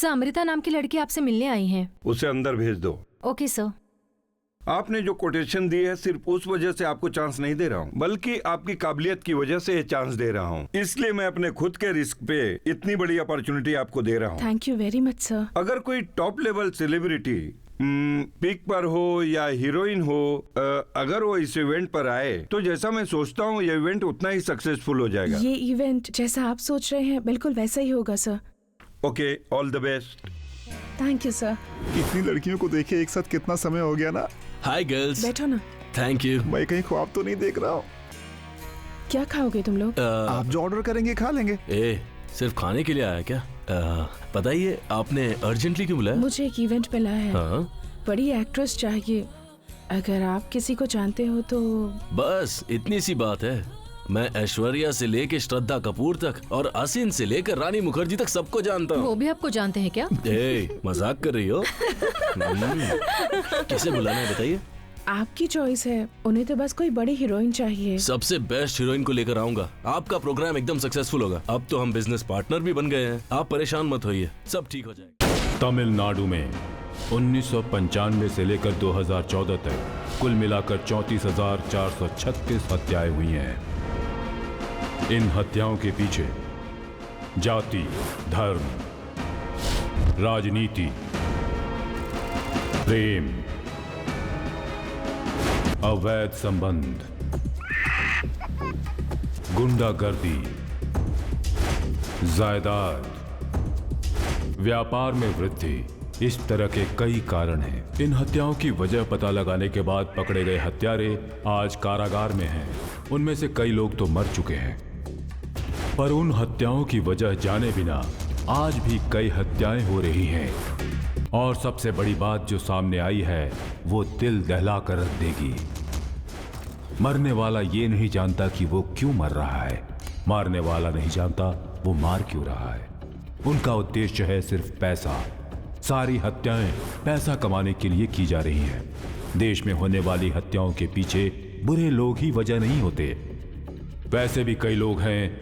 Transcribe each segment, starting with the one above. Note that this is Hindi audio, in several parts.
सर, अमृता नाम की लड़की आपसे मिलने आई है। उसे अंदर भेज दो। Okay sir. आपने जो कोटेशन दी है सिर्फ उस वजह से आपको चांस नहीं दे रहा हूँ, बल्कि आपकी काबिलियत की वजह से ये चांस दे रहा हूँ। इसलिए मैं अपने खुद के रिस्क पे इतनी बड़ी अपॉर्चुनिटी आपको दे रहा हूँ। Thank you very much sir. अगर कोई टॉप लेवल सेलिब्रिटी पीक पर हो या हीरोइन हो, अगर वो इस इवेंट पर आए तो जैसा मैं सोचता हूँ ये इवेंट उतना ही सक्सेसफुल हो जाएगा। ये इवेंट जैसा आप सोच रहे हैं बिल्कुल वैसा ही होगा sir. Okay, all the best. Thank you sir. इतनी लड़कियों को देखे एक साथ कितना समय हो गया ना। Hi girls. बैठो ना। Thank you. मैं कहीं ख्वाब तो नहीं देख रहा हूँ। क्या खाओगे तुम लोग? आप जो ऑर्डर करेंगे खा लेंगे। सिर्फ खाने के लिए आया क्या? बताइए आपने अर्जेंटली क्यों बुलाया? मुझे एक इवेंट पे लाया है। हाँ? बड़ी एक्ट्रेस चाहिए। अगर आप किसी को जानते हो तो। बस इतनी सी बात है। मैं ऐश्वर्या से लेकर श्रद्धा कपूर तक और असिन से लेकर रानी मुखर्जी तक सबको जानता हूँ। वो भी आपको जानते हैं क्या? मजाक कर रही हो? किसे बुलाना है बताइए? आपकी चॉइस है। उन्हें तो बस कोई बड़ी हीरोइन चाहिए। सबसे बेस्ट हीरोइन को लेकर आऊंगा। आपका प्रोग्राम एकदम सक्सेसफुल होगा। अब तो हम बिजनेस पार्टनर भी बन गए हैं। आप परेशान मत होइए, सब ठीक हो जाएगा। तमिलनाडु में 1995 से लेकर 2014 तक कुल मिलाकर 34,436 हत्याएं हुई हैं। इन हत्याओं के पीछे जाति, धर्म, राजनीति, प्रेम, अवैध संबंध, गुंडागर्दी, जायदाद, व्यापार में वृद्धि, इस तरह के कई कारण हैं। इन हत्याओं की वजह पता लगाने के बाद पकड़े गए हत्यारे आज कारागार में हैं। उनमें से कई लोग तो मर चुके हैं, पर उन हत्याओं की वजह जाने बिना आज भी कई हत्याएं हो रही हैं। और सबसे बड़ी बात जो सामने आई है वो दिल दहला कर रख देगी। मरने वाला ये नहीं जानता कि वो क्यों मर रहा है, मारने वाला नहीं जानता वो मार क्यों रहा है। उनका उद्देश्य है सिर्फ पैसा। सारी हत्याएं पैसा कमाने के लिए की जा रही हैं। देश में होने वाली हत्याओं के पीछे बुरे लोग ही वजह नहीं होते। वैसे भी कई लोग हैं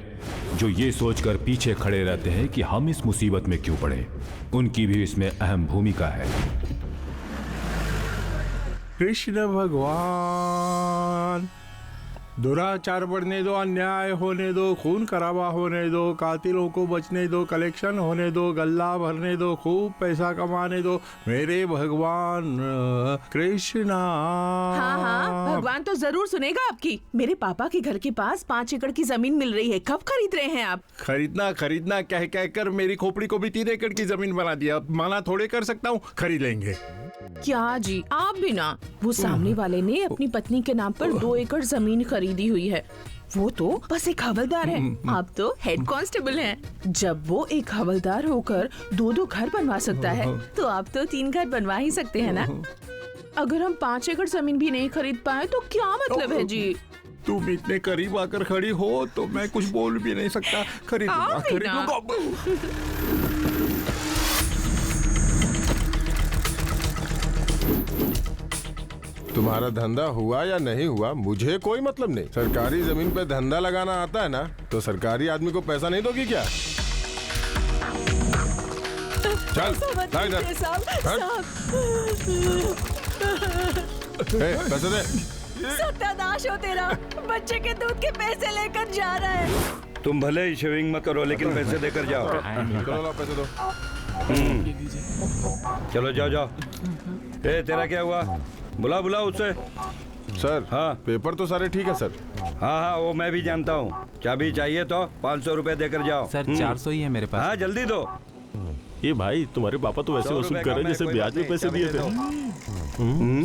जो ये सोचकर पीछे खड़े रहते हैं कि हम इस मुसीबत में क्यों पड़े। उनकी भी इसमें अहम भूमिका है। कृष्ण भगवान, दुराचार बढ़ने दो, अन्याय होने दो, खून खराबा होने दो, कातिलों को बचने दो, कलेक्शन होने दो, गल्ला भरने दो, खूब पैसा कमाने दो मेरे भगवान कृष्णा। हाँ हाँ, भगवान तो जरूर सुनेगा आपकी। मेरे पापा के घर के पास 5 एकड़ की जमीन मिल रही है। कब खरीद रहे हैं आप? खरीदना कह कह कर मेरी खोपड़ी को भी 3 एकड़ की जमीन बना दिया। मना थोड़े कर सकता हूँ, खरीद लेंगे। क्या जी, आप भी ना। वो सामने वाले ने अपनी पत्नी के नाम पर 2 एकड़ जमीन खरीदी हुई है। वो तो बस एक हवलदार है, आप तो हेड कांस्टेबल हैं। जब वो एक हवलदार होकर 2-2 घर बनवा सकता है तो आप तो 3 घर बनवा ही सकते हैं ना। अगर हम 5 एकड़ जमीन भी नहीं खरीद पाए तो क्या मतलब है जी? तुम इतने करीब आकर खड़ी हो तो मैं कुछ बोल भी नहीं सकता। खरीदूंगा। तुम्हारा धंधा हुआ या नहीं हुआ मुझे कोई मतलब नहीं। सरकारी जमीन पे धंधा लगाना आता है ना, तो सरकारी आदमी को पैसा नहीं दोगी क्या? चल पैसे दे। सत्यानाश हो तेरा, बच्चे के दूध के पैसे लेकर जा रहा है। तुम भले ही शेविंग मत करो लेकिन पैसे देकर जाओ। चलो पैसे दो। चलो जाओ। तेरा क्या हुआ? बुला उसे। सर हाँ, पेपर तो सारे ठीक है सर। हाँ वो मैं भी जानता हूँ। चाबी चाहिए तो 500 रुपए देकर जाओ। सर 400 ही है मेरे पास। हाँ जल्दी दो। ये भाई तुम्हारे पापा तो वैसे वसूल कर रहे जैसे ब्याज में पैसे दिए थे।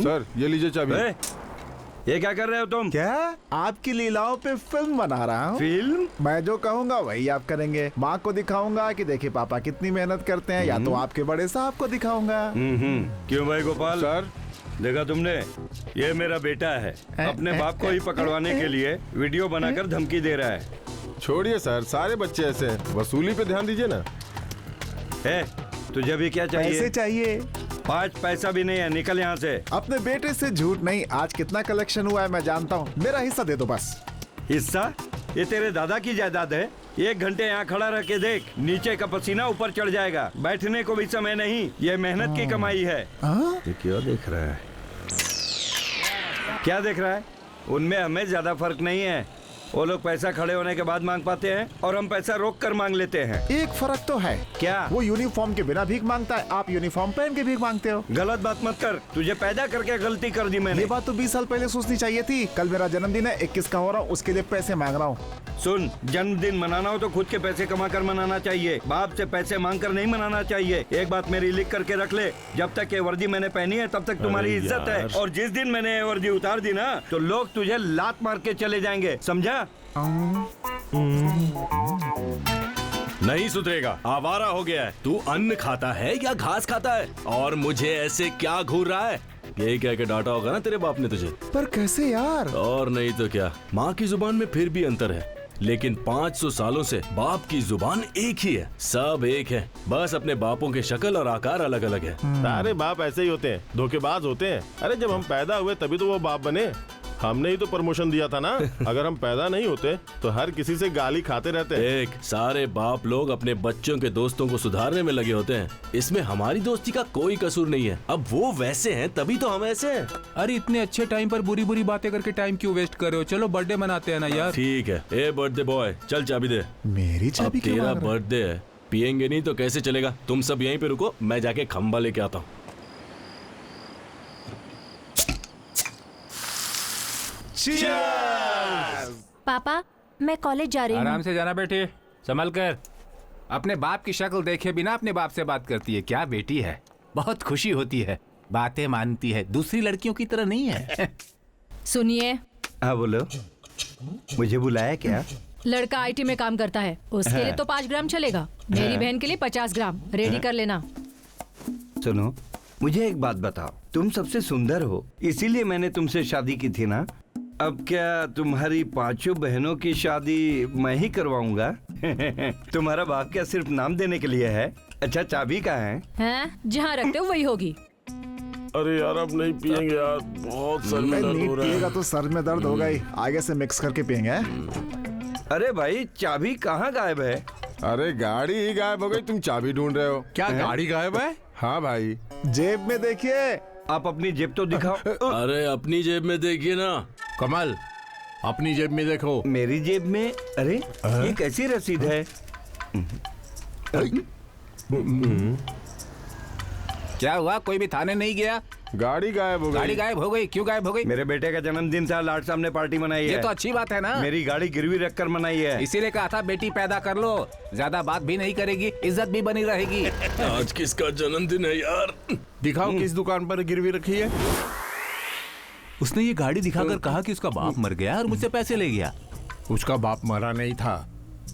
सर ये लीजिए चाबी। ये क्या कर रहे हो तुम? क्या? आपकी लीलाओं पे फिल्म बना रहा हूँ। फिल्म? मैं जो कहूँगा वही आप करेंगे। माँ को दिखाऊंगा कि देखिए पापा कितनी मेहनत करते हैं, या तो आपके बड़े साहब को दिखाऊंगा। क्यों भाई गोपाल? सर देखा तुमने, ये मेरा बेटा है। अपने बाप को ही पकड़वाने के लिए वीडियो बनाकर धमकी दे रहा है। छोड़िए सर, सारे बच्चे ऐसे हैं। वसूली पे ध्यान दीजिए ना। तुझे भी क्या चाहिए? पैसे चाहिए। 5 पैसा भी नहीं है, निकल यहाँ से। अपने बेटे से झूठ नहीं। आज कितना कलेक्शन हुआ है मैं जानता हूँ। मेरा हिस्सा दे दो बस। हिस्सा? ये तेरे दादा की जायदाद है। 1 घंटे यहाँ खड़ा रह के देख, नीचे का पसीना ऊपर चढ़ जाएगा। बैठने को भी समय नहीं, ये मेहनत की कमाई है। ये क्या देख रहा है? क्या देख रहा है? उनमें हमें ज्यादा फर्क नहीं है। वो लोग पैसा खड़े होने के बाद मांग पाते हैं और हम पैसा रोक कर मांग लेते हैं। एक फर्क तो है। क्या? वो यूनिफॉर्म के बिना भीख मांगता है, आप यूनिफॉर्म पहन के भीख मांगते हो। गलत बात मत कर, तुझे पैदा करके गलती कर दी मैंने। ये बात तो 20 साल पहले सोचनी चाहिए थी। कल मेरा जन्मदिन है, 21 का हो रहा हूँ, उसके लिए पैसे मांग रहा हूँ। सुन, जन्मदिन मनाना हो तो खुद के पैसे कमा कर मनाना चाहिए, बाप से पैसे मांग कर नहीं मनाना चाहिए। एक बात मेरी लिख करके रख ले, जब तक ये वर्दी मैंने पहनी है तब तक तुम्हारी इज्जत है, और जिस दिन मैंने ये वर्दी उतार दी ना तो लोग तुझे लात मार के चले जाएंगे, समझा? नहीं सुधरेगा, आवारा हो गया है। तू अन्न खाता है या घास खाता है? और मुझे ऐसे क्या घूर रहा है? यही कह के डांटा होगा ना तेरे बाप ने तुझे। पर कैसे यार? और नहीं तो क्या, माँ की जुबान में फिर भी अंतर है, लेकिन 500 सालों से बाप की जुबान एक ही है। सब एक है, बस अपने बापों के शक्ल और आकार अलग अलग है। सारे बाप ऐसे ही होते हैं, धोखेबाज होते हैं। अरे जब हम पैदा हुए तभी तो वो बाप बने, हमने ही तो प्रमोशन दिया था ना। अगर हम पैदा नहीं होते तो हर किसी से गाली खाते रहते। एक सारे बाप लोग अपने बच्चों के दोस्तों को सुधारने में लगे होते हैं, इसमें हमारी दोस्ती का कोई कसूर नहीं है। अब वो वैसे हैं तभी तो हम ऐसे हैं। अरे इतने अच्छे टाइम पर बुरी बुरी बातें करके टाइम क्यों वेस्ट कर रहे हो? चलो बर्थडे मनाते हैं ना यार। ठीक है, ए बर्थडे बॉय, चल चाबी दे। मेरी चाबी क्यों तेरा मांग रहा है? बर्थडे है, पियेंगे नहीं तो कैसे चलेगा? तुम सब यहीं पे रुको, मैं जाके खंबा लेके आता हूँ। पापा, मैं कॉलेज जा रही हूँ। आराम से जाना बेटे, संभल कर। अपने बाप की शक्ल देखे बिना अपने बाप से बात करती है। क्या बेटी है, बहुत खुशी होती है, बातें मानती है, दूसरी लड़कियों की तरह नहीं है। सुनिए। हाँ बोलो, मुझे बुलाया क्या? लड़का आईटी में काम करता है, उसके लिए तो 5 ग्राम चलेगा, मेरी बहन के लिए 50 ग्राम रेडी कर लेना। सुनो, मुझे एक बात बताओ, तुम सबसे सुंदर हो इसीलिए मैंने तुमसे शादी की थी ना। अब क्या तुम्हारी 5 बहनों की शादी मैं ही करवाऊंगा? तुम्हारा बाप क्या सिर्फ नाम देने के लिए है? अच्छा, चाबी कहाँ है? हैं? जहाँ रखते हो वही होगी। अरे यार अब नहीं पियेंगे यार, बहुत सर में दर्द नहीं हो रहा पिएगा है। तो सर में दर्द होगा ही, आगे से मिक्स करके पिएंगे। अरे भाई, चाबी कहाँ गायब है? अरे गाड़ी ही गायब हो गई, तुम चाबी ढूंढ रहे हो? क्या गाड़ी गायब है? हाँ भाई। जेब में देखिए। आप अपनी जेब तो दिखाओ। अरे अपनी जेब में देखिए ना। कमल, अपनी जेब में देखो। मेरी जेब में? अरे ये कैसी रसीद है? क्या हुआ, कोई भी थाने नहीं गया? गाड़ी गायब हो गाड़ी गई। गायब हो गई? क्यों गायब हो गई? मेरे बेटे का जन्मदिन था, लाट साहब ने पार्टी मनाई ये है। तो अच्छी बात है ना। मेरी गाड़ी गिरवी रखकर मनाई है। इसीलिए कहा था बेटी पैदा कर लो, ज्यादा बात भी नहीं करेगी, इज्जत भी बनी रहेगी। आज किसका जन्मदिन है यार? दिखाओ किस दुकान पर गिरवी रखी है। उसने ये गाड़ी दिखाकर कहा कि उसका बाप मर गया और मुझसे पैसे ले गया। उसका बाप मरा नहीं था,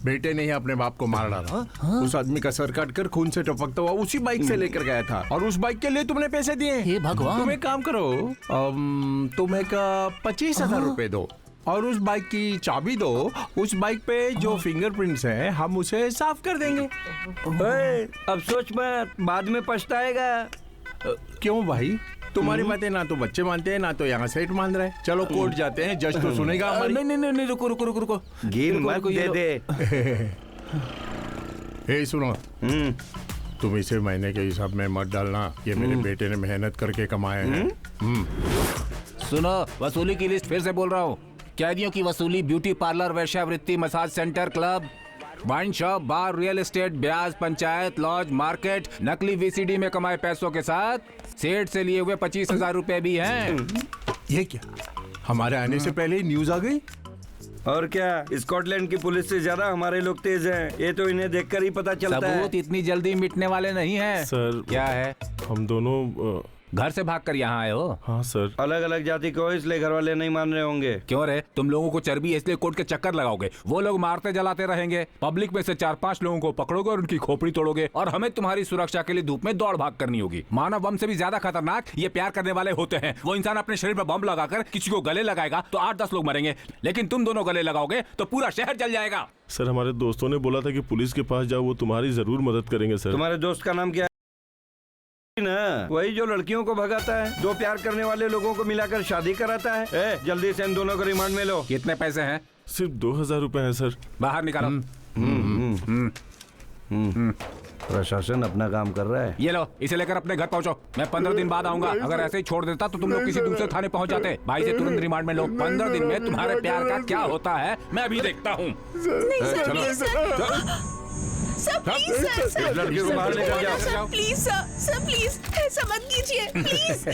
बेटे ने ही अपने बाप को मार डाला। उस आदमी का सर काट कर खून से टपकता हुआ उसी बाइक से लेकर गया था, और उस बाइक के लिए तुमने पैसे दिए। हे भगवान। तुम एक काम करो, तुम एक 25,000 रुपए दो और उस बाइक की चाबी दो। उस बाइक पे जो फिंगरप्रिंट्स हैं हम उसे साफ कर देंगे। ओए, अब सोच मत, बाद में पछताएगा। क्यों भाई, तुम्हारी बातें ना तो बच्चे मानते हैं ना तो यहाँ सेठ मान रहे हैं। चलो कोर्ट जाते हैं, जज तो सुनेगा हमारी। नहीं नहीं नहीं, रुको रुको रुको रुको। गिन मत, दे दे। ए सुनो, तुम इसे महीने के हिसाब में मत डालना, ये मेरे बेटे ने मेहनत करके कमाए हैं। सुनो, वसूली की लिस्ट फिर से बोल रहा हूँ। कैदियों की वसूली ब्यूटी पार्लर, वेश्यावृत्ति, massage centre, club, wine shop, bar, real estate, ब्याज, पंचायत, लॉज, मार्केट, नकली वीसीडी में कमाए पैसों के साथ सेठ से लिए हुए 25,000 रुपए भी हैं। ये क्या, हमारे आने से पहले ही न्यूज आ गई? और क्या, स्कॉटलैंड की पुलिस से ज्यादा हमारे लोग तेज हैं। ये तो इन्हें देखकर ही पता चलता है। सबूत इतनी जल्दी मिटने वाले नहीं हैं। सर, क्या है? हम दोनों घर से भागकर यहाँ आए हो? हाँ सर। अलग अलग जाति को इसलिए घर वाले नहीं मान रहे होंगे। क्यों रे, तुम लोगों को चर्बी है इसलिए कोर्ट के चक्कर लगाओगे, वो लोग मारते जलाते रहेंगे, पब्लिक में से 4-5 लोगों को पकड़ोगे और उनकी खोपड़ी तोड़ोगे, और हमें तुम्हारी सुरक्षा के लिए धूप में दौड़ भाग करनी होगी। मानव बम से भी ज्यादा खतरनाक ये प्यार करने वाले होते हैं। वो इंसान अपने शरीर पर बम लगाकर किसी को गले लगाएगा तो 8-10 लोग मरेंगे, लेकिन तुम दोनों गले लगाओगे तो पूरा शहर जल जाएगा। सर, हमारे दोस्तों ने बोला था कि पुलिस के पास जाओ, वो तुम्हारी जरूर मदद करेंगे सर। तुम्हारे दोस्त का नाम क्या है? ना, वही जो लड़कियों को भगाता है, दो प्यार करने वाले लोगों को मिलाकर शादी कराता है। जल्दी से इन दोनों को रिमांड में लो। कितने पैसे हैं? सिर्फ 2000 रुपए है सर। बाहर निकालो। प्रशासन अपना काम कर रहा है। ये लो, इसे लेकर अपने घर पहुंचो। मैं 15 दिन बाद आऊंगा। अगर ऐसे ही छोड़ देता तो तुम लोग किसी दूसरे थाने पहुंच जाते। भाई से तुरंत रिमांड में लो। 15 दिन में तुम्हारे प्यार का क्या होता है मैं अभी देखता हूँ। लड़के को बाहर लेकर जाओ। प्लीज सर प्लीज ऐसा मत कीजिए प्लीज।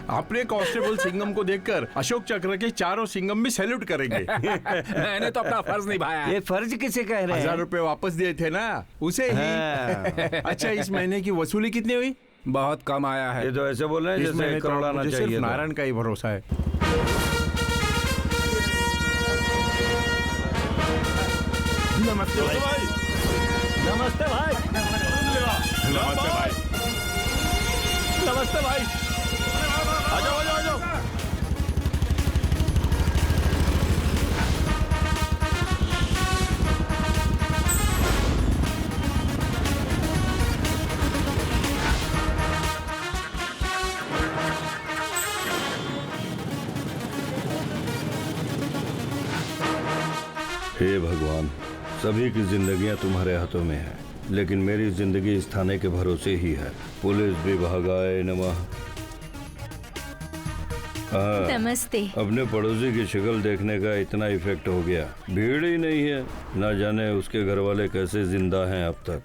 अपने कांस्टेबल सिंघम को देखकर अशोक चक्र के चारों सिंघम भी सैल्यूट करेंगे। मैंने तो अपना फर्ज निभाया। ये फर्ज किसे कह रहे हैं? 1000 रुपए वापस दिए थे ना, उसे ही। अच्छा, इस महीने की वसूली कितनी हुई? बहुत कम आया है। ये तो ऐसे बोल रहे हैं इस जैसे महीने एक तो करोड़ आना मुझे चाहिए सिर्फ था। नारायण का ही भरोसा है। नमस्ते भाई। नमस्ते भाई। नमस्ते भाई। नमस्ते भाई। आ जाओ आ जाओ आ जाओ। हे भगवान, सभी की जिंदगियां तुम्हारे हाथों में है, लेकिन मेरी जिंदगी इस थाने के भरोसे ही है। पुलिस विभागाय नमः। नमस्ते। अपने पड़ोसी की शक्ल देखने का इतना इफेक्ट हो गया, भीड़ ही नहीं है। ना जाने उसके घर वाले कैसे जिंदा हैं अब तक।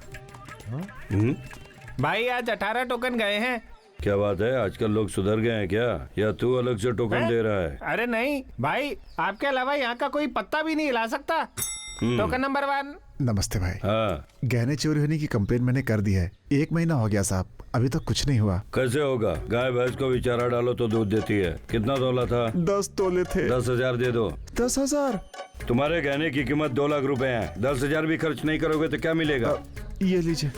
भाई आज 18 टोकन गए हैं। क्या बात है, आजकल लोग सुधर गए हैं क्या, या तू अलग से टोकन दे रहा है? अरे नहीं भाई, आपके अलावा यहाँ का कोई पत्ता भी नहीं हिला सकता। Token number 1। नमस्ते भाई। हाँ, गहने चोरी होने की कंप्लेंट मैंने कर दी है। 1 महीना हो गया साहब, अभी तक कुछ नहीं हुआ। कैसे होगा? गाय भैंस को भी चारा डालो तो दूध देती है। कितना तोला था? 10 तोले थे। 10,000 दे दो। 10,000? तुम्हारे गहने की कीमत 2 लाख रुपए है। 10,000 भी खर्च नहीं करोगे तो क्या मिलेगा? ये लीजिए।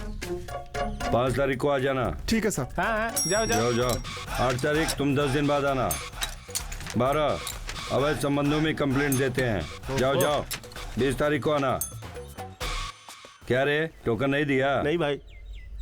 5 तारीख को आ जाना। ठीक है साहब। हाँ जाओ जाओ जाओ। 8 तारीख तुम 10 दिन बाद आना। 12 अवैध संबंधों में कंप्लेंट देते हैं। जाओ। 20 तारीख को आना। क्या रे, टोकन नहीं दिया? नहीं भाई,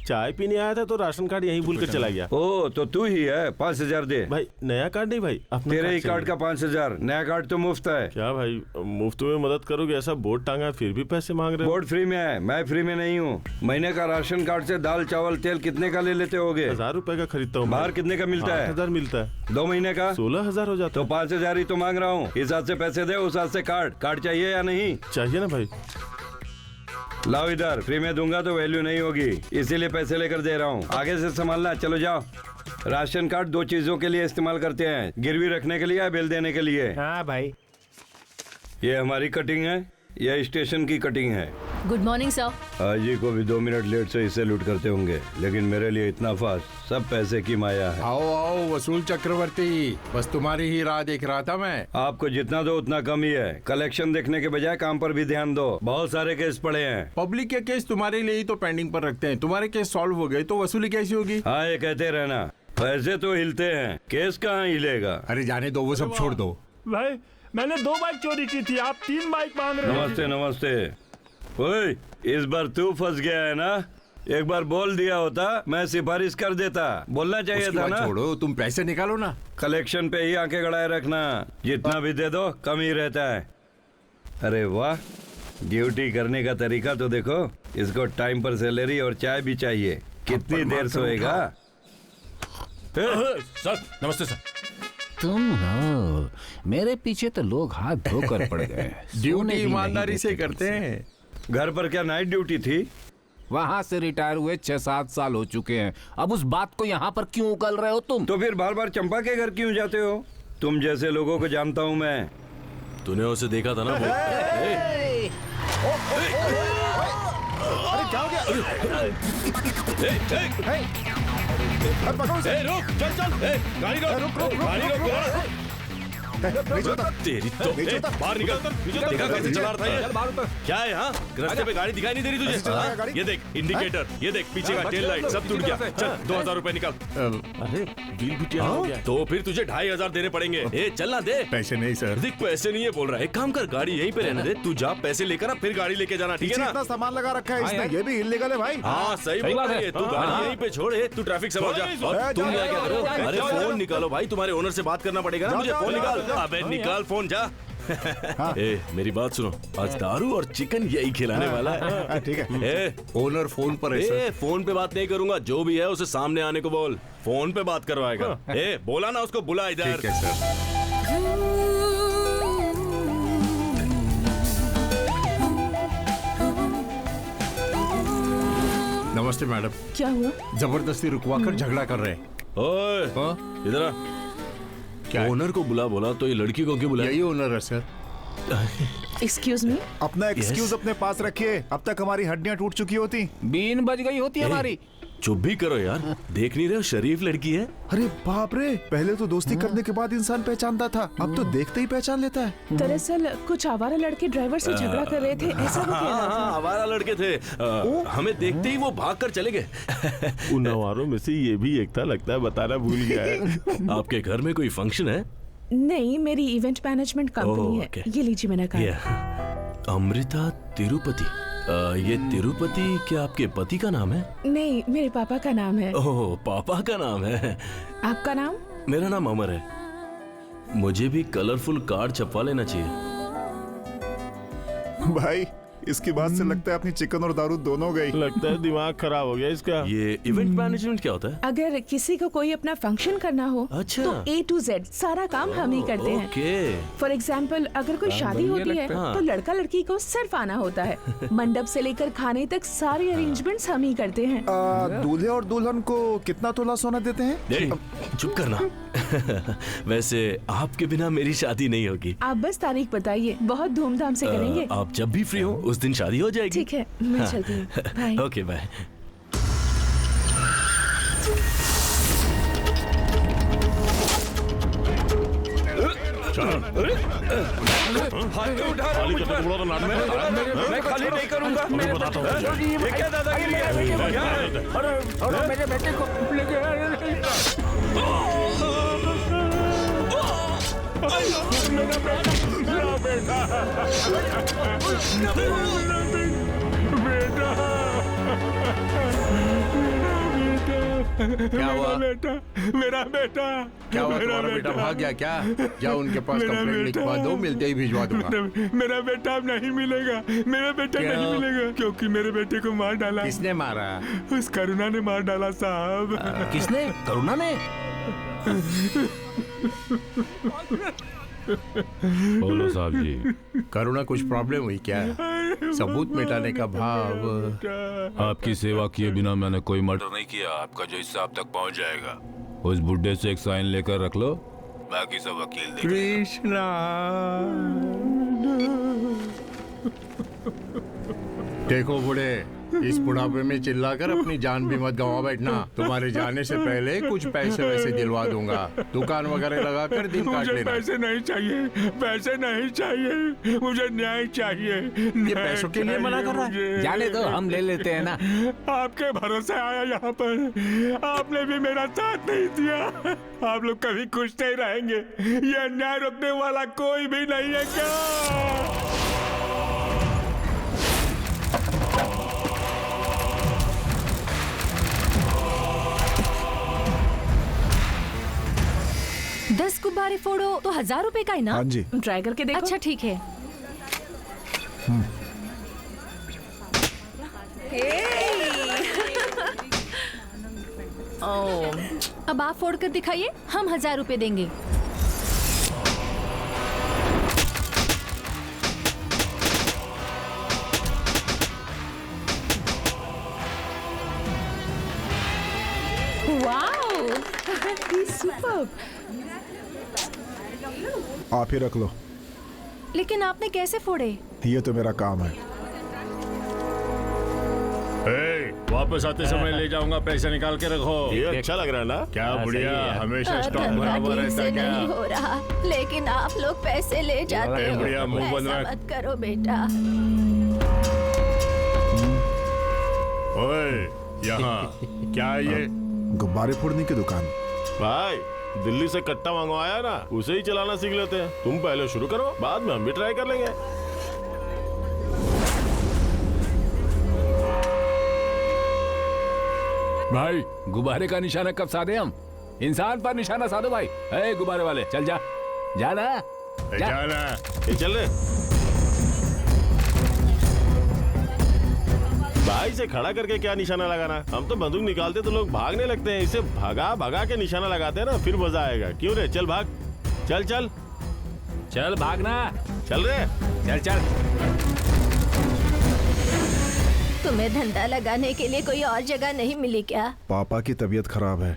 चाय पीने आया था तो राशन कार्ड यहीं भूल कर चला गया। ओ तो तू ही है। 5,000 दे। भाई नया कार्ड नहीं भाई, अपना तेरे ही चाहिए। कार्ड का 5,000। नया कार्ड तो मुफ्त है। क्या भाई, मुफ्त में मदद करोगे? ऐसा बोर्ड टांगा फिर भी पैसे मांग रहे हो। बोर्ड फ्री में है, मैं फ्री में नहीं हूँ। महीने का राशन कार्ड से दाल चावल तेल कितने का ले लेते होगे? 1000 रुपए का खरीदता हूँ। बाहर कितने का मिलता है? 8,000 मिलता है। 2 महीने का 16,000 हो जाता तो 5,000 ही तो मांग रहा हूँ। इस हाथ से पैसे दे, उस हाथ से कार्ड चाहिए या नहीं? चाहिए ना भाई। लाओ इधर, फ्री में दूंगा तो वैल्यू नहीं होगी, इसीलिए पैसे लेकर दे रहा हूँ। आगे से संभालना। चलो जाओ। राशन कार्ड 2 चीजों के लिए इस्तेमाल करते हैं, गिरवी रखने के लिए या बिल देने के लिए। हाँ भाई। ये हमारी कटिंग है, यह स्टेशन की कटिंग है। Good morning sir. हाजी को भी 2 मिनट लेट से इसे लूट करते होंगे, लेकिन मेरे लिए इतना फास्ट। सब पैसे की माया है। आओ आओ वसूल चक्रवर्ती, बस तुम्हारी ही राह देख रहा था मैं। आपको जितना दो उतना कम ही है। कलेक्शन देखने के बजाय काम पर भी ध्यान दो। बहुत सारे केस पड़े हैं। पब्लिक के केस तुम्हारे लिए ही तो पेंडिंग पर रखते हैं। तुम्हारे केस सॉल्व हो गए तो वसूली कैसी होगी? हाँ, ये कहते रहना। पैसे तो हिलते हैं, केस कहाँ हिलेगा? अरे जाने दो, वो सब छोड़ दो। भाई मैंने 2 बाइक चोरी की थी, आप 3 बाइक मांग रहे हो। नमस्ते। ओए, इस बार तू फंस गया है ना? एक बार बोल दिया होता, मैं सिफारिश कर देता। बोलना चाहिए था ना। छोड़ो, तुम पैसे निकालो ना। कलेक्शन पे ही आंखें गड़ाए रखना। जितना भी दे दो कम ही रहता है। अरे वाह, ड्यूटी करने का तरीका तो देखो। इसको टाइम पर सैलरी और चाय भी चाहिए। कितनी देर सोएगा? सर नमस्ते सर। तुम हो? मेरे पीछे तो लोग हाथ धोकर पड़ गए। ड्यूटी ईमानदारी से करते हैं। घर पर क्या नाइट ड्यूटी थी? वहाँ से रिटायर हुए 6-7 साल हो चुके हैं। अब उस बात को यहाँ पर क्यों उगल रहे हो तुम? तो फिर बार बार चंपा के घर क्यों जाते हो? तुम जैसे लोगों को जानता हूँ मैं। तूने उसे देखा था ना? अरे क्या हो गया? रुक, चल, गाड़ी रोक। तेरी तो बाहर निकल। देखा कैसे चला रहा था ये? क्या है यहाँ? रास्ते पे गाड़ी दिखाई नहीं दे रही तुझे? हाँ? ये देख इंडिकेटर, ये देख पीछे का टेल लाइट, सब टूट गया। चल 2,000 रुपए निकाल। अरे बिल भी टेढ़ा हो गया। तो फिर तुझे 2,500 देने पड़ेंगे। ए चल ना दे। पैसे नहीं सर। देख पैसे नहीं है बोल रहा है। एक काम कर, गाड़ी यहीं पे रहने दे। तू जा, पैसे लेकर ना फिर गाड़ी लेके जाना, ठीक है ना? इतना सामान लगा रखा है इसने, ये भी इलीगल है भाई। हाँ सही बात है। तू गाड़ी यहीं पे छोड़े, तू ट्रैफिक से जा। और तुम क्या करो? अरे फोन निकालो भाई, तुम्हारे ओनर से बात करना पड़ेगा ना मुझे। फोन निकाल। अबे निकाल फोन, जा। ए, मेरी बात सुनो, आज दारू और चिकन यही खिलाने वाला है। ठीक है। ओनर फोन पर है सर। फोन पे बात नहीं करूंगा, जो भी है उसे सामने आने को बोल, फोन पे बात करवाएगा। ए, बोला ना उसको, बुला इधर। ठीक है सर। नमस्ते मैडम। क्या हुआ? जबरदस्ती रुकवा कर झगड़ा कर रहे हैं। ओए, इधर आ। क्या ओनर को बुला, बोला तो ये लड़की को क्यों बुलाया? यही ओनर है सर। Excuse me. अपना एक्सक्यूज अपने पास रखिए, अब तक हमारी हड्डियां टूट चुकी होती। बीन बज गई होती है हमारी। चुप भी करो यार, देख नहीं रहे हो शरीफ लड़की है। अरे बाप रे, पहले तो दोस्ती करने के बाद इंसान पहचानता था, अब तो देखते ही पहचान लेता है। दरअसल कुछ आवारा लड़के ड्राइवर से झगड़ा कर रहे थे, ऐसा वो कह रहा था। आवारा लड़के थे, हमें देखते ही वो भाग कर चले गए। उन आवारों में से ये भी एक था, लगता है बताना भूल गया है। आपके घर में कोई फंक्शन है? नहीं, मेरी इवेंट मैनेजमेंट कंपनी है। ये लीजिए मेरा कार्ड। अमृता तिरुपति। ये तिरुपति क्या आपके पति का नाम है? नहीं, मेरे पापा का नाम है। ओह, पापा का नाम है। आपका नाम? मेरा नाम अमर है। मुझे भी कलरफुल कार्ड छपवा लेना चाहिए। भाई, इसकी बात से लगता है अपनी चिकन और दारू दोनों गई। लगता है दिमाग खराब हो गया इसका। ये इवेंट मैनेजमेंट क्या होता है? अगर किसी को कोई अपना फंक्शन करना हो, अच्छा, तो A to Z सारा काम हम ही करते हैं। ओके। फॉर एग्जाम्पल, अगर कोई शादी होती है तो लड़का लड़की को सिर्फ आना होता है। मंडप से लेकर खाने तक सारे अरेंजमेंट्स हम ही करते हैं। दूल्हे और दुल्हन को कितना तोला सोना देते हैं? चुप करना। वैसे आपके बिना मेरी शादी नहीं होगी। आप बस तारीख बताइए, बहुत धूमधाम से करेंगे। आप जब भी फ्री हो उस दिन शादी हो जाएगी। ठीक है, मैं चलती हूँ। बाय। Okay, bye. मैं खाली नहीं करूंगा। मैं बताता हूँ ये क्या दादागिरी है? क्या है? अरे मेरे बेटे को लेके मेरा बेटा क्या हुआ? मेरा बेटा क्या हुआ? तुम्हारा बेटा भाग गया क्या? जाओ उनके पास कंप्लेंट लिखवा दो, मिलते ही भिजवा दूंगा। मेरा बेटा अब नहीं मिलेगा। मेरा बेटा नहीं मिलेगा, क्योंकि मेरे बेटे को मार डाला। किसने मारा? उस करुणा ने मार डाला साहब। किसने? करुणा ने? बोलो साहब जी। करुणा कुछ प्रॉब्लम हुई क्या? सबूत मिटाने का भाव। आपकी सेवा किए बिना मैंने कोई मर्डर नहीं किया। आपका जो हिस्सा आप तक पहुंच जाएगा। उस बुड्ढे से एक साइन लेकर रख लो, बाकी सब वकील देखेंगे। कृष्णा। देखो बूढ़े, इस बुढ़ापे में चिल्लाकर अपनी जान भी मत गंवा बैठना। तुम्हारे जाने से पहले कुछ पैसे वैसे दिलवा दूंगा, दुकान वगैरह लगाकर दिन काट लेना। पैसे नहीं चाहिए, पैसे नहीं चाहिए, मुझे न्याय चाहिए। ये पैसों के लिए मना कर रहा है? जाने दो, हम ले लेते हैं ना। आपके भरोसे आया यहाँ पर, आपने भी मेरा साथ नहीं दिया। आप लोग कभी खुश नहीं रहेंगे। ये अन्याय रोकने वाला कोई भी नहीं है क्या? 10 गुब्बारे फोड़ो तो 1000 रुपए का इनाम। हाँ जी। ट्राई करके देखो। अच्छा ठीक है। अब आप फोड़ कर दिखाइए, हम 1000 रुपए देंगे। Wow, superb. आप ही रख लो। लेकिन आपने कैसे फोड़े? ये तो मेरा काम है। वापस आते समय ले जाऊंगा, पैसे निकाल के रखो। ये अच्छा लग रहा है ना? क्या बुढ़िया, हमेशा स्टॉक भरा हुआ रहता है क्या? नहीं हो रहा, लेकिन आप लोग पैसे ले जाते हो। बुढ़िया, मुंह बंद ऐसा रख। मत करो बेटा। ओए, यहाँ क्या है ये? गुब्बारे फोड़ने की दुकान। भाई, दिल्ली से कट्टा मंगवाया ना, उसे ही चलाना सीख लेते हैं। तुम पहले शुरू करो, बाद में हम भी ट्राई कर लेंगे। भाई, गुब्बारे का निशाना कब साधे हम? इंसान पर निशाना साधो भाई। ए गुब्बारे वाले, चल जा, जा ना। जाना ये चल रहे भाई से खड़ा करके क्या निशाना लगाना? हम तो बंदूक निकालते तो लोग भागने लगते हैं, इसे भगा भगा के निशाना लगाते हैं ना, फिर मजा आएगा। क्यों रे? चल भाग, चल चल चल भागना, चल रे, चल चल। तुम्हें धंधा लगाने के लिए कोई और जगह नहीं मिली क्या? पापा की तबीयत खराब है,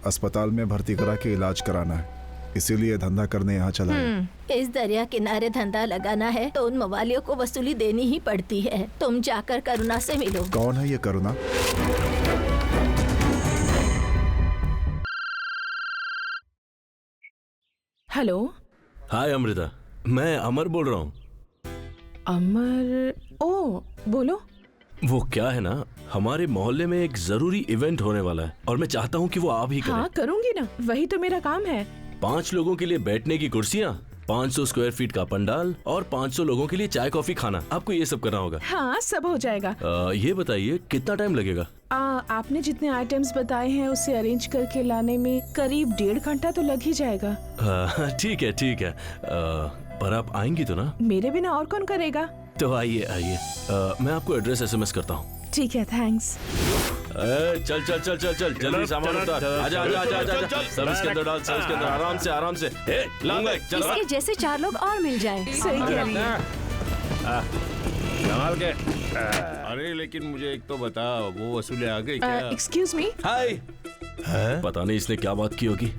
अस्पताल में भर्ती करा के इलाज कराना है, इसीलिए धंधा करने यहाँ चला है। इस दरिया किनारे धंधा लगाना है तो उन मवालियों को वसूली देनी ही पड़ती है। तुम जाकर करुणा से मिलो। कौन है ये करुणा? हेलो। हाय अमृता, मैं अमर बोल रहा हूँ। अमर? ओ बोलो। वो क्या है ना, हमारे मोहल्ले में एक जरूरी इवेंट होने वाला है और मैं चाहता हूँ कि वो आप ही करें। हाँ करूँगी ना, वही तो मेरा काम है। 5 लोगों के लिए बैठने की कुर्सियाँ, 500 स्क्वायर फीट का पंडाल और 500 लोगों के लिए चाय कॉफी खाना। आपको ये सब करना होगा। हाँ सब हो जाएगा। ये बताइए कितना टाइम लगेगा? आपने जितने आइटम्स बताए हैं उसे अरेंज करके लाने में करीब 1.5 घंटा तो लग ही जाएगा। ठीक है ठीक है, पर आप आएंगी तो ना? मेरे बिना और कौन करेगा? तो आइए आइए, मैं आपको एड्रेस SMS करता हूँ। ठीक है, थैंक्स। चल चल चल चल चल जल्दी सामान उतार, आजा आजा आजा आजा, सब इसके अंदर डाल, सब इसके अंदर, आराम से आराम से। चल इसके जैसे 4 लोग और मिल जाए। सही कह रही है। संभाल के। अरे लेकिन मुझे एक तो बता, वो वसूले आ गई क्या? Excuse me. हाय। पता नहीं इसने क्या बात की होगी।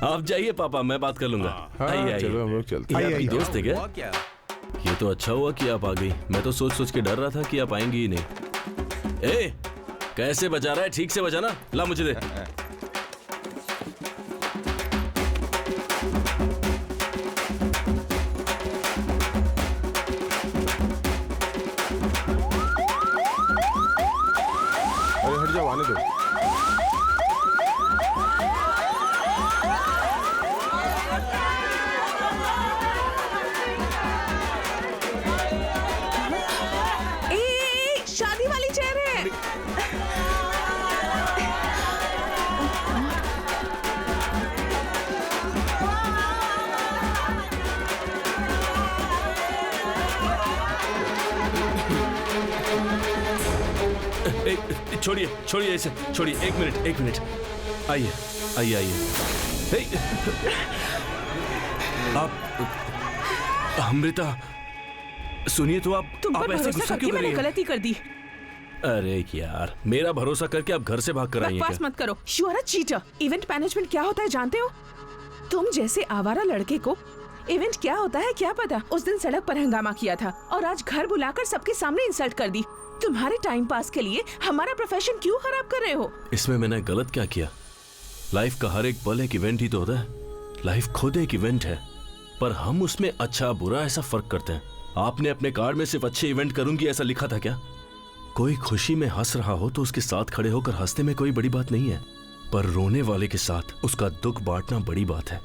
आप जाइए पापा, मैं बात कर लूंगा। आइए चलो हम लोग चलते हैं। आपकी दोस्त है क्या? ये तो अच्छा हुआ कि आप आ गई, मैं तो सोच सोच के डर रहा था कि आप आएंगी ही नहीं। ए, कैसे बजा रहा है? ठीक से बजाना। ला मुझे दे। अरे हट जाओ, आने दो। शादी वाली चेयर है। छोड़िए छोड़िए इसे, छोड़िए। एक मिनट आइए आइए आइए। आप अमृता सुनिए तो, आप ऐसे गुस्सा क्यों कर रही हैं? मैंने गलती कर दी। अरे यार, मेरा भरोसा करके आप घर से भाग कर आई हैं बकवास मत करो। You are a cheater. Event management क्या होता है जानते हो? तुम जैसे आवारा लड़के को इवेंट क्या होता है क्या पता। उस दिन सड़क पर हंगामा किया था और आज घर बुलाकर सबके सामने इंसल्ट कर दी। तुम्हारे टाइम पास के लिए हमारा प्रोफेशन क्यों खराब कर रहे हो? इसमें मैंने गलत क्या किया? लाइफ का हर एक पल एक इवेंट ही तो होता है। लाइफ खुद एक इवेंट है, पर हम उसमें अच्छा बुरा ऐसा फर्क करते हैं। आपने अपने कार्ड में सिर्फ अच्छे इवेंट करूंगी ऐसा लिखा था क्या? कोई खुशी में हंस रहा हो तो उसके साथ खड़े होकर हंसने में कोई बड़ी बात नहीं है, पर रोने वाले के साथ उसका दुख बांटना बड़ी बात है।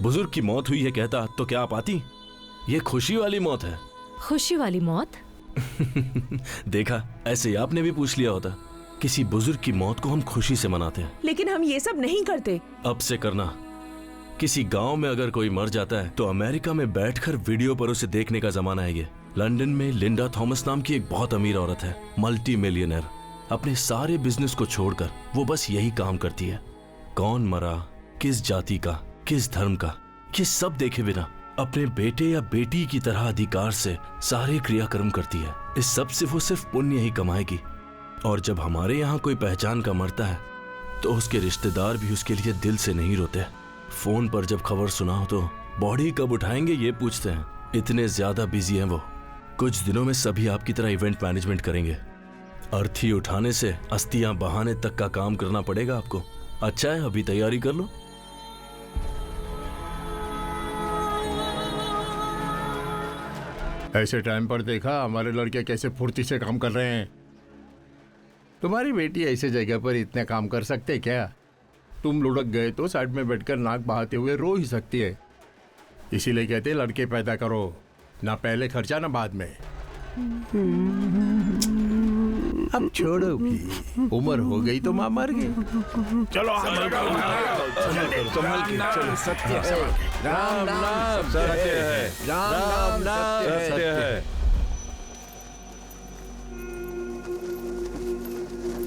बुजुर्ग की मौत हुई है कहता तो क्या आप आती? ये खुशी वाली मौत है। खुशी वाली मौत? देखा, ऐसे ही आपने भी पूछ लिया होता। किसी बुजुर्ग की मौत को हम खुशी से मनाते हैं, लेकिन हम ये सब नहीं करते। अब से करना। किसी गांव में अगर कोई मर जाता है तो अमेरिका में बैठकर वीडियो पर उसे देखने का जमाना है ये। लंदन में लिंडा थॉमस नाम की एक बहुत अमीर औरत है, मल्टी मिलियनर। अपने सारे बिजनेस को छोड़कर वो बस यही काम करती है। कौन मरा, किस जाति का, किस धर्म का, ये सब देखे बिना अपने बेटे या बेटी की तरह अधिकार से सारे क्रियाक्रम करती है। इस सब से वो सिर्फ पुण्य ही कमाएगी। और जब हमारे यहाँ कोई पहचान का मरता है तो उसके रिश्तेदार भी उसके लिए दिल से नहीं रोते। फोन पर जब खबर सुनाओ तो बॉडी कब उठाएंगे ये पूछते हैं। इतने ज्यादा बिजी हैं वो। कुछ दिनों में सभी आपकी तरह इवेंट मैनेजमेंट करेंगे। अर्थी उठाने से अस्थियां बहाने तक का काम करना पड़ेगा आपको। अच्छा है, अभी तैयारी कर लो। ऐसे टाइम पर देखा हमारे लड़के कैसे फुर्ती से काम कर रहे हैं। तुम्हारी बेटी ऐसे जगह पर इतने काम कर सकते क्या? तुम लुढ़क गए तो साइड में बैठकर नाक बहाते हुए रो ही सकती है। इसीलिए कहते लड़के पैदा करो, ना पहले खर्चा ना बाद में। अब छोड़ो भी, उम्र हो गई तो माँ मर गई। चलो सत्य है, राम नाम सत्य है, राम नाम सत्य है।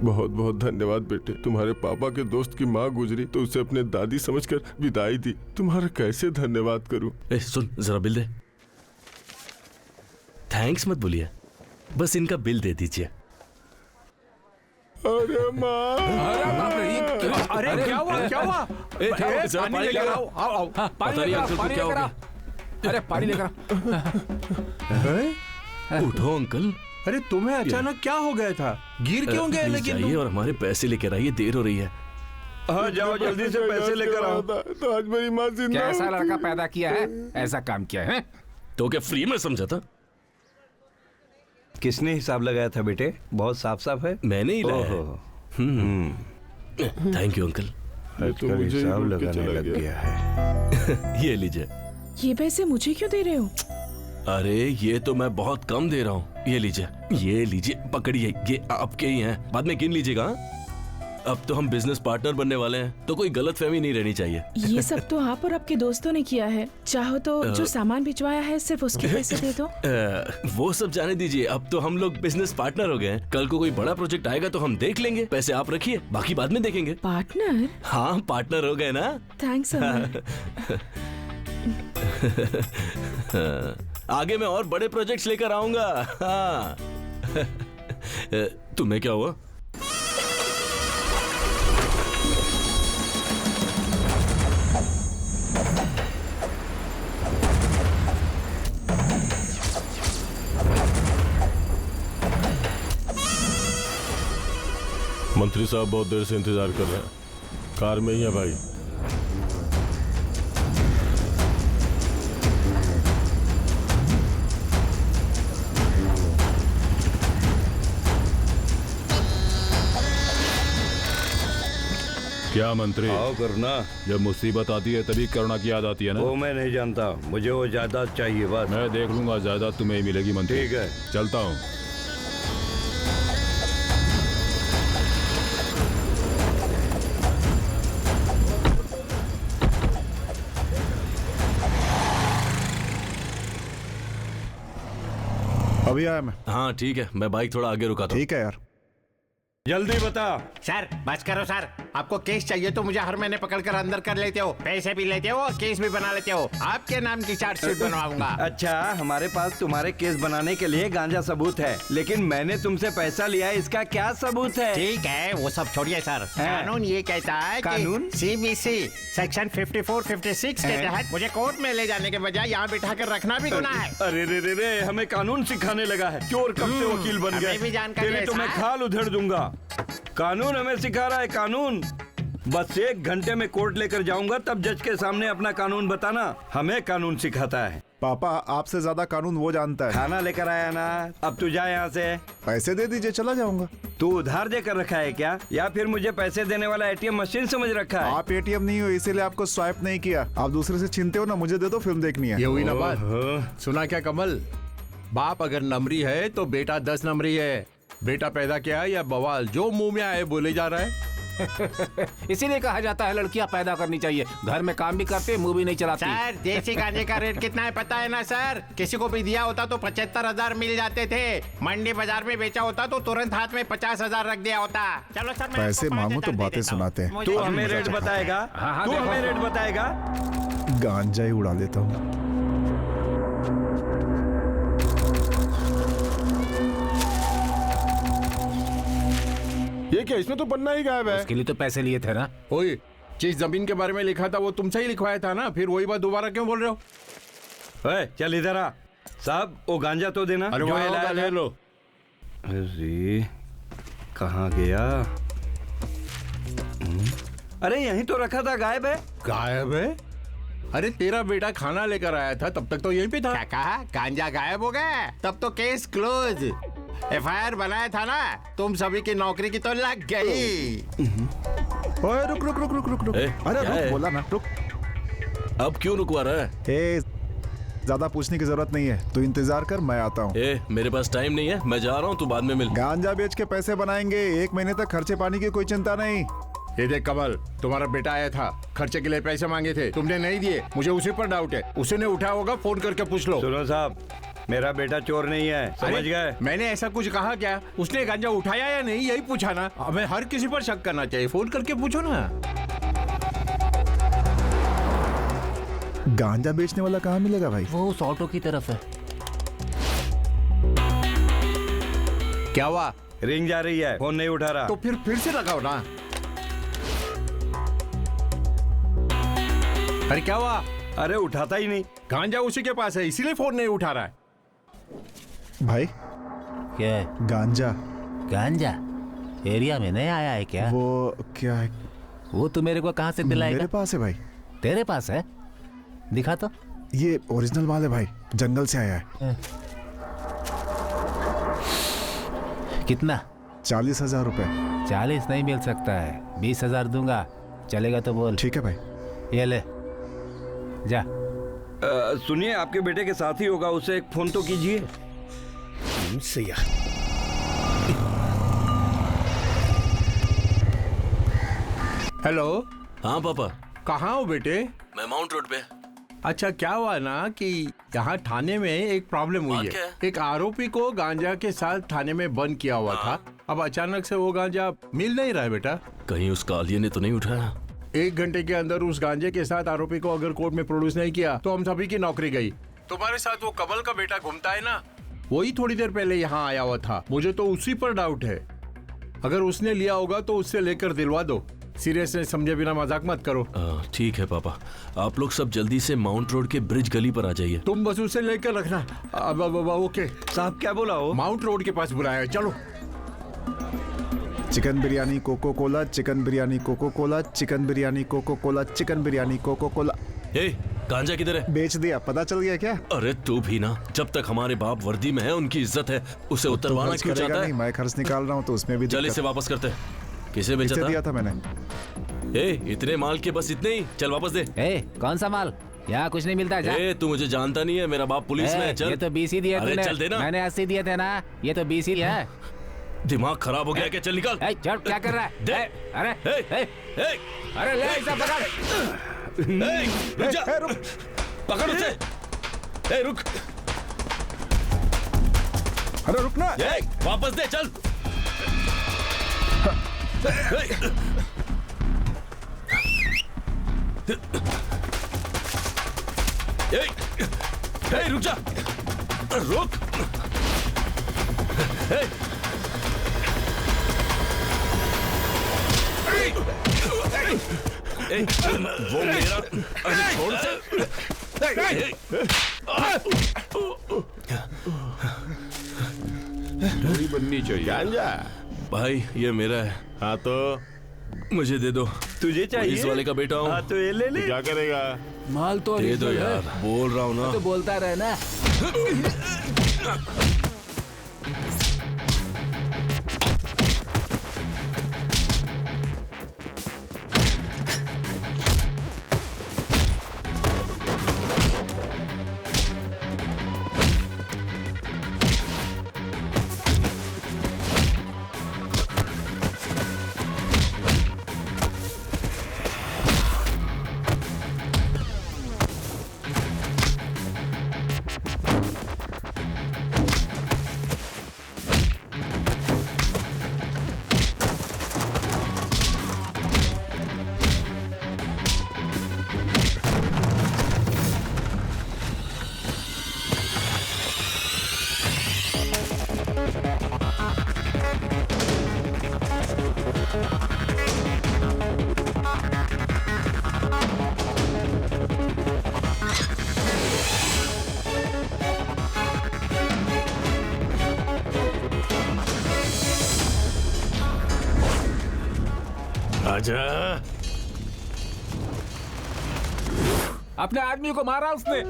बहुत बहुत धन्यवाद बेटे। तुम्हारे पापा के दोस्त की माँ गुजरी तो उसे अपने दादी समझकर विदाई दी। तुम्हारा कैसे धन्यवाद करूं? सुन जरा बिल दे। थैंक्स मत बोलिए, बस इनका बिल दे दीजिए। अरे माँ, अरे क्या हुआ, क्या हुआ? पानी लेकर आओ। आओ, पानी लेकर आओ। अरे पानी लेकर आओ। उठो अंकल। अरे तुम्हें अचानक क्या हो गया था? गिर क्यों गए? लेकिन जाइए और हमारे पैसे लेकर आइए, देर हो रही है। हाँ जाओ जल्दी से पैसे लेकर आओ। तो आज मेरी माँ जिंदा हो कैसा लड़का पैदा किया है, ऐसा काम किया है? तो क्या फ्री में समझा था? किसने हिसाब लगाया था बेटे? बहुत साफ साफ है। मैंने ही लाया। Thank you uncle. तो मुझे हिसाब लगाने लग गया है। ये लीजिए। ये पैसे मुझे क्यों दे रहे हो? अरे ये तो मैं बहुत कम दे रहा हूँ। ये लीजिए, पकड़िए, ये आपके ही हैं, बाद में गिन लीजिएगा। अब तो हम बिजनेस पार्टनर बनने वाले हैं, तो कोई गलतफहमी नहीं रहनी चाहिए। ये सब तो आप और आपके दोस्तों ने किया है। चाहो तो जो सामान भिजवाया है सिर्फ उसके पैसे दे दो। वो सब जाने दीजिए, अब तो हम लोग बिजनेस पार्टनर हो गए हैं। कल को कोई बड़ा प्रोजेक्ट आएगा तो हम देख लेंगे। पैसे आप रखिए, बाकी बाद में देखेंगे। पार्टनर? हाँ पार्टनर हो गए ना। थैंक्स अमर। आगे मैं और बड़े प्रोजेक्ट्स लेकर आऊंगा। हाँ। तुम्हें क्या हुआ? मंत्री साहब बहुत देर से इंतजार कर रहे हैं। कार में ही है भाई। क्या मंत्री? आओ करुणा। जब मुसीबत आती है तभी करुणा की याद आती है ना? वो मैं नहीं जानता, मुझे वो जायदाद चाहिए बस। मैं देख लूंगा, जायदाद तुम्हें ही मिलेगी मंत्री। ठीक है, चलता हूँ। अभी आया मैं। हाँ ठीक है, मैं बाइक थोड़ा आगे रुका था। ठीक है यार, जल्दी बता। सर बस करो सर, आपको केस चाहिए तो मुझे हर महीने पकड़कर अंदर कर लेते हो, पैसे भी लेते हो और केस भी बना लेते हो। आपके नाम की चार्जशीट बनवाऊंगा। अच्छा, हमारे पास तुम्हारे केस बनाने के लिए गांजा सबूत है, लेकिन मैंने तुमसे पैसा लिया, इसका क्या सबूत है? ठीक है वो सब छोड़िए सर। कानून ये कहता है कानून? CBC सेक्शन 54-56 के तहत मुझे कोर्ट में ले जाने के बजाय यहाँ बिठा कर रखना भी गुनाह है। अरे रे रे रे, हमें कानून सिखाने लगा है। चोर कब से वकील बन गए? हमें भी जानकारी तेरी है तो मैं साहब। खाल उधेड़ दूंगा। कानून हमें सिखा रहा है, कानून। बस 1 घंटे में कोर्ट लेकर जाऊंगा, तब जज के सामने अपना कानून बताना। हमें कानून सिखाता है। पापा आपसे ज्यादा कानून वो जानता है। खाना लेकर आया ना, अब तू जा यहाँ से। पैसे दे दीजिए, चला जाऊंगा। तू उधार देकर रखा है क्या, या फिर मुझे पैसे देने वाला ATM मशीन समझ रखा है? आप ATM नहीं हो, इसीलिए आपको स्वाइप नहीं किया। आप दूसरे से छीनते हो ना, मुझे दे दो, फिल्म देखनी है। ये हुई ना बात। सुना क्या कमल? बाप अगर नमरी है तो बेटा 10 नमरी है। बेटा पैदा किया है या बवाल, जो मुंह में आए बोले जा रहा है। इसीलिए कहा जाता है लड़कियां पैदा करनी चाहिए, घर में काम भी करते, मुंह भी नहीं चलाती। सर देसी गांजे का रेट कितना है पता है ना सर? किसी को भी दिया होता तो 75,000 मिल जाते थे। मंडी बाजार में बेचा होता तो तुरंत हाथ में 50,000 रख दिया होता। चलो सर मैं पैसे मांगो तो बातें सुनाते हैं। तू हमें रेट बताएगा? तू हमें रेट बताएगा? गांजा ही उड़ा देता हूँ। ये क्या, इसमें तो पन्ना ही गायब है। उसके लिए तो पैसे लिए थे ना। ओए, जिस जमीन के बारे में लिखा था वो तुमसे ही लिखवाया था ना, फिर वही बात दोबारा क्यों बोल रहे हो? ओए, चल इधर आ। साहब वो गांजा तो देना। अरे जो वाह, है लाया ले है। लो। अरे कहाँ गया? अरे यहीं तो रखा था, गायब है। गायब है? अरे तेरा बेटा खाना लेकर आया था, तब तक तो यहीं पे था। क्या कहा? गांजा गायब हो गया? तब तो केस क्लोज। FIR बनाया था ना, तुम सभी की नौकरी की तो लग गई। ओए रुक रुक रुक रुक रुक रुक। अरे रुक, बोला ना रुक। अब क्यों रुकवा रहा है? ज्यादा पूछने की जरूरत नहीं है, तू इंतजार कर, मैं आता हूँ। मेरे पास टाइम नहीं है, मैं जा रहा हूँ, तू बाद में मिल। गांजा बेच के पैसे बनाएंगे, 1 महीने तक खर्चे पानी की कोई चिंता नहीं। ये देख कमल, तुम्हारा बेटा आया था, खर्चे के लिए पैसे मांगे थे, तुमने नहीं दिए, मुझे उसी पर डाउट है। उसने उठाया होगा, फोन करके पूछ लो। सुनो साहब, मेरा बेटा चोर नहीं है, समझ गए? मैंने ऐसा कुछ कहा क्या? उसने गांजा उठाया या नहीं, यही पूछा ना। हमें हर किसी पर शक करना चाहिए, फोन करके पूछो ना। गांजा बेचने वाला कहाँ मिलेगा भाई? वो उस ऑटो की तरफ है। क्या हुआ? रिंग जा रही है, फोन नहीं उठा रहा। तो फिर से लगाओ ना। अरे क्या हुआ? अरे उठाता ही नहीं। गांजा उसी के पास है, इसीलिए फोन नहीं उठा रहा है। भाई क्या है? गांजा। गांजा एरिया में नहीं आया है क्या? वो क्या है? वो तू मेरे को कहाँ से दिलाएगा? मेरे पास है भाई। तेरे पास है? दिखा तो। ये ओरिजिनल माल है भाई, जंगल से आया है। कितना? 40,000 रुपए। 40 नहीं मिल सकता है, 20,000 दूंगा, चलेगा तो बोल। ठीक है भाई। ये ले जा। सुनिए, आपके बेटे के साथ ही होगा, उसे एक फोन तो कीजिए। हेलो। हाँ पापा। कहाँ हो बेटे? मैं माउंट रोड पे। अच्छा, क्या हुआ ना कि यहाँ थाने में एक प्रॉब्लम हुई है। एक आरोपी को गांजा के साथ थाने में बंद किया हुआ था। अब अचानक से वो गांजा मिल नहीं रहा है बेटा। कहीं उस कालिया ने तो नहीं उठाया? 1 घंटे के अंदर उस गांजे के साथ आरोपी को अगर कोर्ट में प्रोड्यूस नहीं किया तो हम सभी की नौकरी गई। तुम्हारे साथ वो कमल का बेटा घूमता है ना, वही थोड़ी देर पहले यहाँ आया हुआ था। मुझे तो उसी पर डाउट है। अगर उसने लिया होगा तो उससे लेकर दिलवा दो। सीरियसनेस समझे बिना मजाक मत करो। ठीक है पापा, आप लोग सब जल्दी से माउंट रोड के ब्रिज गली पर आ जाइए। तुम बस उसे लेकर रखना। ओके साहब, क्या बोला हो? माउंट रोड के पास बुलाया है, चलो। Chicken biryani Coca Cola, chicken biryani Coca Cola, chicken biryani Coca Cola, chicken biryani Coca Cola. गांजा किधर है? बेच दिया, पता चल गया क्या? अरे तू भी ना, जब तक हमारे बाप वर्दी में है उनकी इज्जत है, उसे उतरवाना क्यों चाहता है? मैं खर्च निकाल रहा हूँ तो उसमें भी चल इसे वापस करते। किसे बेचा था? दिया था मैंने। इतने माल के बस इतने ही, चल वापस दे। कौन सा माल? यहाँ कुछ नहीं मिलता। जा। तू मुझे जानता नहीं है, मेरा बाप पुलिस में है। चल। ये तो 20 ही दिए तूने। चल देना। मैंने 80 दिए थे ना, ये तो 20 ही है। दिमाग खराब हो गया क्या? चल निकाल। चल, क्या कर रहा है? दे। अरे ले इसे पकड़। रुक जा। पकड़ उसे। रुक। अरे रुकना। वापस दे, चल। रुक जा। रुक। वो मेरा। अरे छोड़ से। थोड़ी बननी चाहिए। गांजा भाई ये मेरा है। हाँ तो मुझे दे दो। तुझे चाहिए? इस वाले का बेटा हूँ। हाँ तो ये ले ले। क्या करेगा? माल तो दे दो यार, बोल रहा हूँ ना। तो बोलता रहे ना। आजा। अपने आदमी को मारा उसने।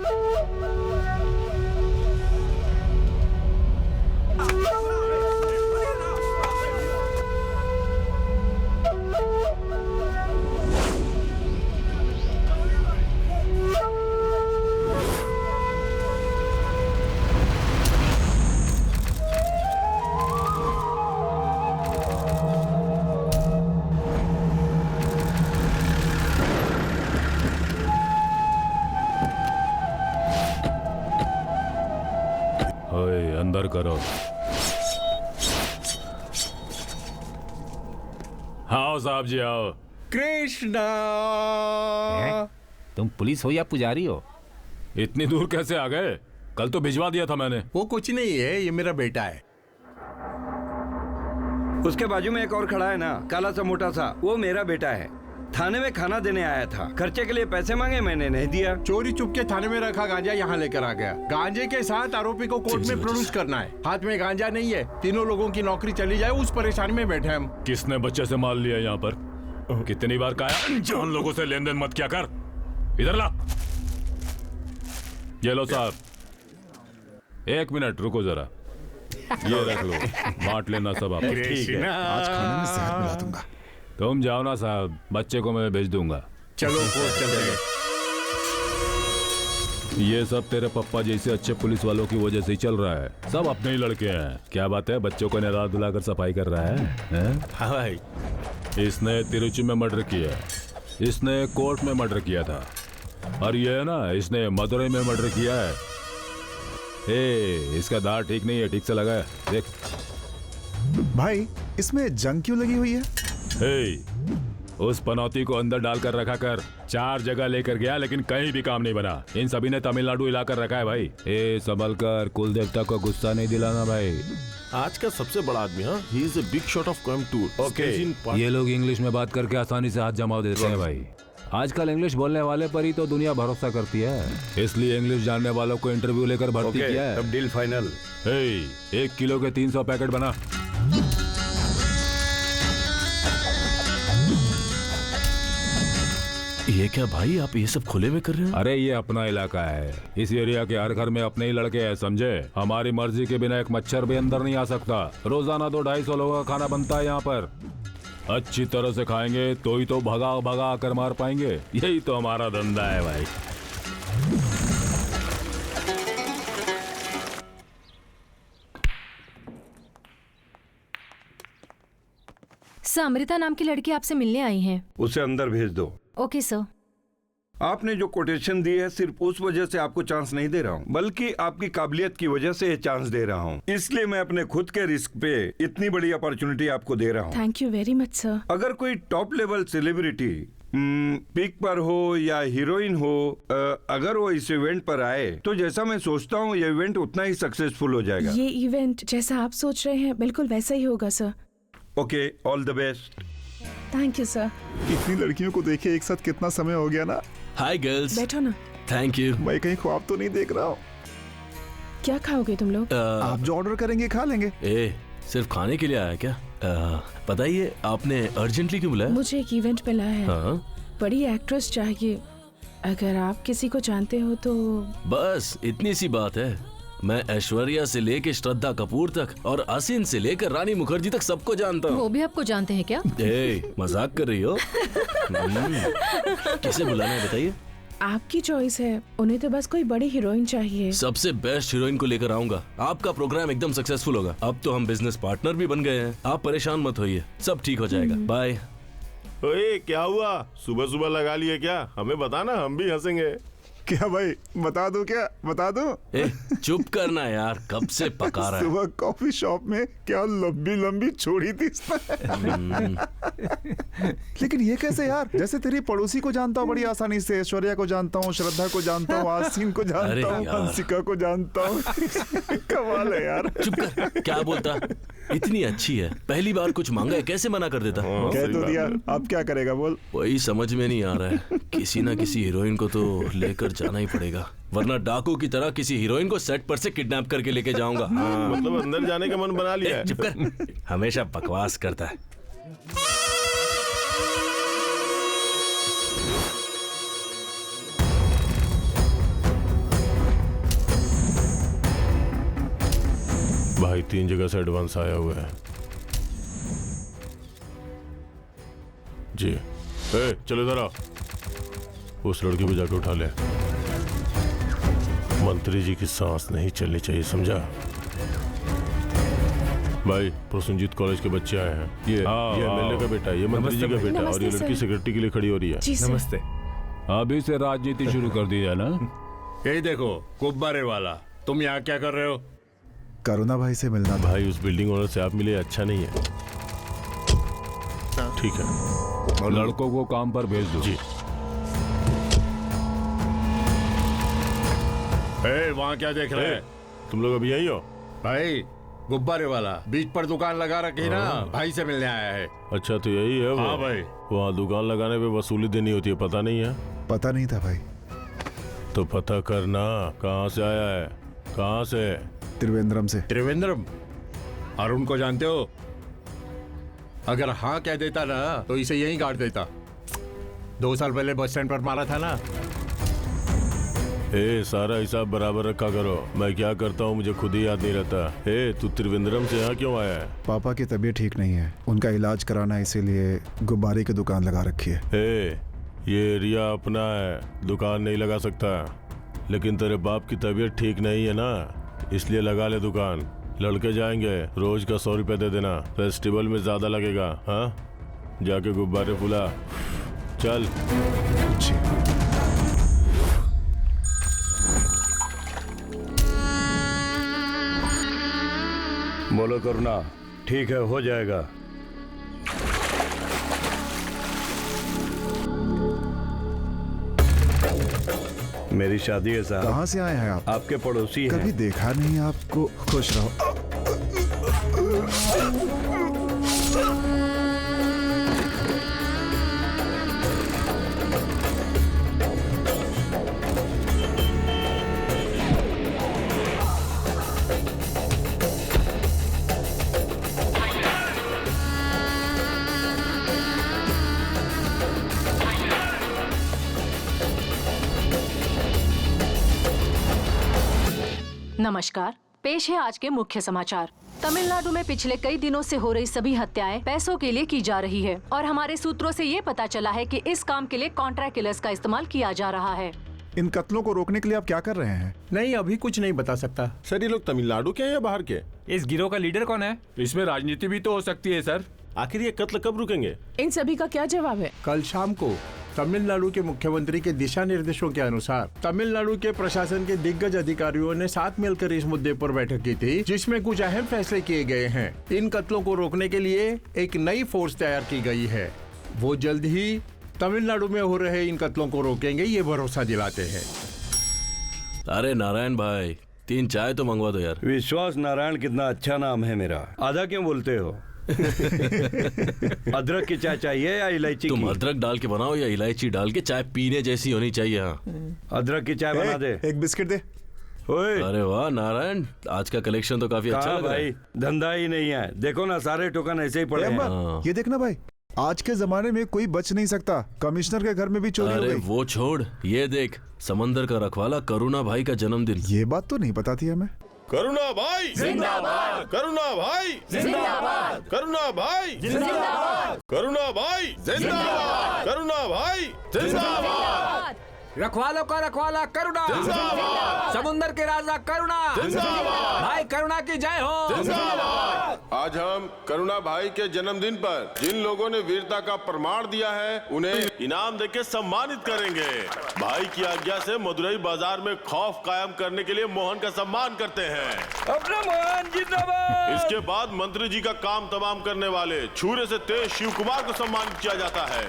अंदर करो। आओ साहब जी आओ। कृष्णा, तुम पुलिस हो या पुजारी हो? इतनी दूर कैसे आ गए? कल तो भिजवा दिया था मैंने। वो कुछ नहीं है, ये मेरा बेटा है। उसके बाजू में एक और खड़ा है ना, काला सा मोटा सा, वो मेरा बेटा है। थाने में खाना देने आया था, खर्चे के लिए पैसे मांगे, मैंने नहीं दिया। चोरी चुप के थाने में रखा गांजा यहाँ लेकर आ गया। गांजे के साथ आरोपी को कोर्ट में प्रोड्यूस करना है। हाथ में गांजा नहीं है, तीनों लोगों की नौकरी चली जाए, उस परेशानी में बैठे हम। किसने बच्चे से माल लिया यहाँ पर? कितनी बार कहा अनजान लोगों से लेन देन मत किया कर। इधर ला। ये लो साहब। 1 मिनट रुको जरा, ये रख लो, बांट लेना सब आप। ठीक है, आज खाने में शहद मिला दूंगा। तुम जाओ ना साहब, बच्चे को मैं भेज दूंगा। चलो चलते। ये सब तेरे पप्पा जैसे अच्छे पुलिस वालों की वजह से ही चल रहा है। सब अपने ही लड़के हैं। क्या बात है, बच्चों को नहला धुलाकर सफाई कर रहा है? हाँ भाई। इसने तिरुचि में मर्डर किया, इसने कोर्ट में मर्डर किया था, और ये है ना, इसने मदुरई में मर्डर किया है। इसका दांत ठीक नहीं है, ठीक से लगा है, देख। भाई इसमें जंग क्यों लगी हुई है? उस पनौती को अंदर डालकर रखा कर। 4 जगह लेकर गया लेकिन कहीं भी काम नहीं बना। इन सभी ने तमिलनाडु हिलाकर रखा है भाई। संभल कर, कुल देवता को गुस्सा नहीं दिलाना भाई। आज का सबसे बड़ा आदमी, हाँ, he is a big shot of Coimbatore. Okay, ये लोग इंग्लिश में बात करके आसानी से हाथ जमा देते हैं भाई। आजकल इंग्लिश बोलने वाले पर ही तो दुनिया भरोसा करती है, इसलिए इंग्लिश जानने वालों को इंटरव्यू लेकर भर्ती किया है। अब डील फाइनल। 1 किलो के 300 पैकेट बना। ये क्या भाई, आप ये सब खुले में कर रहे हो? अरे ये अपना इलाका है, इस एरिया के हर घर में अपने ही लड़के हैं, समझे? हमारी मर्जी के बिना एक मच्छर भी अंदर नहीं आ सकता। रोजाना 200-250 लोगों का खाना बनता है यहाँ पर। अच्छी तरह से खाएंगे तो ही तो भगा भगा कर मार पाएंगे। यही तो हमारा धंधा है भाई। सर, अमृता नाम की लड़की आपसे मिलने आई है। उसे अंदर भेज दो। Okay sir. आपने जो कोटेशन दी है, सिर्फ उस वजह से आपको चांस नहीं दे रहा हूँ, बल्कि आपकी काबिलियत की वजह से ये चांस दे रहा हूँ। इसलिए मैं अपने खुद के रिस्क पे इतनी बड़ी अपॉर्चुनिटी आपको दे रहा हूँ। Thank you very much sir. अगर कोई टॉप लेवल सेलिब्रिटी पीक पर हो या हीरोइन हो, अगर वो इस इवेंट पर आए तो जैसा मैं सोचता हूँ ये इवेंट उतना ही सक्सेसफुल हो जाएगा। ये इवेंट जैसा आप सोच रहे हैं बिल्कुल वैसा ही होगा sir. Okay, all the best. Thank you sir. इतनी लड़कियों को देखे एक साथ कितना समय हो गया ना। Hi girls. बैठो ना। Thank you. मैं कहीं ख्वाब तो नहीं देख रहा हूँ। क्या खाओगे तुम लोग? आप जो ऑर्डर करेंगे खा लेंगे। सिर्फ खाने के लिए आया क्या? बताइए, आपने अर्जेंटली क्यों बुलाया? मुझे एक इवेंट पे लाया है। हाँ? बड़ी एक्ट्रेस चाहिए, अगर आप किसी को जानते हो तो। बस इतनी सी बात है। मैं ऐश्वर्या से लेकर श्रद्धा कपूर तक और असिन से लेकर रानी मुखर्जी तक सबको जानता हूँ। वो भी आपको जानते हैं क्या? मजाक कर रही हो? किसे बुलाना है बताइए? आपकी चॉइस है। उन्हें तो बस कोई बड़ी हीरोइन चाहिए। सबसे बेस्ट हीरोइन को लेकर आऊंगा। आपका प्रोग्राम एकदम सक्सेसफुल होगा। अब तो हम बिजनेस पार्टनर भी बन गए हैं। आप परेशान मत होइए, सब ठीक हो जाएगा। बाय। ओए क्या हुआ, सुबह सुबह लगा लिए क्या? हमें बताना, हम भी हंसेंगे। क्या भाई, बता दूं क्या? बता दूं? चुप करना यार, कब से पका रहा है। सुबह कॉफी शॉप में क्या लंबी लंबी छोड़ी थी इसने। लेकिन ये कैसे यार? जैसे तेरी पड़ोसी को जानता हूँ बड़ी आसानी से, ऐश्वर्या को जानता हूँ, श्रद्धा को जानता हूँ, आसीन को जानता हूँ, हंसिका को जानता हूँ। कमाल है यार। चुप कर, क्या बोलता? इतनी अच्छी है, पहली बार कुछ मांगा है, कैसे मना कर देता? कह तो दिया, अब क्या करेगा बोल? वही समझ में नहीं आ रहा है। किसी ना किसी हीरोइन को तो लेकर जाना ही पड़ेगा, वरना डाकू की तरह किसी हीरोइन को सेट पर से किडनैप करके लेके जाऊंगा। मतलब अंदर जाने का मन बना लिया है। चुप कर, हमेशा बकवास करता है। भाई 3 जगह से एडवांस आया हुआ है जी। चलो इधर आओ, उस लड़की को जाके उठा ले। मंत्री जी की सांस नहीं चलनी चाहिए, समझा? भाई प्रसन्नजीत कॉलेज के बच्चे आए हैं। ये एमएलए का बेटा, ये मंत्री जी का बेटा, और ये लड़की सिक्योरिटी के लिए खड़ी हो रही है। नमस्ते। अभी से राजनीति शुरू कर दी है ना? यही देखो गुब्बारे वाला, तुम यहाँ क्या कर रहे हो? करुणा भाई से मिलना था। भाई उस बिल्डिंग ओनर से आप मिले, अच्छा नहीं है। ठीक है, लड़कों को काम पर भेज दो। जी। वहाँ क्या देख रहे हैं? तुम लोग अभी यही हो? भाई गुब्बारे वाला बीच पर दुकान लगा रखी ना, भाई से मिलने आया है। अच्छा तो यही है वो? हाँ भाई। वहाँ दुकान लगाने पे वसूली देनी होती है, पता नहीं है? पता नहीं था भाई। तो पता करना, कहाँ से आया है? कहाँ से? त्रिवेंद्रम से। त्रिवेंद्रम? अरुण को जानते हो? अगर हाँ कह देता ना तो इसे यहीं काट देता। 2 साल पहले बस स्टैंड पर मारा था ना। सारा हिसाब बराबर रखा करो। मैं क्या करता हूँ मुझे खुद ही याद नहीं रहता। तू त्रिवेंद्रम से यहाँ क्यों आया है? पापा की तबीयत ठीक नहीं है, उनका इलाज कराना है, इसीलिए गुब्बारे की दुकान लगा रखी है। ये एरिया अपना है, दुकान नहीं लगा सकता। लेकिन तेरे बाप की तबीयत ठीक नहीं है ना, इसलिए लगा ले दुकान। लड़के जाएंगे, रोज का 100 रुपये दे देना, फेस्टिवल में ज्यादा लगेगा। हाँ, जाके गुब्बारे फुला। चल। बोलो करुणा। ठीक है, हो जाएगा। मेरी शादी है साहब। कहाँ से आए हैं आप? आपके पड़ोसी हैं। कभी देखा नहीं आपको। खुश रहो। नमस्कार, पेश है आज के मुख्य समाचार। तमिलनाडु में पिछले कई दिनों से हो रही सभी हत्याएं पैसों के लिए की जा रही है और हमारे सूत्रों से ये पता चला है कि इस काम के लिए कॉन्ट्रैक्ट किलर्स का इस्तेमाल किया जा रहा है। इन कत्लों को रोकने के लिए आप क्या कर रहे हैं? नहीं, अभी कुछ नहीं बता सकता। सर ये लोग तमिलनाडु के हैं या बाहर के? इस गिरोह का लीडर कौन है? इसमें राजनीति भी तो हो सकती है सर। आखिर ये कत्ल कब रुकेंगे? इन सभी का क्या जवाब है? कल शाम को तमिलनाडु के मुख्यमंत्री के दिशा निर्देशों के अनुसार तमिलनाडु के प्रशासन के दिग्गज अधिकारियों ने साथ मिलकर इस मुद्दे पर बैठक की थी, जिसमें कुछ अहम फैसले किए गए हैं। इन कत्लों को रोकने के लिए एक नई फोर्स तैयार की गई है। वो जल्द ही तमिलनाडु में हो रहे इन कत्लों को रोकेंगे, ये भरोसा दिलाते हैं। अरे नारायण भाई, 3 चाय तो मंगवा दो यार। विश्वास नारायण कितना अच्छा नाम है मेरा। आधा क्यों बोलते हो? अदरक की चाय चाहिए या इलायची? तुम अदरक डाल के बनाओ या इलायची डाल के, चाय पीने जैसी होनी चाहिए। हाँ, अदरक की चाय बना दे। एक बिस्किट दे। अरे वाह नारायण, आज का कलेक्शन तो काफी अच्छा लग रहा है। भाई धंधा ही नहीं है, देखो ना सारे टोकन ऐसे ही पड़े हैं। ये देखना भाई, आज के जमाने में कोई बच नहीं सकता। कमिश्नर के घर में भी चोरी हो गई। वो छोड़, ये देख, समंदर का रखवाला करुणा भाई का जन्मदिन। ये बात तो नहीं पता थी हमें। करुणा भाई जिंदाबाद, करुणा भाई जिंदाबाद, करुणा भाई जिंदाबाद, करुणा भाई जिंदाबाद, करुणा भाई जिंदाबाद। रखवालों का रखवाला करुणा, समुंदर के राजा करुणा, भाई करुणा की जय हो। आज हम करुणा भाई के जन्मदिन पर जिन लोगों ने वीरता का प्रमाण दिया है उन्हें इनाम देके सम्मानित करेंगे। भाई की आज्ञा से मदुरई बाजार में खौफ कायम करने के लिए मोहन का सम्मान करते हैं। अपना मोहन जिंदाबाद। इसके बाद मंत्री जी का काम तमाम करने वाले छुरे से तेज शिव कुमार को सम्मानित किया जाता है।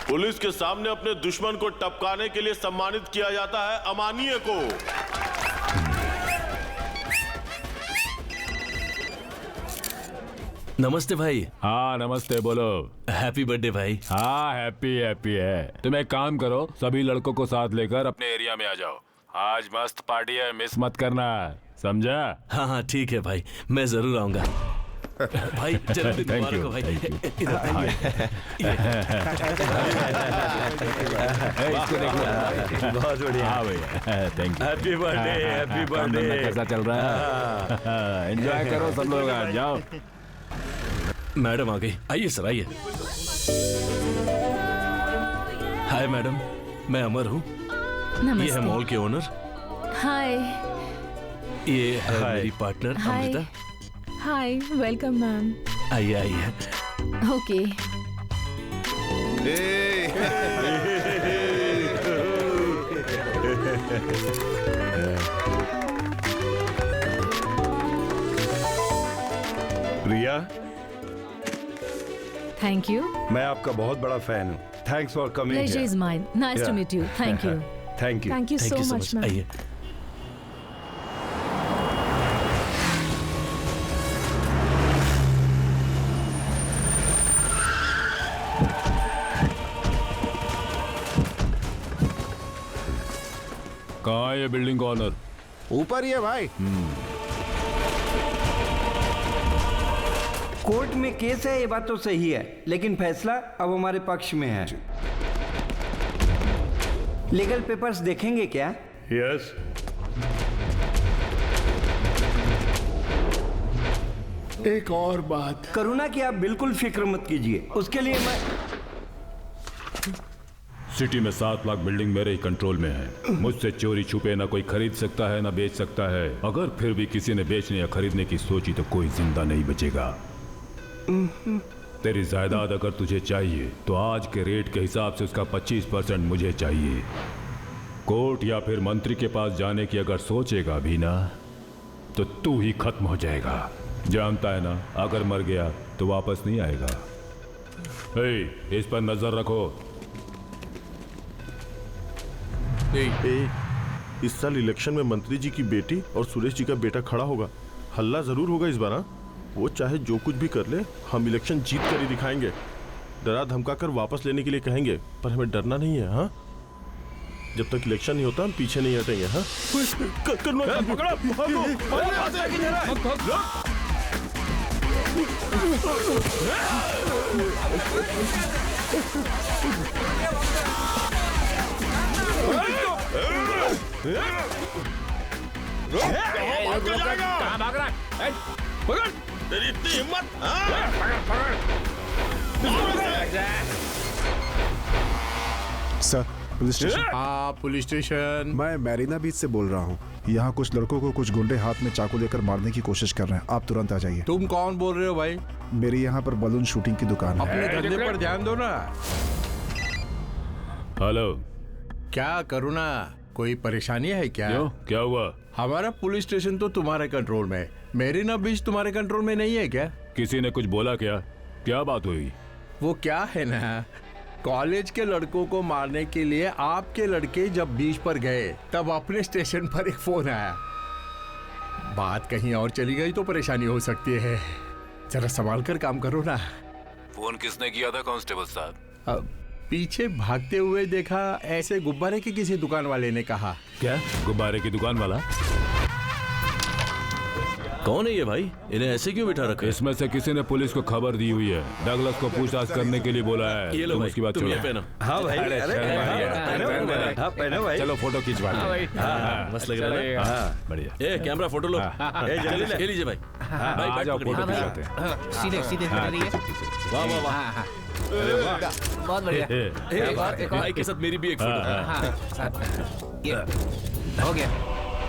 पुलिस के सामने अपने दुश्मन को टपकाने के लिए सम्मानित किया जाता है अमानिय को। नमस्ते भाई। हाँ नमस्ते, बोलो। हैप्पी बर्थडे भाई। हाँ हैप्पी हैप्पी है। तुम एक काम करो, सभी लड़कों को साथ लेकर अपने एरिया में आ जाओ। आज मस्त पार्टी है, मिस मत करना, समझा? हाँ हाँ ठीक है भाई, मैं जरूर आऊंगा। भाई जन्मदिन मुबारक हो भाई। इसको देख लो। बहुत बढ़िया। हाँ भैया, thank you. Happy birthday, happy birthday. कैसा चल रहा है? एंजॉय करो सब लोग, आ जाओ। मैडम आ गई, आइए सर आइए। हाय मैडम, मैं अमर हूँ। ये है मॉल के ओनर। हाय। ये है मेरी partner Amrita. Hi, welcome ma'am. आइए आइए। ओके। Riya, thank you. मैं आपका बहुत बड़ा फैन हूँ। Thanks for coming. Pleasure is mine. Nice to meet you. Thank you. Thank you. Thank you so much ma'am. आइए। कहाँ है ये बिल्डिंग का ऑनर? ऊपर ही है भाई। कोर्ट में केस है, ये बात तो सही है, लेकिन फैसला अब हमारे पक्ष में है। लीगल पेपर्स देखेंगे क्या? यस। एक और बात, करुणा की आप बिल्कुल फिक्र मत कीजिए, उसके लिए मैं सिटी में 7 लाख बिल्डिंग मेरे ही कंट्रोल में है। मुझसे चोरी छुपे ना कोई खरीद सकता है ना बेच सकता है। अगर फिर भी किसी ने बेचने या खरीदने की सोची तो कोई जिंदा नहीं बचेगा। तेरी जायदाद अगर तुझे चाहिए तो आज के रेट के हिसाब से उसका 25% मुझे चाहिए। कोर्ट या फिर मंत्री के पास जाने की अगर सोचेगा भी ना तो तू ही खत्म हो जाएगा। जानता है ना, अगर मर गया तो वापस नहीं आएगा। इस पर नजर रखो। इस साल इलेक्शन में मंत्री जी की बेटी और सुरेश जी का बेटा खड़ा होगा। हल्ला जरूर होगा इस बार। वो चाहे जो कुछ भी कर ले, हम इलेक्शन जीत कर ही दिखाएंगे। डरा धमका कर वापस लेने के लिए कहेंगे, पर हमें डरना नहीं है। हाँ, जब तक इलेक्शन नहीं होता हम पीछे नहीं हटेंगे। हाँ, कहाँ भाग रहा है? पकड़! तेरी इतनी हिम्मत! Sir, police station. हाँ, पुलिस स्टेशन। मैं मैरीना बीच से बोल रहा हूँ। यहाँ कुछ लड़कों को कुछ गुंडे हाथ में चाकू लेकर मारने की कोशिश कर रहे हैं। आप तुरंत आ जाइए। तुम कौन बोल रहे हो भाई? मेरी यहाँ पर बलून शूटिंग की दुकान है। अपने धंधे पर ध्यान दो ना। हेलो। क्या करुणा, कोई परेशानी है क्या? क्यों? क्या हुआ? हमारा पुलिस स्टेशन तो तुम्हारे कंट्रोल में है, मेरीना बीच तुम्हारे कंट्रोल में नहीं है क्या? किसी ने कुछ बोला क्या? क्या बात हुई? वो क्या है ना, कॉलेज के लड़कों को मारने के लिए आपके लड़के जब बीच पर गए तब अपने स्टेशन पर एक फोन आया। बात कहीं और चली गई तो परेशानी हो सकती है। जरा संभाल कर काम करो ना। फोन किसने किया था कांस्टेबल साहब? पीछे भागते हुए देखा, ऐसे गुब्बारे की किसी दुकान वाले ने कहा। क्या? गुब्बारे की दुकान वाला? कौन है ये भाई? इन्हें ऐसे क्यों बिठा रखा है? इसमें से किसी ने पुलिस को खबर दी हुई है। डगलस को पूछताछ करने के लिए बोला है। ये लो भाई, उसकी बात तुम ये छोड़ो। पहनो। हाँ भाई, अरे, अरे, हाँ, पहनो भाई। चलो फोटो खिंचवा लें। मस्त लग रहा है। हाँ, बढ़िया। ए कैमरा फोटो लो। जल्दी ले लीजिए भाई। भाई आ जाओ, फोटो भाई खिंचवाते हैं। सीधे सीधे वाह वाह वाह, बहुत बढ़िया। भाई के साथ मेरी भी एक फोटो। हो गया।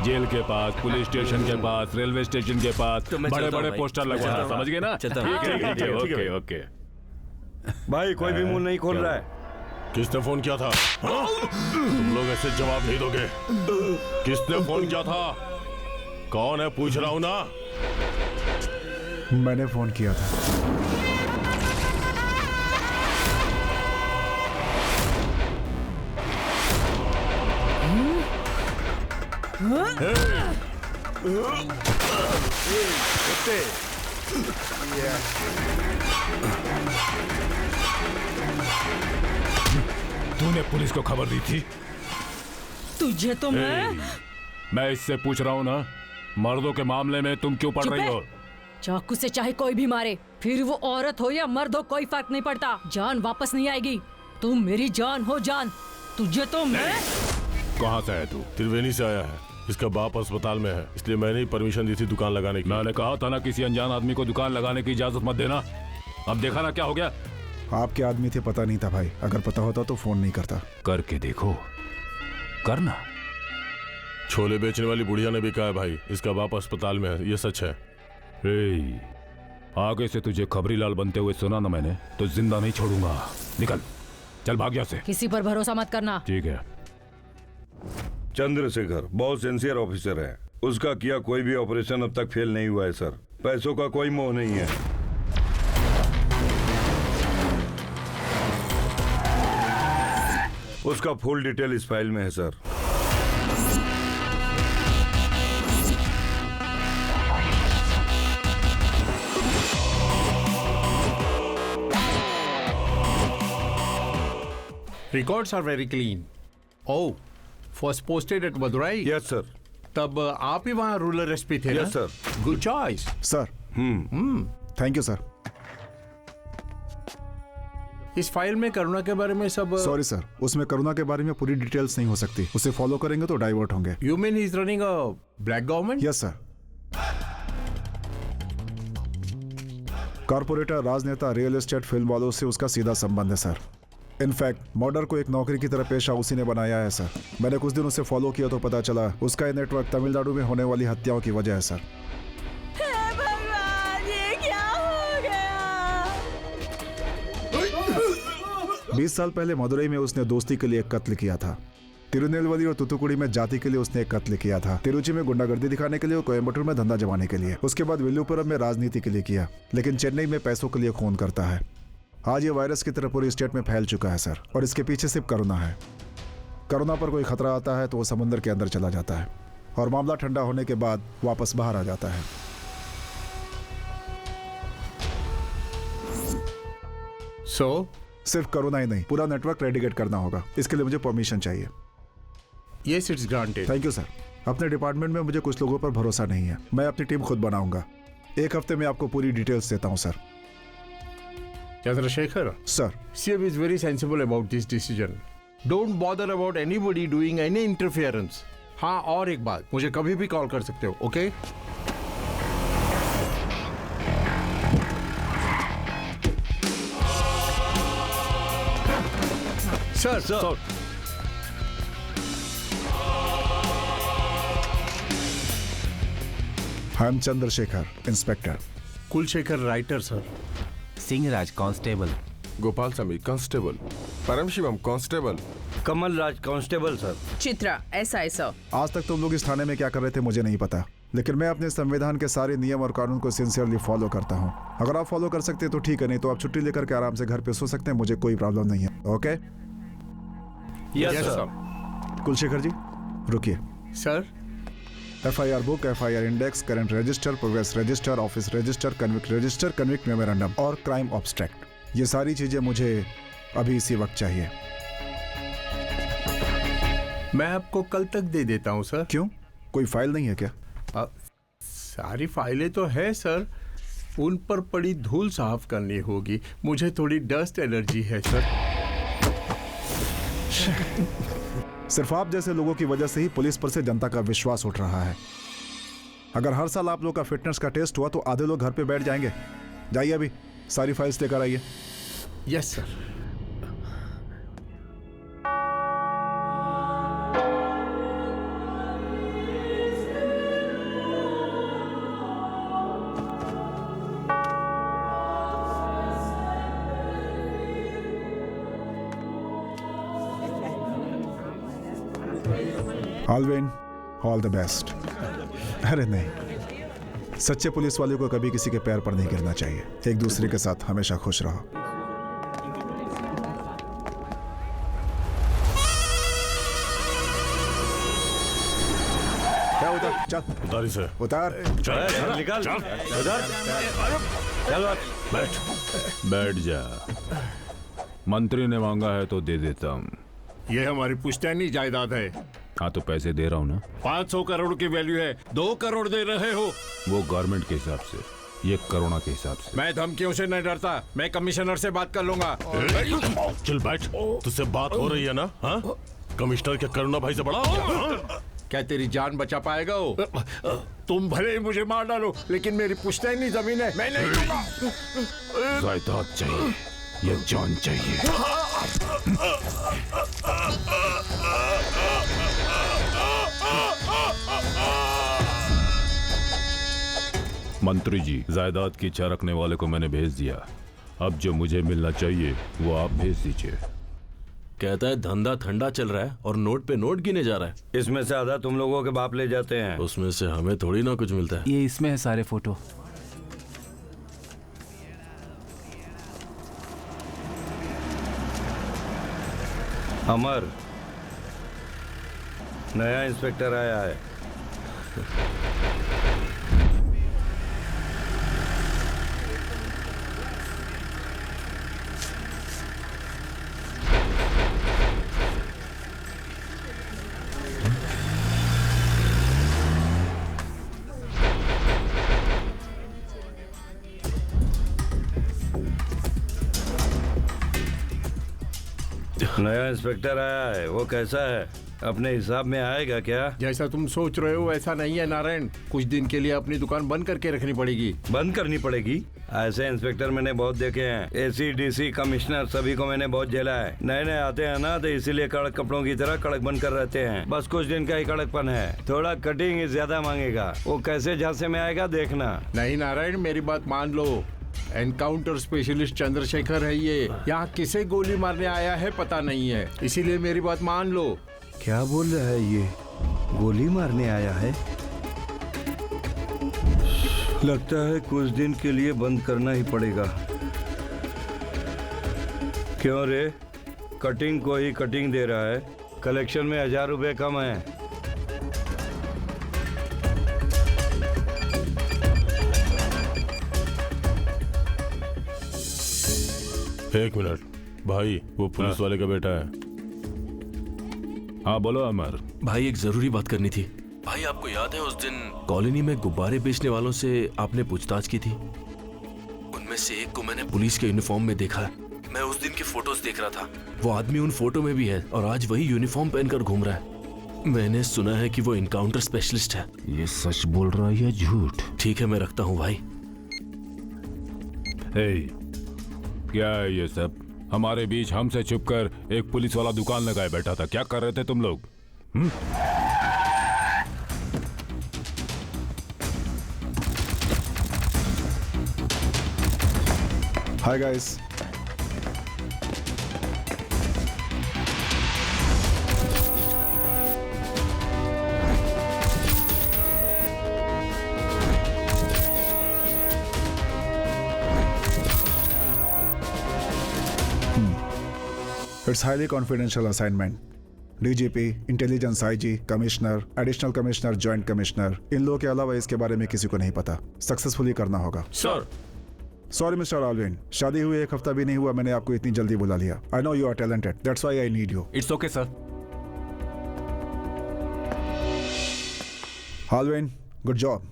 जेल के पास, पुलिस स्टेशन के पास, रेलवे स्टेशन के पास तो मैं बड़े चलता हूँ बड़े भाई। पोस्टर लगवाना, समझ गए ना? चलता हूँ। ठीक है, ओके ओके। भाई कोई भी मुंह नहीं खोल रहा है। किसने फोन किया था? तुम लोग ऐसे जवाब नहीं दोगे। किसने फोन किया था? कौन है पूछ रहा हूँ ना। मैंने फोन किया था। तूने पुलिस को खबर दी थी? तुझे तो मैं इससे पूछ रहा हूँ ना, मर्दों के मामले में तुम क्यों पढ़ रही हो? चाकू से चाहे कोई भी मारे, फिर वो औरत हो या मर्द हो, कोई फर्क नहीं पड़ता। जान वापस नहीं आएगी। तुम मेरी जान हो जान। तुझे तो मैं। कहाँ से है तू? त्रिवेणी से आया है। इसका बाप अस्पताल में है, इसलिए मैंने ही परमिशन दी थी दुकान लगाने की। मैंने कहा था ना किसी अनजान आदमी को दुकान लगाने की इजाजत मत देना। अब देखा ना क्या हो गया। आपके आदमी थे, पता नहीं था भाई। अगर पता होता तो फोन नहीं करता। करके देखो, करना। छोले बेचने वाली बुढ़िया ने भी कहा है भाई, इसका बाप अस्पताल में है, ये सच है। आगे से तुझे खबरी लाल बनते हुए सुना ना मैंने, तो जिंदा नहीं छोड़ूंगा। निकल, चल भाग यहाँ से। किसी पर भरोसा मत करना। ठीक है। चंद्रशेखर बहुत सिंसियर ऑफिसर है। उसका किया कोई भी ऑपरेशन अब तक फेल नहीं हुआ है सर। पैसों का कोई मोह नहीं है। उसका फुल डिटेल इस फाइल में है sir. Records are very clean. Oh, first posted at Madurai? Yes, sir. तब आप ही वहाँ रूरल एसपी थे? Yes, sir. Good choice. Sir thank you sir. इस फाइल में करुणा के बारे में सब सॉरी सर, उसमें करुणा के बारे में पूरी डिटेल्स नहीं हो सकती। उसे फॉलो करेंगे तो डाइवर्ट होंगे। You mean he's running a black government? Yes sir. Corporator, राजनेता, रियल एस्टेट, फिल्म वालों से उसका सीधा संबंध है सर। इनफैक्ट मर्डर को एक नौकरी की तरह पेशा उसी ने बनाया है सर। मैंने कुछ दिन उसे फॉलो किया तो पता चला उसका ये नेटवर्क तमिलनाडु में होने वाली हत्याओं की वजह है सर। ये क्या हो गया? 20 साल पहले मदुरई में उसने दोस्ती के लिए एक कत्ल किया था। तिरुनेलवेली और तुतुकुड़ी में जाति के लिए उसने एक कत्ल किया था। तिरुचि में गुंडागर्दी दिखाने के लिए और कोयम्बटूर में धंधा जमाने के लिए। उसके बाद विल्लुपुरम में राजनीति के लिए किया, लेकिन चेन्नई में पैसों के लिए खून करता है। आज ये वायरस की तरह पूरी स्टेट में फैल चुका है सर, और इसके पीछे सिर्फ करुणा है। करुणा पर कोई खतरा आता है तो वो समुद्र के अंदर चला जाता है और मामला ठंडा होने के बाद वापस बाहर आ जाता है। सिर्फ करुणा ही नहीं, पूरा नेटवर्क रेडिकेट करना होगा। इसके लिए मुझे परमिशन चाहिए। Yes, it's granted. Thank you sir. अपने डिपार्टमेंट में मुझे कुछ लोगों पर भरोसा नहीं है। मैं अपनी टीम खुद बनाऊंगा। 1 हफ्ते में आपको पूरी डिटेल्स देता हूं sir. Chandrasekhar, sir, CM is very sensible about this decision. Don't bother about anybody doing any interference. हाँ, और एक बात, मुझे कभी भी कॉल कर सकते हो, okay? Sir, I am Chandrashekhar, inspector. Kulshekhar, writer sir. Singhraj, constable. Gopal Sami, constable. Param Shivam, constable. Kamal Raj, constable sir. Chitra, SI sir. आज तक तुम लोग इस थाने में क्या कर रहे थे मुझे नहीं पता, लेकिन मैं अपने संविधान के सारे नियम और कानून को सिंसियरली फॉलो करता हूँ। अगर आप फॉलो कर सकते हैं तो ठीक है, नहीं तो आप छुट्टी लेकर के आराम से घर पे सो सकते हैं। मुझे कोई प्रॉब्लम नहीं है, okay? Yes sir. Kulshekhar ji रुकिए। Sir, FIR book, FIR index, current register, progress register, office register, convict memorandum और क्राइम ऑब्स्ट्रैक्ट, ये सारी चीजें मुझे अभी इसी वक्त चाहिए। मैं आपको कल तक दे देता हूँ सर। क्यों, कोई फाइल नहीं है क्या? सारी फाइलें तो है सर, उन पर पड़ी धूल साफ करनी होगी। मुझे थोड़ी डस्ट एलर्जी है सर। सिर्फ आप जैसे लोगों की वजह से ही पुलिस पर से जनता का विश्वास उठ रहा है। अगर हर साल आप लोग का फिटनेस का टेस्ट हुआ तो आधे लोग घर पे बैठ जाएंगे। जाइए अभी सारी फाइल्स लेकर आइए। Yes sir. ऑलवेन, ऑल द बेस्ट। अरे नहीं, सच्चे पुलिस वाले को कभी किसी के पैर पर नहीं गिरना चाहिए। एक दूसरे के साथ हमेशा खुश रहो। क्या उतार, चल उतारी से उतार, निकाल, बैठ जा। मंत्री ने मांगा है तो दे देता हूँ। ये हमारी पुश्तैनी जायदाद है। हाँ तो पैसे दे रहा हूँ ना। 500 करोड़ की वैल्यू है, 2 करोड़ दे रहे हो। वो गवर्नमेंट के हिसाब से, ये करुणा के हिसाब से। मैं धमकियों से नहीं डरता, मैं कमिश्नर से बात कर लूंगा। चल बैठ, तुझसे बात हो रही है ना? हाँ, कमिश्नर के करुणा भाई से बड़ा क्या तेरी जान बचा पाएगा वो? तुम भले ही मुझे मार डालो, लेकिन मेरी पुश्तैनी जमीन है, मैं नहीं दूंगा। जायदाद चाहिए या जान चाहिए? मंत्री जी, जायदाद की इच्छा रखने वाले को मैंने भेज दिया। अब जो मुझे मिलना चाहिए वो आप भेज दीजिए। कहता है धंधा ठंडा चल रहा है और नोट पे नोट गिने जा रहा है। इसमें से आधा तुम लोगों के बाप ले जाते हैं। उसमें से हमें थोड़ी ना कुछ मिलता है। ये इसमें है सारे फोटो। अमर, नया इंस्पेक्टर आया है। नया इंस्पेक्टर आया है, वो कैसा है? अपने हिसाब में आएगा क्या? जैसा तुम सोच रहे हो वैसा नहीं है नारायण। कुछ दिन के लिए अपनी दुकान बंद करके रखनी पड़ेगी। बंद करनी पड़ेगी? ऐसे इंस्पेक्टर मैंने बहुत देखे हैं। एसी, डीसी, कमिश्नर सभी को मैंने बहुत झेला है। नए नए आते हैं ना, तो इसीलिए कड़क कपड़ों की तरह कड़क बन कर रहते हैं। बस कुछ दिन का ही कड़कपन है, थोड़ा कटिंग ज्यादा मांगेगा। वो कैसे झांसे में आएगा देखना। नहीं नारायण, मेरी बात मान लो। एनकाउंटर स्पेशलिस्ट चंद्रशेखर है ये। यहाँ किसे गोली मारने आया है पता नहीं है, इसीलिए मेरी बात मान लो। क्या बोल रहा है ये? गोली मारने आया है? लगता है कुछ दिन के लिए बंद करना ही पड़ेगा। क्यों रे? कटिंग को ही कटिंग दे रहा है। कलेक्शन में 1000 रुपए कम है। एक मिनट भाई, वो पुलिस वाले का बेटा है। हाँ बोलो अमर। भाई एक जरूरी बात करनी थी। भाई आपको याद है उस दिन कॉलोनी में गुब्बारे बेचने वालों से आपने पूछताछ की थी? उनमें से एक को मैंने पुलिस के यूनिफॉर्म में देखा। मैं उस दिन की फोटोज देख रहा था। वो आदमी उन फोटो में भी है और आज वही यूनिफॉर्म पहनकर घूम रहा है। मैंने सुना है कि वो इनकाउंटर स्पेशलिस्ट है। ये सच बोल रहा है या झूठ? ठीक है मैं रखता हूँ भाई। क्या है ये सब? हमारे बीच हमसे छुपकर एक पुलिस वाला दुकान लगाए बैठा था। क्या कर रहे थे तुम लोग? Hi guys. It's highly confidential assignment. DGP, intelligence IG, commissioner, additional commissioner, joint commissioner, इन लोगों के अलावा इसके बारे में किसी को नहीं पता। सक्सेसफुली करना होगा। सर। सॉरी मिस्टर ऑलविन, शादी हुए 1 हफ्ता भी नहीं हुआ, मैंने आपको इतनी जल्दी बुला लिया। I know you are talented, that's why I need you. It's okay sir. Alvin, good job.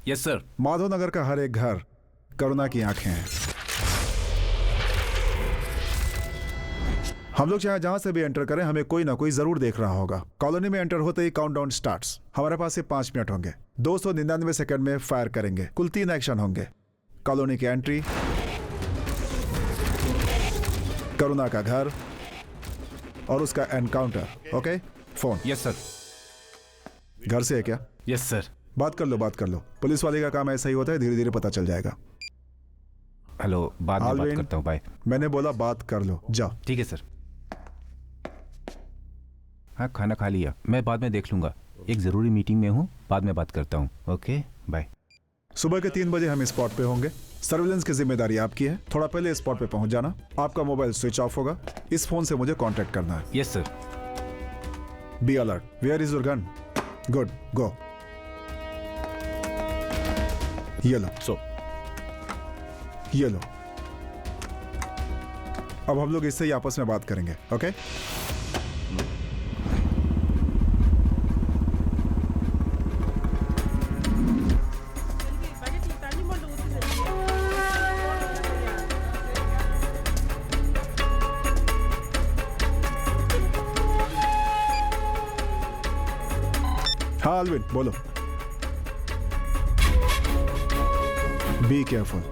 Yes sir. Madhavnagar का हर एक घर करुणा की आंखें हैं। हम लोग चाहे जहां से भी एंटर करें, हमें कोई ना कोई जरूर देख रहा होगा। कॉलोनी में एंटर होते ही काउंटडाउन स्टार्ट्स। हमारे पास सिर्फ 5 मिनट होंगे। 299 सेकंड में फायर करेंगे। कुल 3 एक्शन होंगे। कॉलोनी की एंट्री, करुणा का घर और उसका encounter. Okay? Phone. Yes sir. घर से है क्या? Yes sir. बात कर लो। पुलिस वाले का काम ऐसा ही होता है, धीरे धीरे पता चल जाएगा। हेलो, बाद में बात करता हूँ। बाय। मैंने बोला बात कर लो, जाओ। ठीक है सर। हाँ, खाना खा लिया, मैं बाद में देख लूंगा। एक जरूरी मीटिंग में हूँ, बाद में बात करता हूँ। Okay bye. सुबह के 3 बजे हम स्पॉट पे होंगे। सर्विलेंस की जिम्मेदारी आपकी है। थोड़ा पहले स्पॉट पे पहुंच जाना। आपका मोबाइल स्विच ऑफ होगा। इस फोन से मुझे कांटेक्ट करना है। Yes sir. Be alert. Where is your gun? Good, go. ये लो। अब हम लोग इससे ही आपस में बात करेंगे। ओके? हाँ अलविन, बोलो। Be careful.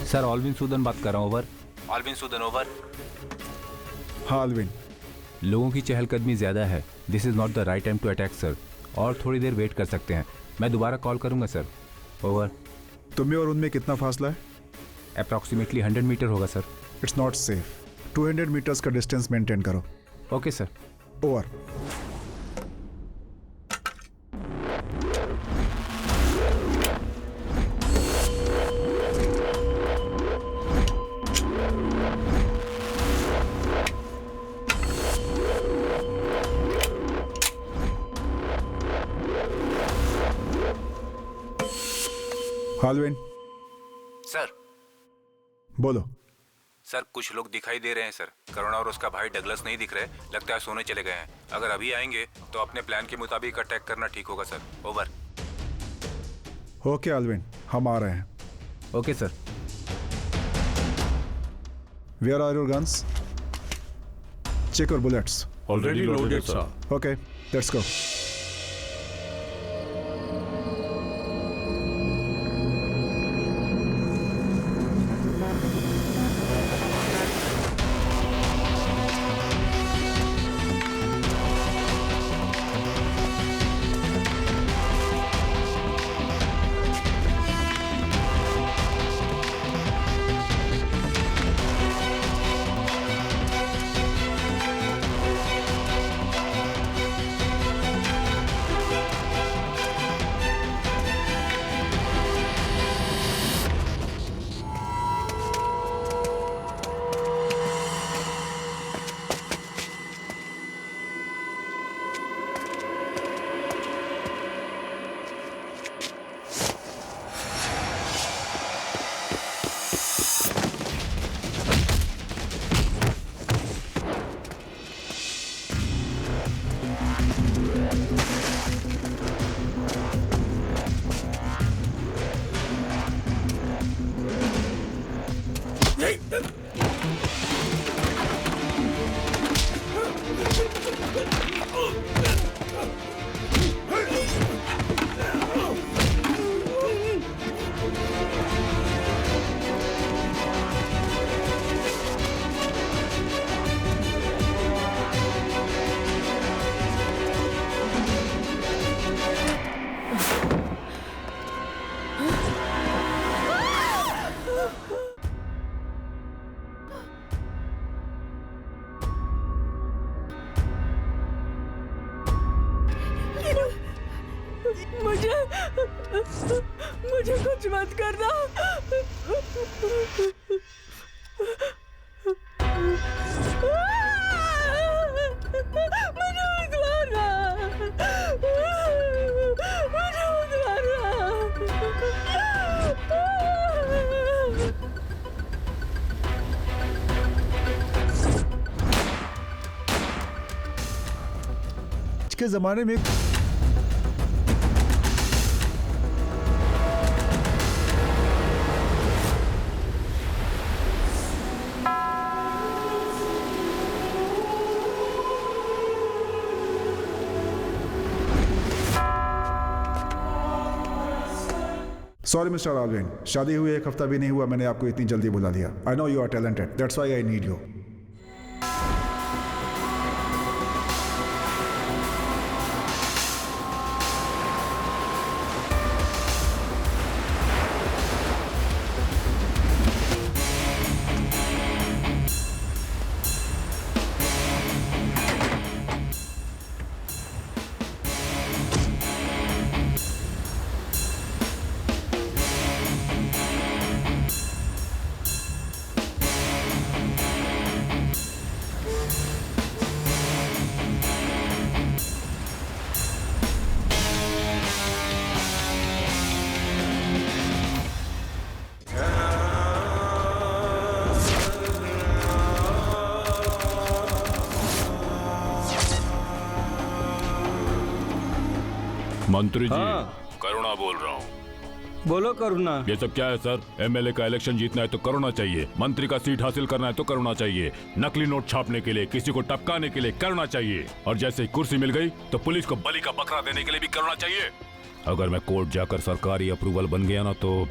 Sir, Alvin Sudan बात कर रहा हूँ। ओवर। Alvin Sudan, over. हाँ अलविन, लोगों की चहलकदमी ज्यादा है। This is not the right time to attack sir. और थोड़ी देर वेट कर सकते हैं, मैं दोबारा कॉल करूंगा सर। ओवर। तुम्हें और उनमें कितना फासला है? अप्रॉक्सीमेटली 100 मीटर होगा सर। It's not safe. 200 मीटर्स का डिस्टेंस मेंटेन करो। Okay sir. Over. Alvin sir. बोलो। सर कुछ लोग दिखाई दे रहे हैं सर। करुणा और उसका भाई डगलस नहीं दिख रहे, लगता है सोने चले गए हैं। अगर अभी आएंगे तो अपने प्लान के मुताबिक अटैक करना ठीक होगा सर। ओवर। ओके आलविन, हम आ रहे हैं। Okay sir. Where are your guns? Check your bullets. Already loaded sir. Okay, let's go. मुझे कुछ मत करना। मुझे मत मारना। मुझे मत मारना। आज के जमाने में सॉरी मिस्टर आलविन, शादी हुई 1 हफ्ता भी नहीं हुआ, मैंने आपको इतनी जल्दी बुला लिया। I know you are talented, that's why I need you. मंत्री जी, हाँ। करुणा बोल रहा हूँ। बोलो करुणा। ये सब क्या है सर? एमएलए का इलेक्शन जीतना है तो करुणा चाहिए, मंत्री का सीट हासिल करना है तो करुणा चाहिए, नकली नोट छापने के लिए, किसी को टपकाने के लिए करुणा चाहिए, और जैसे ही कुर्सी मिल गई तो पुलिस को बलि का बकरा देने के लिए भी करुणा चाहिए। अगर मैं कोर्ट जाकर सरकारी अप्रूवल बन गया ना तो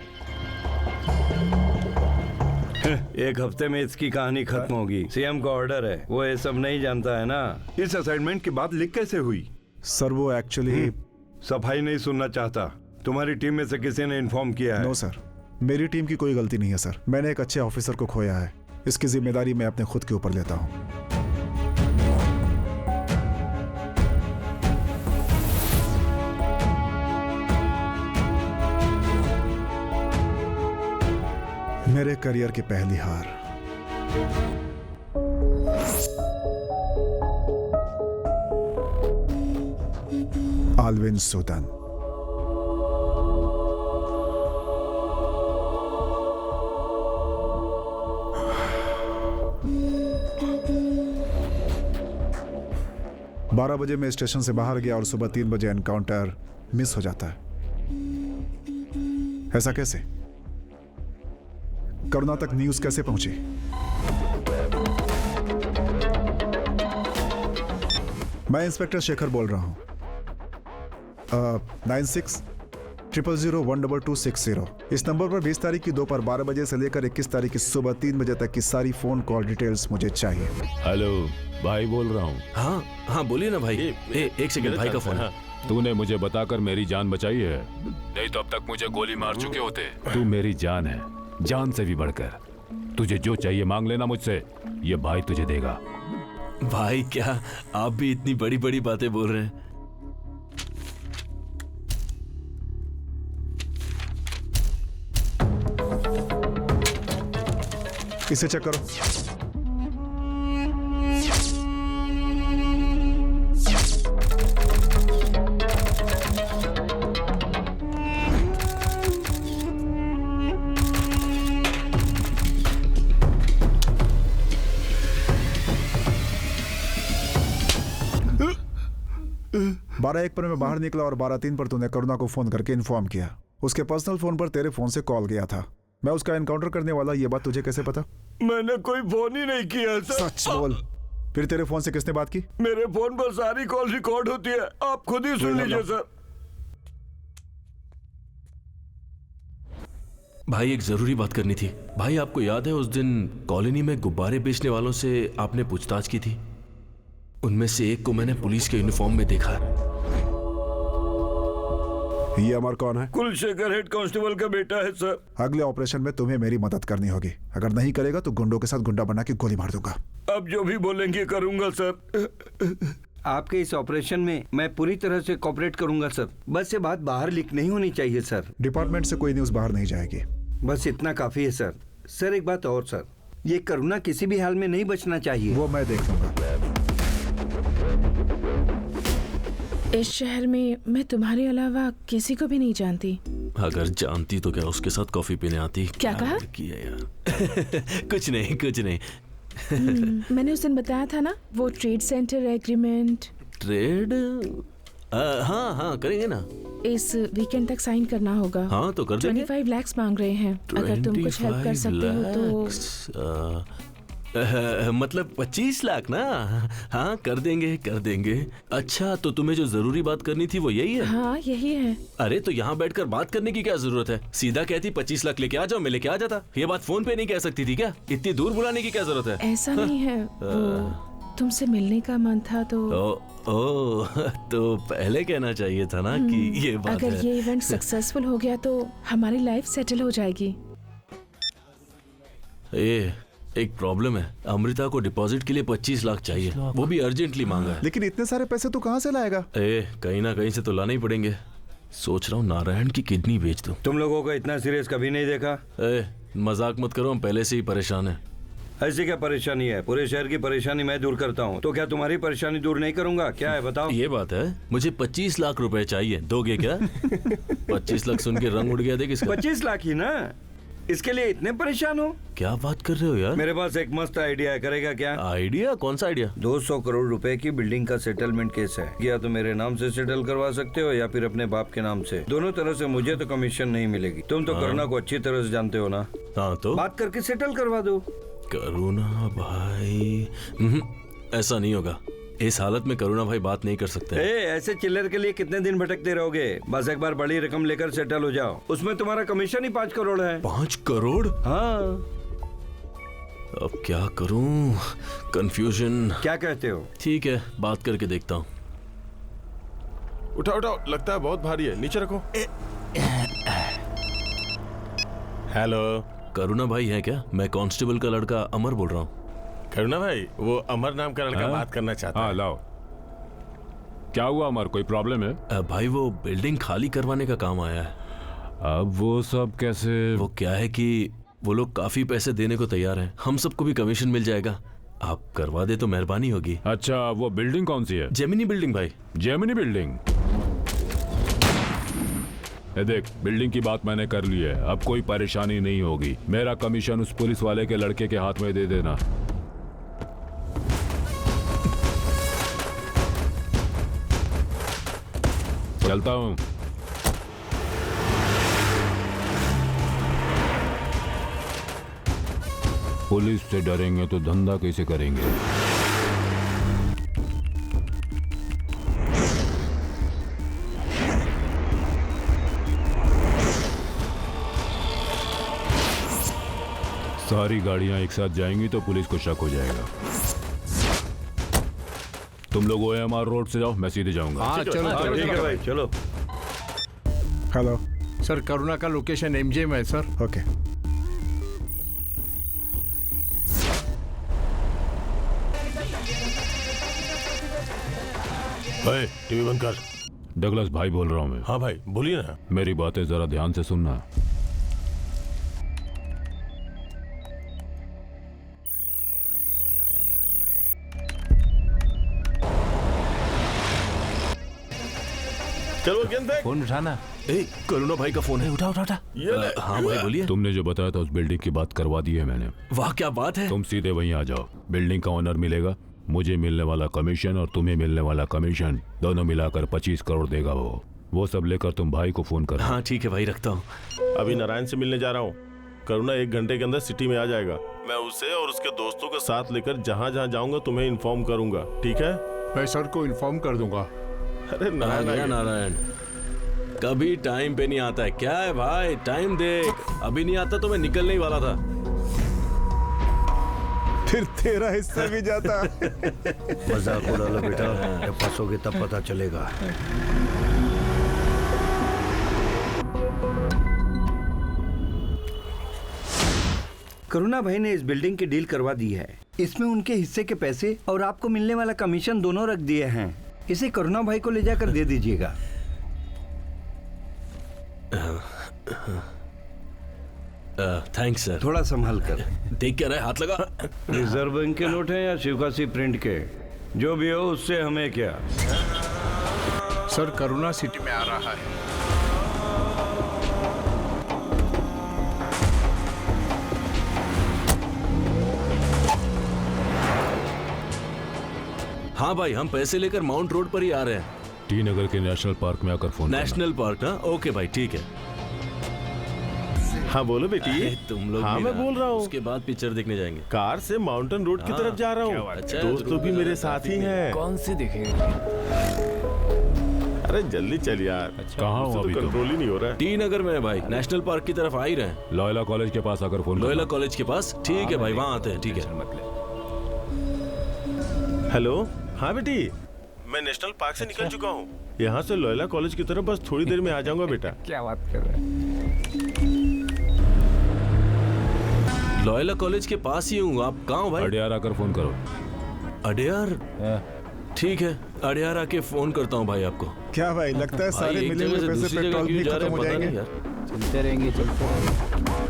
एक हफ्ते में इसकी कहानी खत्म होगी। सीएम का ऑर्डर है, वो ये सब नहीं जानता है ना। इस असाइनमेंट की बात लीक कैसे हुई? सर वो एक्चुअली सफाई नहीं सुनना चाहता। तुम्हारी टीम में से किसी ने इन्फॉर्म किया है? नो सर, मेरी टीम की कोई गलती नहीं है सर। मैंने एक अच्छे ऑफिसर को खोया है, इसकी जिम्मेदारी मैं अपने खुद के ऊपर लेता हूँ। मेरे करियर की पहली हार। आल्विन सुदन। बारह बजे मैं स्टेशन से बाहर गया और सुबह 3 बजे एनकाउंटर मिस हो जाता है। ऐसा कैसे? करुणा तक न्यूज कैसे पहुंची? मैं इंस्पेक्टर शेखर बोल रहा हूं। 9600012260 इस नंबर पर 20 तारीख की दोपहर 12 बजे से लेकर 21 तारीख की सुबह 3 बजे तक की सारी फोन कॉल डिटेल्स मुझे चाहिए। हेलो भाई बोल रहा हूँ। हाँ हाँ बोलिए ना भाई। एक सेकंड, भाई का फोन है। तूने मुझे बताकर मेरी जान बचाई है, नहीं तो अब तक मुझे गोली मार चुके होते। तू मेरी जान है, जान से भी बढ़कर। तुझे जो चाहिए मांग लेना मुझसे, ये भाई तुझे देगा। भाई क्या आप भी इतनी बड़ी बड़ी बातें बोल रहे हैं? इसे चेक करो। बारह एक पर मैं बाहर निकला और 12:03 पर तूने करुणा को फोन करके इन्फॉर्म किया। उसके पर्सनल फोन पर तेरे फोन से कॉल गया था। मैं उसका एनकाउंटर करने वाला, ये बात तुझे कैसे पता? मैंने कोई फोन ही नहीं किया सर। सच बोल। फिर तेरे फोन से किसने बात की? मेरे फोन पर सारी कॉल रिकॉर्ड होती है, आप खुद ही सुन लीजिए सर। भाई एक जरूरी बात करनी थी। भाई आपको याद है उस दिन कॉलोनी में गुब्बारे बेचने वालों से आपने पूछताछ की थी? उनमें से एक को मैंने पुलिस के यूनिफॉर्म में देखा। ये अमर कौन है? कुलशेखर, हेड कांस्टेबल का बेटा है सर। अगले ऑपरेशन में तुम्हें मेरी मदद करनी होगी। अगर नहीं करेगा तो गुंडों के साथ गुंडा बना के गोली मार दूंगा। अब जो भी बोलेंगे करूंगा सर। आपके इस ऑपरेशन में मैं पूरी तरह से कोऑपरेट करूंगा सर। बस ये बात बाहर लीक नहीं होनी चाहिए सर। डिपार्टमेंट से कोई न्यूज बाहर नहीं जाएगी। बस इतना काफी है सर। सर एक बात और सर, ये करुणा किसी भी हाल में नहीं बचना चाहिए। वो मैं देख लूंगा। इस शहर में मैं तुम्हारे अलावा किसी को भी नहीं जानती। अगर जानती तो क्या उसके साथ कॉफी पीने आती? क्या कहा? किया यार। कुछ नहीं कुछ नहीं। मैंने उस दिन बताया था ना, वो ट्रेड सेंटर एग्रीमेंट। ट्रेड? हाँ हाँ करेंगे ना। इस वीकेंड तक साइन करना होगा। हाँ तो कर देंगे। 25 लाख मांग रहे हैं। अगर तुम कुछ हेल्प कर सकते हो तो। मतलब 25 लाख ना? हाँ कर देंगे। अच्छा तो तुम्हें जो जरूरी बात करनी थी वो यही है? हाँ यही है। अरे तो यहाँ बैठकर बात करने की क्या जरूरत है? सीधा कहती 25 लाख लेके आ जाओ, मैं लेके आ जाता। ये बात फोन पे नहीं कह सकती थी क्या? इतनी दूर बुलाने की क्या जरूरत है? ऐसा नहीं है, वो तुमसे मिलने का मन था तो। ओ तो पहले कहना चाहिए था ना कि ये बात अगर है। ये इवेंट सक्सेसफुल हो गया तो हमारी लाइफ सेटल हो जाएगी। एक प्रॉब्लम है, अमृता को डिपॉजिट के लिए 25 लाख चाहिए, वो भी अर्जेंटली मांगा है। लेकिन इतने सारे पैसे तू कहाँ से लाएगा? कहीं ना कहीं से तो लाने ही पड़ेंगे। सोच रहा हूँ नारायण की किडनी बेच दूं। तुम लोगों को इतना सीरियस कभी नहीं देखा। मजाक मत करो, हम पहले से ही परेशान हैं। ऐसी क्या परेशानी है? पूरे शहर की परेशानी मैं दूर करता हूँ, तो क्या तुम्हारी परेशानी दूर नहीं करूंगा? क्या है बताओ? ये बात है, मुझे 25 लाख रुपए चाहिए, दोगे क्या? 25 लाख सुन के रंग उड़ गया देख इसका। 25 लाख ही ना, इसके लिए इतने परेशान हो? क्या बात कर रहे हो यार? मेरे पास एक मस्त आइडिया है, करेगा क्या? आइडिया? कौन सा आइडिया? 200 करोड़ रुपए की बिल्डिंग का सेटलमेंट केस है। या तो मेरे नाम से सेटल करवा सकते हो या फिर अपने बाप के नाम से। दोनों तरह से मुझे तो कमीशन नहीं मिलेगी। तुम तो करुणा को अच्छी तरह से जानते हो ना। हाँ तो बात करके सेटल करवा दो। करुणा भाई? ऐसा नहीं होगा, इस हालत में करुणा भाई बात नहीं कर सकते। ऐसे चिल्लर के लिए कितने दिन भटकते रहोगे? बस एक बार बड़ी रकम लेकर सेटल हो जाओ, उसमें तुम्हारा कमीशन ही 5 करोड़ है। 5 करोड़? हाँ। अब क्या करूं? कंफ्यूजन। क्या कहते हो? ठीक है, बात करके देखता हूँ। उठाओ उठाओ, लगता है बहुत भारी है, नीचे रखो। हेलो, करुणा भाई है क्या? मैं कांस्टेबल का लड़का अमर बोल रहा हूँ। करुणा भाई, वो अमर नाम का लड़का बात करना चाहता है। लाओ। क्या हुआ अमर, कोई प्रॉब्लम है? भाई वो बिल्डिंग खाली करवाने का काम आया है। अब वो सब कैसे? वो क्या है कि वो लोग काफी पैसे देने को तैयार हैं, हम सबको भी कमीशन मिल जाएगा। आप करवा दे तो मेहरबानी होगी। अच्छा, वो बिल्डिंग कौन सी है? जेमिनी बिल्डिंग भाई। Gemini building? देख, बिल्डिंग की बात मैंने कर ली है, अब कोई परेशानी नहीं होगी। मेरा कमीशन उस पुलिस वाले के लड़के के हाथ में दे देना। चलता हूँ। पुलिस से डरेंगे तो धंधा कैसे करेंगे? सारी गाड़ियां एक साथ जाएंगी तो पुलिस को शक हो जाएगा। तुम लोग OMR रोड से जाओ, मैं सीधे जाऊंगा। हाँ चलो चलो, ठीक है भाई, चलो। हेलो सर, करुणा का लोकेशन MJ में है सर। ओके। भाई टीवी बंद कर। डगलस भाई बोल रहा हूँ मैं। हाँ भाई बोलिए ना। मेरी बातें जरा ध्यान से सुनना। चलो गेंद फेंक। फोन उठाना। करुणा भाई का फोन है, उठा उठा उठा। हाँ भाई बोलिए। तुमने जो बताया था उस बिल्डिंग की बात करवा दी है मैंने। वाह क्या बात है। तुम सीधे वहीं आ जाओ। बिल्डिंग का ओनर मिलेगा, मुझे मिलने वाला कमीशन और तुम्हें मिलने वाला कमीशन, दोनों मिलाकर 25 करोड़ देगा वो सब लेकर तुम भाई को फोन कर। हाँ ठीक है भाई, रखता हूँ। अभी नारायण से मिलने जा रहा हूँ। करुणा 1 घंटे के अंदर सिटी में आ जाएगा। मैं उसे और उसके दोस्तों के साथ लेकर जहाँ जहाँ जाऊंगा तुम्हें इन्फॉर्म करूंगा, ठीक है? मैं सर को इन्फॉर्म कर दूंगा। अरे नारायण कभी टाइम पे नहीं आता है। क्या है भाई, टाइम दे। अभी नहीं आता तो मैं निकलने ही वाला था। फिर तेरा हिस्सा भी जाता। मजाक उड़ा लो बेटा, जब फंसोगे तब पता चलेगा। करुणा भाई ने इस बिल्डिंग की डील करवा दी है। इसमें उनके हिस्से के पैसे और आपको मिलने वाला कमीशन दोनों रख दिए हैं। इसे करुणा भाई को ले जाकर दे दीजिएगा। Thanks sir. थोड़ा संभाल कर। देख क्या रहा है, हाथ लगा। रिजर्व बैंक के नोट हैं या शिवकाशी प्रिंट के? जो भी हो उससे हमें क्या। सर करुणा सिटी में आ रहा है। हाँ भाई, हम पैसे लेकर माउंट रोड पर ही आ रहे हैं। टी नगर के नेशनल पार्क में आकर फोन। नेशनल पार्क ना? ओके भाई ठीक है। हाँ बोलो बेटी। तुम लोग। हाँ मैं बोल रहा हूँ। उसके बाद पिक्चर देखने जाएंगे। कार से माउंटेन रोड की तरफ जा रहा हूँ। अच्छा, दोस्त भी मेरे साथ ही हैं। कौन से देखेंगे? अरे जल्दी चल यार। कहाँ हो अभी? कंट्रोल ही नहीं हो रहा है। टी नगर में है भाई, नेशनल पार्क की तरफ आ ही रहे हैं। लोयला कॉलेज के पास आकर फोन। लोयला कॉलेज के पास? ठीक है भाई, वहाँ आते हैं। ठीक है। हेलो। हाँ बेटी, मैं नेशनल पार्क से निकल चुका हूँ। यहाँ से लोयला कॉलेज की तरफ बस थोड़ी देर में आ जाऊंगा बेटा। क्या बात कर रहे हैं? लोयला कॉलेज के पास ही हूँ। आप कहाँ हो भाई? अडियार आकर फोन करो। अडियार? ठीक है, अडियार आके फोन करता हूँ भाई आपको। क्या भाई, लगता है सारे मिले हुए पैसे पेट्रोल भी खत्म हो जाएंगे। चलते रहेंगे, चलते रहेंगे।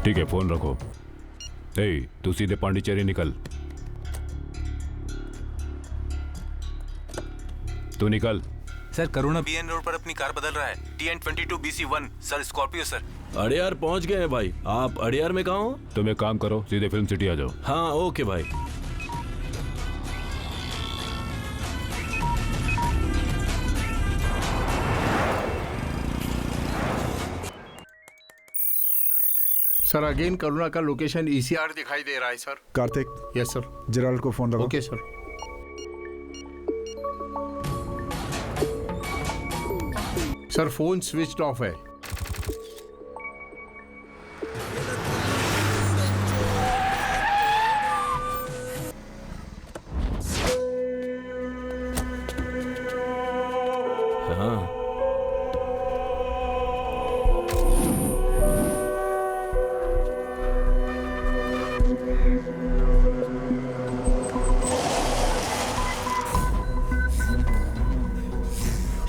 ठीक है, फोन रखो। तू सीधे पांडिचेरी निकल। तू निकल। सर करुणा BN रोड पर अपनी कार बदल रहा है। TN22 BC1 sir, Scorpio sir. Adyar पहुंच गए हैं भाई। आप अडियार में कहाँ हो? तुम एक काम करो, सीधे फिल्म सिटी आ जाओ। हाँ ओके भाई। सर अगेन करुणा का लोकेशन ECR दिखाई दे रहा है sir. Kartik. Yes sir. Gerald को फोन लगाओ। Okay sir. Sir phone switched off है।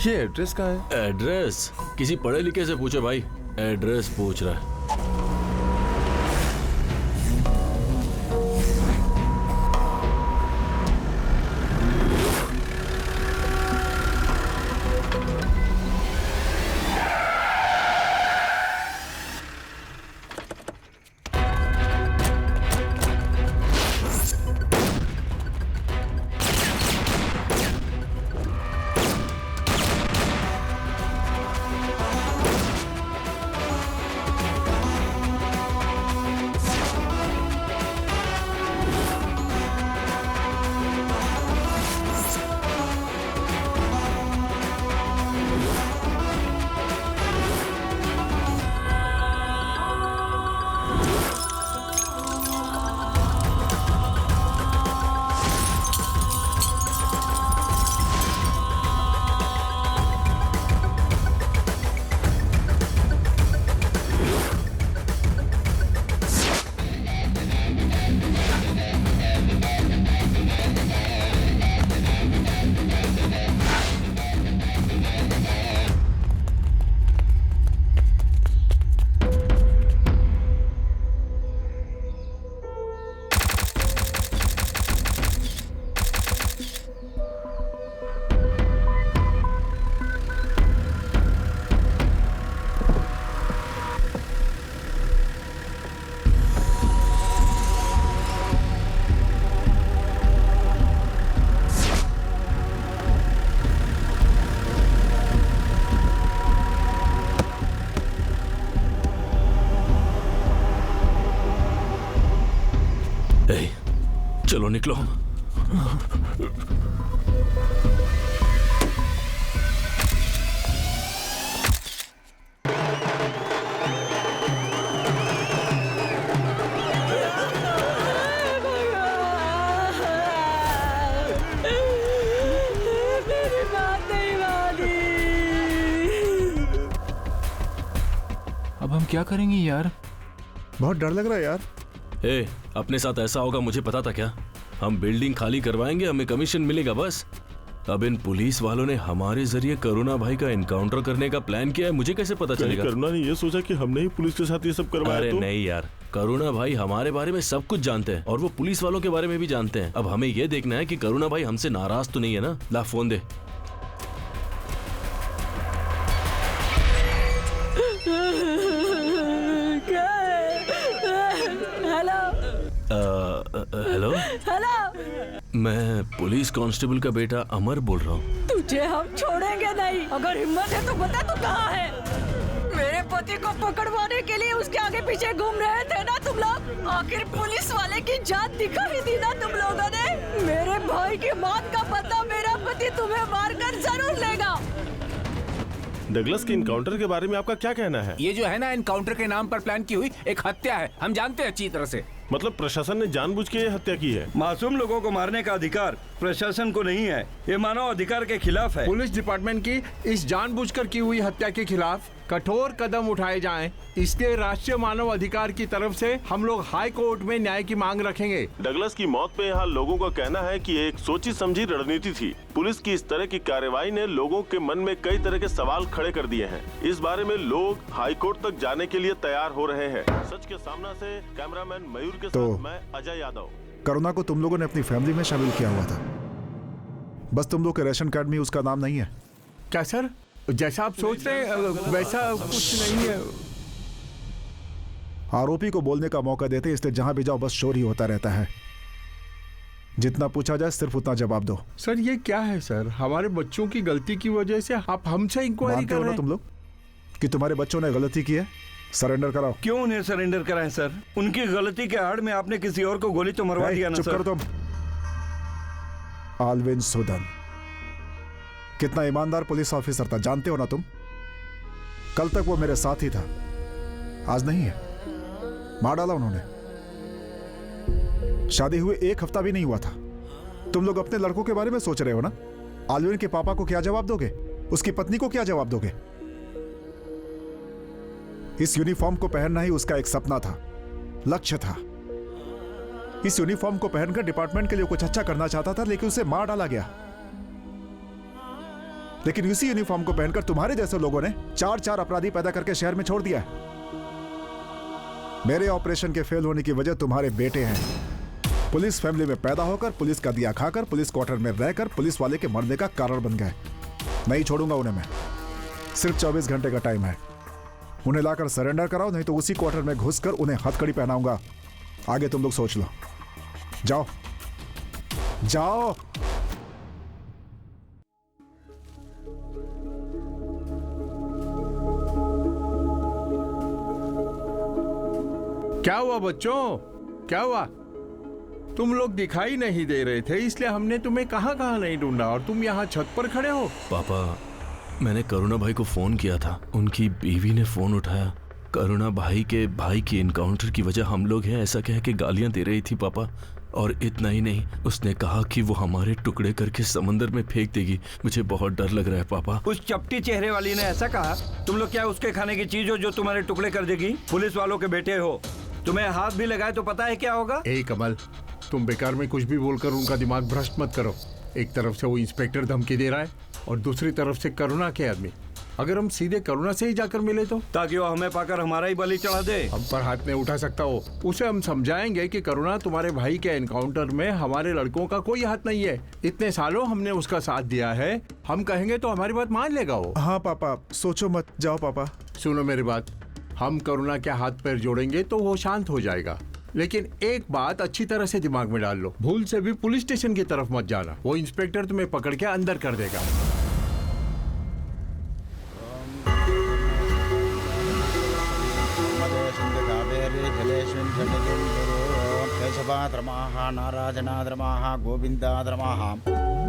ये एड्रेस कहाँ है? एड्रेस किसी पढ़े लिखे से पूछो भाई, एड्रेस पूछ रहा है। चलो निकलो। अब हम क्या करेंगे यार? बहुत डर लग रहा है यार। ए, अपने साथ ऐसा होगा मुझे पता था क्या? हम बिल्डिंग खाली करवाएंगे, हमें कमीशन मिलेगा बस। अब इन पुलिस वालों ने हमारे जरिए करुणा भाई का एनकाउंटर करने का प्लान किया है, मुझे कैसे पता चलेगा? करुणा ने ये सोचा कि हमने ही पुलिस के साथ ये सब करवाया? अरे नहीं यार, करुणा भाई हमारे बारे में सब कुछ जानते हैं और वो पुलिस वालों के बारे में भी जानते हैं। अब हमें ये देखना है कि करुणा भाई हमसे नाराज तो नहीं है ना। ला फोन दे। हेलो हेलो, मैं पुलिस कांस्टेबल का बेटा अमर बोल रहा हूँ। तुझे हम छोड़ेंगे नहीं। अगर हिम्मत है तो बता तू कहाँ है। मेरे पति को पकड़वाने के लिए उसके आगे पीछे घूम रहे थे ना तुम लोग। आखिर पुलिस वाले की जान दिखा ही दी ना तुम लोगों ने। मेरे भाई की मौत का पता मेरा पति तुम्हें मारकर जरूर लेगा। डगलस के इनकाउंटर के बारे में आपका क्या कहना है? ये जो है ना, इनकाउंटर के नाम पर प्लान की हुई एक हत्या है। हम जानते हैं अच्छी तरह से। मतलब प्रशासन ने जानबूझ के ये हत्या की है? मासूम लोगों को मारने का अधिकार प्रशासन को नहीं है, ये मानव अधिकार के खिलाफ है। पुलिस डिपार्टमेंट की इस जानबूझकर की हुई हत्या के खिलाफ कठोर कदम उठाए जाएं। इसलिए राष्ट्रीय मानव अधिकार की तरफ से हम लोग हाई कोर्ट में न्याय की मांग रखेंगे। डगलस की मौत पे यहाँ लोगों का कहना है कि एक सोची समझी रणनीति थी। पुलिस की इस तरह की कार्रवाई ने लोगों के मन में कई तरह के सवाल खड़े कर दिए हैं। इस बारे में लोग हाई कोर्ट तक जाने के लिए तैयार हो रहे हैं। सच के सामने से कैमरामैन मयूर के साथ मैं अजय यादव। करुणा को तुम लोगों ने अपनी फैमिली में शामिल किया हुआ था, बस तुम लोग के रेशन कार्ड में उसका नाम नहीं है क्या सर? जैसा आप सोच रहे हैं वैसा कुछ नहीं है। आरोपी को बोलने का मौका देते, इसलिए जहां भी जाओ बस शोर ही होता रहता है। जितना पूछा जाए सिर्फ उतना जवाब दो। सर ये क्या है सर? हमारे बच्चों की गलती की वजह से आप हमसे इंक्वायरी कर रहे हैं? तुम लोग कि तुम्हारे बच्चों ने गलती की है? सरेंडर कराओ। क्यों उन्हें सरेंडर कराएं सर? उनकी गलती के आड़ में आपने किसी और को गोली तो मरवा दिया ना चुप सर। करो तुम। आलविन सुदन कितना ईमानदार पुलिस ऑफिसर था जानते हो ना तुम? कल तक वो मेरे साथ ही था, आज नहीं है। मार डाला उन्होंने। शादी हुए 1 हफ्ता भी नहीं हुआ था। तुम लोग अपने लड़कों के बारे में सोच रहे हो ना? आलविन के पापा को क्या जवाब दोगे? उसकी पत्नी को क्या जवाब दोगे? इस यूनिफॉर्म को पहनना ही उसका एक सपना था, लक्ष्य था। इस यूनिफॉर्म को पहनकर डिपार्टमेंट के लिए कुछ अच्छा करना चाहता था, लेकिन उसे मार डाला गया। लेकिन इसी यूनिफॉर्म को पहनकर तुम्हारे जैसे लोगों ने 4 अपराधी पैदा करके शहर में छोड़ दिया है। मेरे ऑपरेशन के फेल होने की वजह तुम्हारे बेटे हैं। पुलिस फैमिली में पैदा होकर, पुलिस का दिया खाकर, पुलिस क्वार्टर में रहकर पुलिस वाले के मरने का कारण बन गए। नहीं छोड़ूंगा उन्हें मैं। सिर्फ 24 घंटे का टाइम है। उन्हें लाकर सरेंडर कराओ, नहीं तो उसी क्वार्टर में घुसकर उन्हें हथकड़ी पहनाऊंगा। आगे तुम लोग सोच लो। जाओ जाओ। क्या हुआ बच्चों, क्या हुआ? तुम लोग दिखाई नहीं दे रहे थे, इसलिए हमने तुम्हें कहां कहां नहीं ढूंढा और तुम यहाँ छत पर खड़े हो। पापा, मैंने करुणा भाई को फोन किया था, उनकी बीवी ने फोन उठाया। करुणा भाई की इनकाउंटर की वजह हम लोग हैं ऐसा कह के गालियां दे रही थी पापा। और इतना ही नहीं, उसने कहा कि वो हमारे टुकड़े करके समंदर में फेंक देगी। मुझे बहुत डर लग रहा है पापा। उस चपटी चेहरे वाली ने ऐसा कहा? तुम लोग क्या उसके खाने की चीज हो जो तुम्हारे टुकड़े कर देगी? पुलिस वालों के बेटे हो, तुम्हें हाथ भी लगाए तो पता है क्या होगा? ए कमल, तुम बेकार में कुछ भी बोलकर उनका दिमाग भ्रष्ट मत करो। एक तरफ से वो इंस्पेक्टर धमकी दे रहा है और दूसरी तरफ से करुणा के आदमी। अगर हम सीधे करुणा से ही जाकर मिले तो? ताकि वो हमें पाकर हमारा ही बलि चढ़ा दे। हम पर हाथ नहीं उठा सकता हो। उसे हम समझाएंगे कि करुणा, तुम्हारे भाई के एनकाउंटर में हमारे लड़कों का कोई हाथ नहीं है। इतने सालों हमने उसका साथ दिया है, हम कहेंगे तो हमारी बात मान लेगा वो। हाँ पापा, सोचो मत, जाओ पापा। सुनो मेरी बात, हम करुणा के हाथ पैर जोड़ेंगे तो वो शांत हो जाएगा। लेकिन एक बात अच्छी तरह से दिमाग में डाल लो, भूल से भी पुलिस स्टेशन की तरफ मत जाना। वो इंस्पेक्टर तुम्हें पकड़ के अंदर कर देगा। नाराजनाद्रमाः गोविन्दाद्रमाः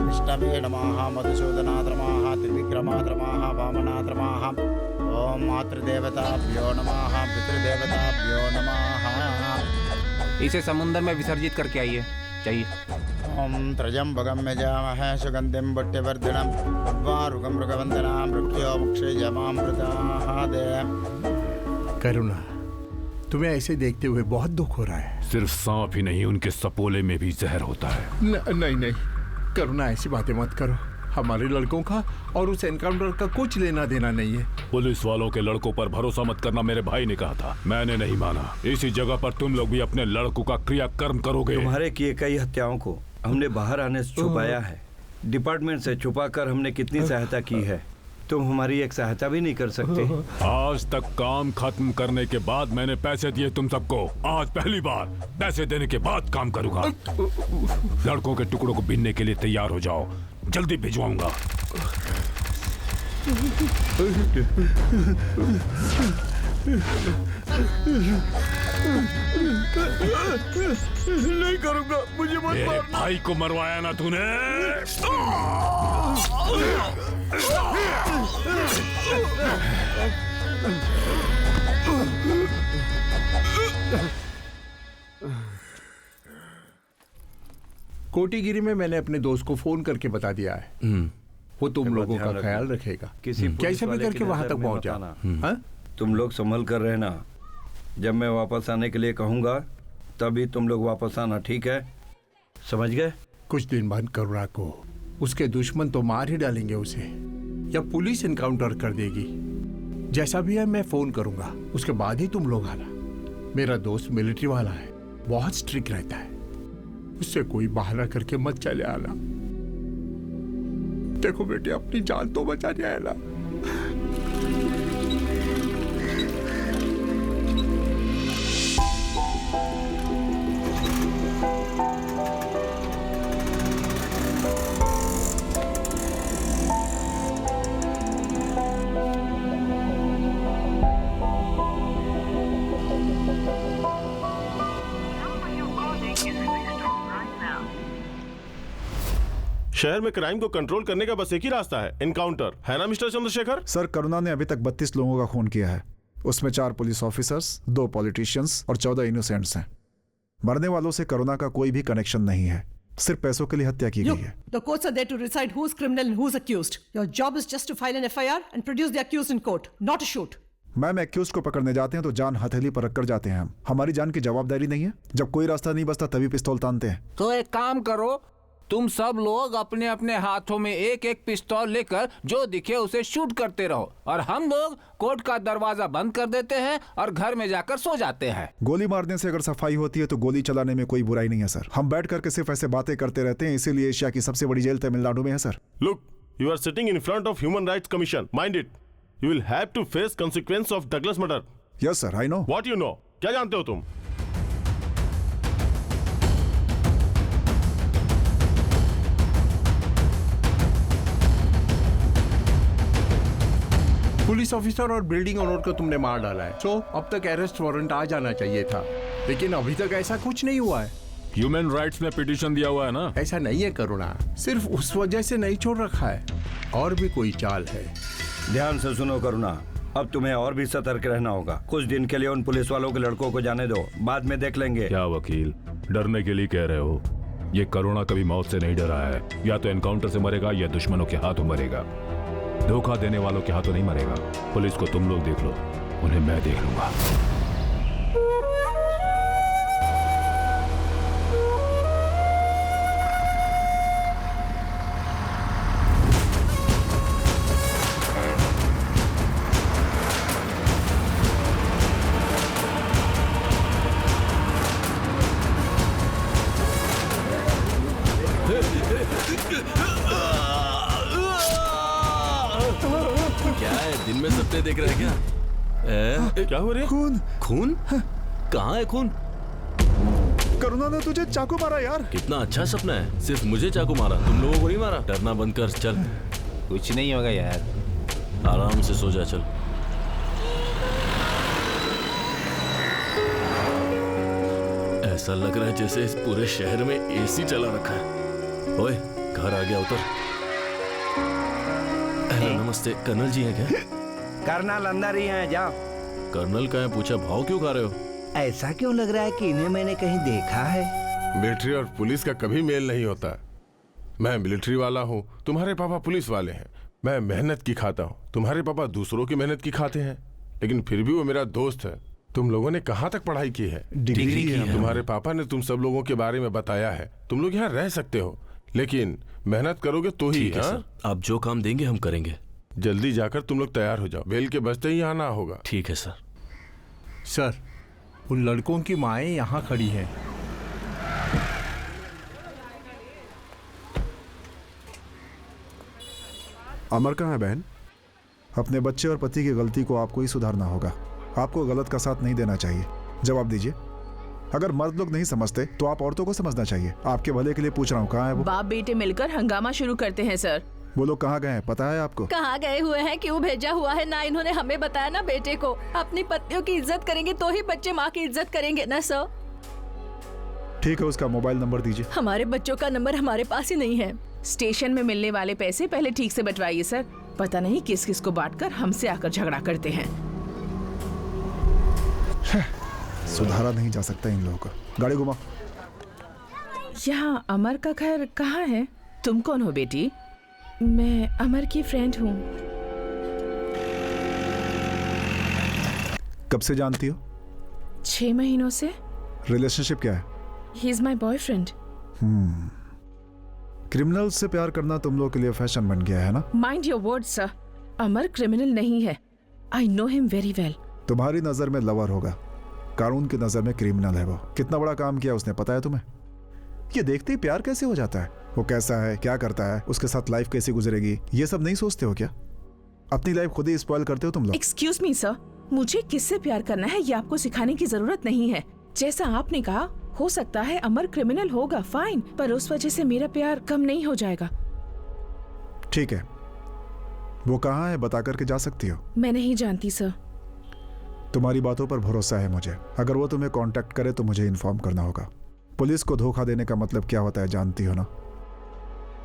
विष्णवे नमः मधुसूदनाद्रमाः त्रिविक्रमाद्रमाः वामनाद्रमाः। ओम मातृदेवताभ्यो नमः पितृदेवताभ्यो नमः। इसे समुद्र में विसर्जित करके आइए। चाहिए। ओम त्र्यंबकं यजामहे सुगंधिं पुष्टिवर्धनम् उर्वारुकं मृगवन्दनां मृत्यो मुक्षयमामृताः। करुणा, तुम्हें ऐसे देखते हुए बहुत दुख हो रहा है। सिर्फ सांप ही नहीं, उनके सपोले में भी जहर होता है। नहीं करुणा, ऐसी बातें मत करो। हमारे लड़कों का और उस एनकाउंटर का कुछ लेना देना नहीं है। पुलिस वालों के लड़कों पर भरोसा मत करना, मेरे भाई ने कहा था, मैंने नहीं माना। इसी जगह पर तुम लोग भी अपने लड़कों का क्रियाकर्म करोगे। तुम्हारे किए कई हत्याओं को हमने बाहर आने से छुपाया है। डिपार्टमेंट से छुपाकर हमने कितनी सहायता की है, तुम हमारी एक सहायता भी नहीं कर सकते। आज तक काम खत्म करने के बाद मैंने पैसे दिए तुम सबको। आज पहली बार पैसे देने के बाद काम करूंगा। लड़कों के टुकड़ों को बीनने के लिए तैयार हो जाओ, जल्दी भिजवाऊंगा। नहीं करूंगा, मुझे मत मेरे भाई को मरवाया ना तूने। कोटिगिरी में मैंने अपने दोस्त को फोन करके बता दिया है। वो तुम लोगों का ख्याल रखेगा। कैसे भी करके वहां तक पहुंचा। तुम लोग संभल कर रहना। जब मैं वापस आने के लिए कहूंगा तभी तुम लोग वापस आना, ठीक है? समझ गए? कुछ दिन बाद करुणा को उसके दुश्मन तो मार ही डालेंगे उसे, या पुलिस एनकाउंटर कर देगी। जैसा भी है मैं फोन करूंगा, उसके बाद ही तुम लोग आना। मेरा दोस्त मिलिट्री वाला है, बहुत स्ट्रिक्ट रहता है। उससे कोई बहाना करके मत चले आना। देखो बेटे, अपनी जान तो बचाने आना। शहर में क्राइम को कंट्रोल करने का बस एक ही रास्ता है, एनकाउंटर, है ना मिस्टर चंद्रशेखर? सर, करुणा ने अभी तक 32 लोगों का खून किया है। उसमें 4 पुलिस ऑफिसर्स, 2 पॉलिटिशियंस और 14 इनोसेंट्स हैं। मरने वालों से करुणा का कोई भी कनेक्शन नहीं है, सिर्फ पैसों के लिए हत्या की गई है। The courts are there to decide who's criminal and who's accused. Your job is just to file an FIR and produce the accused in court, not to shoot. Ma'am, accused को पकड़ने जाते हैं तो जान हथेली पर रखकर जाते हैं हम। हमारी जान की जवाबदारी नहीं है। जब कोई रास्ता नहीं बचता तभी पिस्तौल तानते हैं। तो एक काम करो, तुम सब लोग अपने अपने हाथों में एक एक पिस्तौल लेकर जो दिखे उसे शूट करते रहो और हम लोग कोर्ट का दरवाजा बंद कर देते हैं और घर में जाकर सो जाते हैं। गोली मारने से अगर सफाई होती है तो गोली चलाने में कोई बुराई नहीं है सर। हम बैठ करके सिर्फ ऐसे बातें करते रहते हैं, इसीलिए एशिया की सबसे बड़ी जेल तमिलनाडु में है sir. Look, you are sitting in front of Human Rights Commission. Mind it. You will have to face consequence of Douglas murder. Yes sir, I know. What you know? क्या जानते हो तुम? पुलिस ऑफिसर और बिल्डिंग ओनर को तुमने मार डाला है, सो अब तक अरेस्ट वारंट आ जाना चाहिए था, लेकिन अभी तक ऐसा कुछ नहीं हुआ है। ह्यूमन राइट्स में पिटीशन दिया हुआ है ना? ऐसा नहीं है करुणा, सिर्फ उस वजह से नहीं छोड़ रखा है, और भी कोई चाल है। ध्यान से सुनो करुणा, अब तुम्हें और भी सतर्क रहना होगा। कुछ दिन के लिए उन पुलिस वालों के लड़कों को जाने दो, बाद में देख लेंगे। क्या वकील, डरने के लिए कह रहे हो? ये करुणा कभी मौत से नहीं डरा है। या तो एनकाउंटर से मरेगा या दुश्मनों के हाथों मरेगा। धोखा देने वालों के हाथों नहीं मरेगा। पुलिस को तुम लोग देख लो, उन्हें मैं देख लूंगा। क्या है, दिन में सपने देख रहे हैं क्या? क्या हो रहा है? खून। खून? कहाँ है खून? करुणा ने तुझे चाकू मारा यार। कितना अच्छा सपना है, सिर्फ मुझे चाकू मारा, तुम लोगों को नहीं मारा। डरना बंद कर, चल। कुछ नहीं होगा यार, आराम से सो जा, चल। ऐसा लग रहा है जैसे इस पूरे शहर में एसी चला रखा है। ओए, घर आ गया, उतर। हेलो, नमस्ते, कर्नल जी हैं क्या? कर्नल अंदर ही हैं, जाओ। कर्नल का है, पूछा भाव क्यों खा रहे हो? ऐसा क्यों लग रहा है कि इन्हें मैंने कहीं देखा है? मिलिट्री और पुलिस का कभी मेल नहीं होता। मैं मिलिट्री वाला हूँ, तुम्हारे पापा पुलिस वाले हैं। मैं मेहनत की खाता हूँ, तुम्हारे पापा दूसरों की मेहनत की खाते हैं, लेकिन फिर भी वो मेरा दोस्त है। तुम लोगों ने कहाँ तक पढ़ाई की है? डिग्री की है। तुम्हारे पापा ने तुम सब लोगों के बारे में बताया है। तुम लोग यहाँ रह सकते हो, लेकिन मेहनत करोगे तो ही। ठीक है सर, आप जो काम देंगे हम करेंगे। जल्दी जाकर तुम लोग तैयार हो जाओ, बेल के बजते ही आना होगा। ठीक है सर। सर, उन लड़कों की माएँ यहाँ खड़ी हैं। अमर कहाँ है बहन? अपने बच्चे और पति की गलती को आपको ही सुधारना होगा। आपको गलत का साथ नहीं देना चाहिए। जवाब दीजिए। अगर मर्द लोग नहीं समझते तो आप औरतों को समझना चाहिए। आपके भले के लिए पूछ रहा हूँ, कहाँ है वो? बाप बेटे मिलकर हंगामा शुरू करते हैं सर। वो लोग कहाँ गए हैं पता है आपको? कहाँ गए हुए हैं, क्यों भेजा हुआ है? ना इन्होंने हमें बताया ना बेटे को। अपनी पत्नियों की इज्जत करेंगे तो ही बच्चे माँ की इज्जत करेंगे ना सर। ठीक है, उसका मोबाइल नंबर दीजिए। हमारे बच्चों का नंबर हमारे पास ही नहीं है। स्टेशन में मिलने वाले पैसे पहले ठीक से बंटवाइए सर। पता नहीं किस किस को बांटकर हमसे आकर झगड़ा करते हैं। सुधारा नहीं जा सकता इन लोगों का। गाड़ी घुमा। यहाँ अमर का घर कहाँ है? तुम कौन हो बेटी? मैं अमर की फ्रेंड हूँ। कब से जानती हो? 6 महीनों से। रिलेशनशिप क्या है? He is my boyfriend. Criminal से प्यार करना तुम लोग के लिए फैशन बन गया है ना? Mind your words sir. Amar criminal नहीं है। I know him very well. तुम्हारी नजर में लवर होगा, कानून की नजर में क्रिमिनल है वो। कितना बड़ा काम किया उसने पता है तुम्हें? ये देखते ही प्यार कैसे हो जाता है? वो कैसा है, क्या करता है, उसके साथ लाइफ कैसी गुजरेगी, ये सब नहीं सोचते हो क्या? अपनी लाइफ खुद ही स्पॉइल करते हो तुम लोग। एक्सक्यूज मी सर, मुझे किससे प्यार करना है ये आपको सिखाने की जरूरत नहीं है। जैसा आपने कहा, हो सकता है अमर क्रिमिनल होगा, फाइन, पर उस वजह से मेरा प्यार कम नहीं हो जाएगा। ठीक है, वो कहाँ है बता करके जा सकती हो? मैं नहीं जानती सर। तुम्हारी बातों पर भरोसा है मुझे। अगर वो तुम्हें कांटेक्ट करे तो मुझे इन्फॉर्म करना होगा। पुलिस को धोखा देने का मतलब क्या होता है जानती हो ना?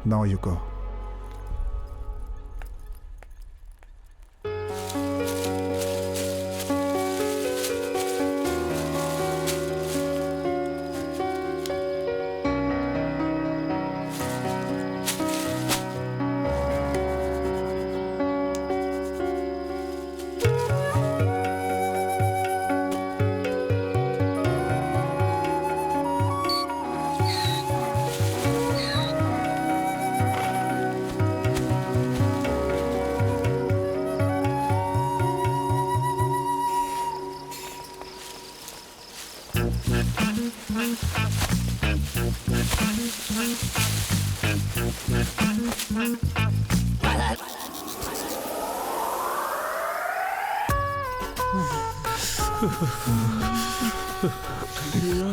Now you go.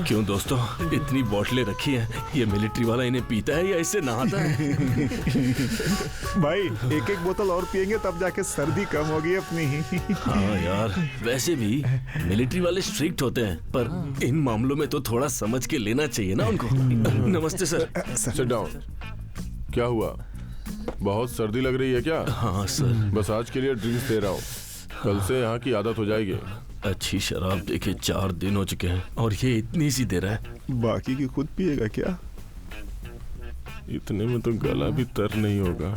क्यों दोस्तों, इतनी बोतलें रखी हैं, ये मिलिट्री वाला इन्हें पीता है या इससे नहाता है? भाई एक एक बोतल और पियेंगे तब जाके सर्दी कम होगी अपनी। हाँ यार, वैसे भी मिलिट्री वाले स्ट्रिक्ट होते हैं, पर इन मामलों में तो थोड़ा समझ के लेना चाहिए ना उनको। नमस्ते सर। Sit down. क्या हुआ, बहुत सर्दी लग रही है क्या? हाँ सर। बस आज के लिए ड्रिंक्स दे रहा हूँ, कल से यहाँ की आदत हो जाएगी। अच्छी शराब देखे 4 दिन हो चुके हैं और ये इतनी सी दे रहा है। बाकी की खुद पिएगा क्या? इतने में तो गला भी तर नहीं होगा।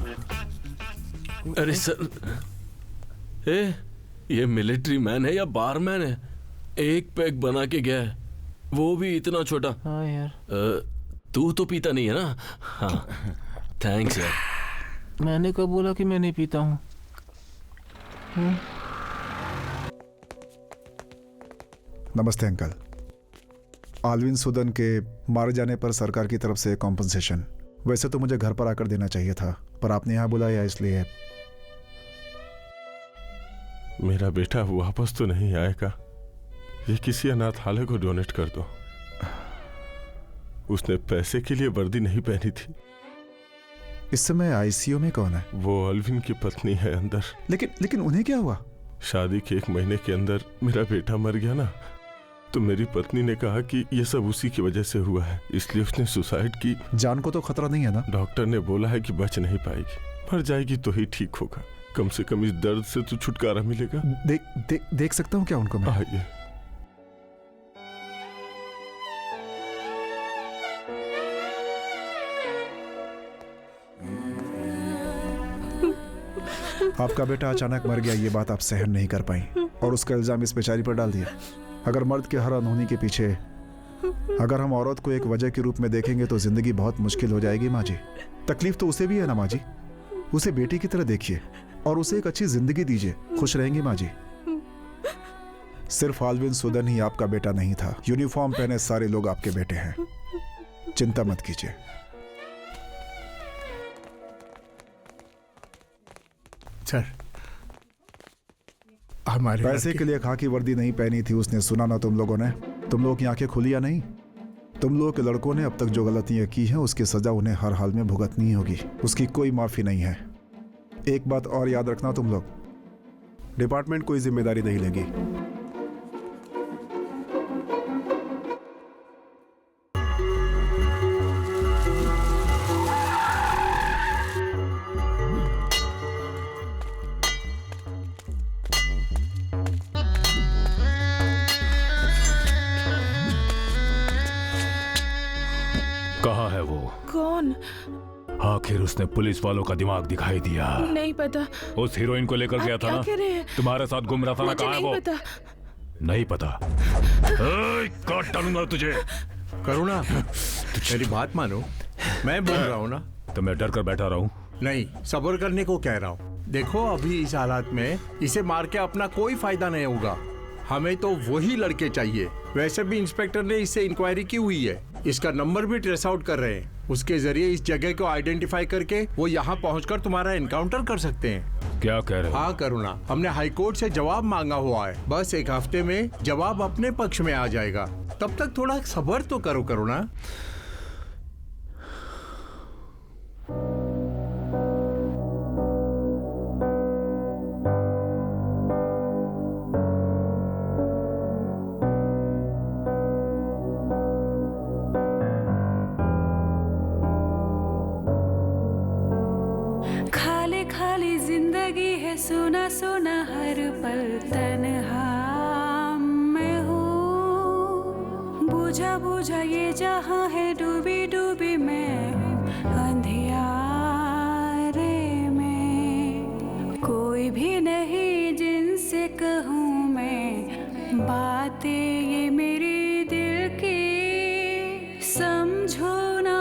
अरे सर, ये मिलिट्री मैन है या बारमैन है? एक पैक बना के गया है, वो भी इतना छोटा। हाँ यार। तू तो पीता नहीं है ना? हाँ थैंक्स यार। मैंने कब बोला कि मैं नहीं पीता हूँ? नमस्ते अंकल। आलविन सुदन के मारे जाने पर सरकार की तरफ से कॉम्पनसेशन वैसे तो मुझे घर पर आकर देना चाहिए था, पर आपने यहाँ बुलाया इसलिए। मेरा बेटा वापस तो नहीं आएगा, ये किसी अनाथालय को डोनेट कर दो। उसने पैसे के लिए वर्दी नहीं पहनी थी। इस समय आईसीयू में कौन है? वो अल्विन की पत्नी है अंदर। लेकिन उन्हें क्या हुआ? शादी के 1 महीने के अंदर मेरा बेटा मर गया ना, तो मेरी पत्नी ने कहा कि ये सब उसी की वजह से हुआ है, इसलिए उसने सुसाइड की। जान को तो खतरा नहीं है ना? डॉक्टर ने बोला है कि बच नहीं पाएगी, मर जाएगी तो ही ठीक होगा। कम से कम इस दर्द से तो छुटकारा मिलेगा। देख सकता हूँ क्या उनको मैं? आइए। आपका बेटा अचानक मर गया, ये बात आप सहन नहीं कर पाई और उसका इल्जाम इस बेचारी पर डाल दिया। अगर मर्द के हर अनहोनी के पीछे अगर हम औरत को एक वजह के रूप में देखेंगे तो जिंदगी बहुत मुश्किल हो जाएगी माँ जी। तकलीफ तो उसे भी है ना माँ जी, उसे बेटी की तरह देखिए और उसे एक अच्छी जिंदगी दीजिए, खुश रहेंगी माँ जी। सिर्फ आलविन सुदन ही आपका बेटा नहीं था, यूनिफॉर्म पहने सारे लोग आपके बेटे हैं, चिंता मत कीजिए। सर, हमारे पैसे के लिए खाकी वर्दी नहीं पहनी थी उसने, सुना ना तुम लोगों ने? तुम लोगों की आंखें खुली या नहीं? तुम लोगों के लड़कों ने अब तक जो गलतियां की हैं उसकी सजा उन्हें हर हाल में भुगतनी होगी, उसकी कोई माफी नहीं है। एक बात और याद रखना तुम लोग, डिपार्टमेंट कोई जिम्मेदारी नहीं लेगी। कहाँ है वो? कौन? आखिर उसने पुलिस वालों का दिमाग दिखाई दिया। नहीं पता। उस हीरोइन को लेकर गया था ना, कह रहे हैं? तुम्हारे साथ घूम रहा था ना, कहाँ है वो? पता। नहीं पता? काट डालूंगा तुझे। करुणा, मेरी बात मानो, मैं बोल रहा हूँ ना। तो मैं डर कर बैठा रहा हूँ? नहीं, सब्र करने को कह रहा हूँ। देखो अभी इस हालात में इसे मार के अपना कोई फायदा नहीं होगा, हमें तो वही लड़के चाहिए। वैसे भी इंस्पेक्टर ने इससे इंक्वायरी की हुई है, इसका नंबर भी ट्रेस आउट कर रहे हैं, उसके जरिए इस जगह को आइडेंटिफाई करके वो यहाँ पहुँचकर तुम्हारा एनकाउंटर कर सकते हैं। क्या कह रहे हो? हाँ करुणा, हमने हाई कोर्ट से जवाब मांगा हुआ है, बस 1 हफ्ते में जवाब अपने पक्ष में आ जाएगा, तब तक थोड़ा सब्र तो करो करुणा। सुना सुना हर पल तन्हा मैं हूँ। बुझा बुझा ये जहाँ है, डूबी डूबी मैं हूँ अंधियारे में। कोई भी नहीं जिनसे कहूँ मैं बातें ये मेरी दिल की। समझो ना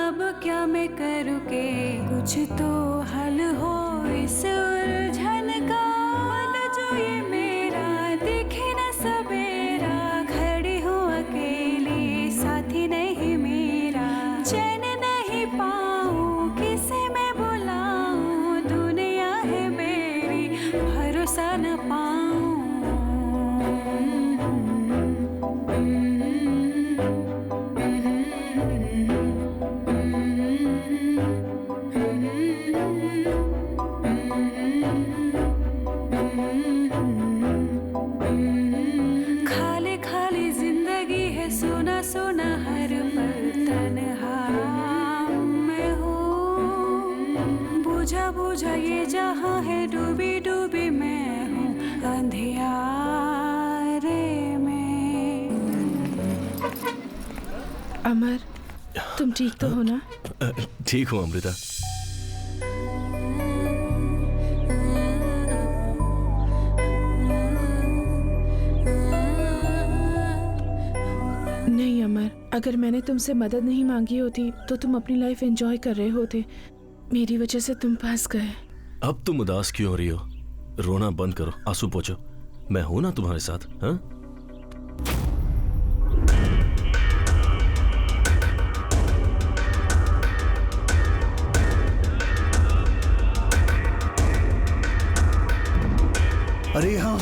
अब क्या मैं करूँ के कुछ तो हल हो इस उलझन का। मन जो ये मेरा दिखे न सवेरा, खड़ी हूँ अकेली साथी नहीं मेरा। चैन नहीं पाऊँ किसे मैं बुलाऊँ, दुनिया है मेरी भरोसा न पाऊँ। खाली खाली जिंदगी है, सुना सुना हर पल तन्हा मैं हूँ। बुझा बुझा ये जहाँ है, डूबी डूबी मैं हूँ अंधियारे में। अमर, तुम ठीक तो हो ना? ठीक हूँ अमृता। नहीं अमर, अगर मैंने तुमसे मदद नहीं मांगी होती तो तुम अपनी लाइफ एंजॉय कर रहे होते। मेरी वजह से तुम फंस गए। अब तुम उदास क्यों हो रही हो? रोना बंद करो, आंसू पोंछो। मैं हूं ना तुम्हारे साथ। हाँ? अरे हाँ,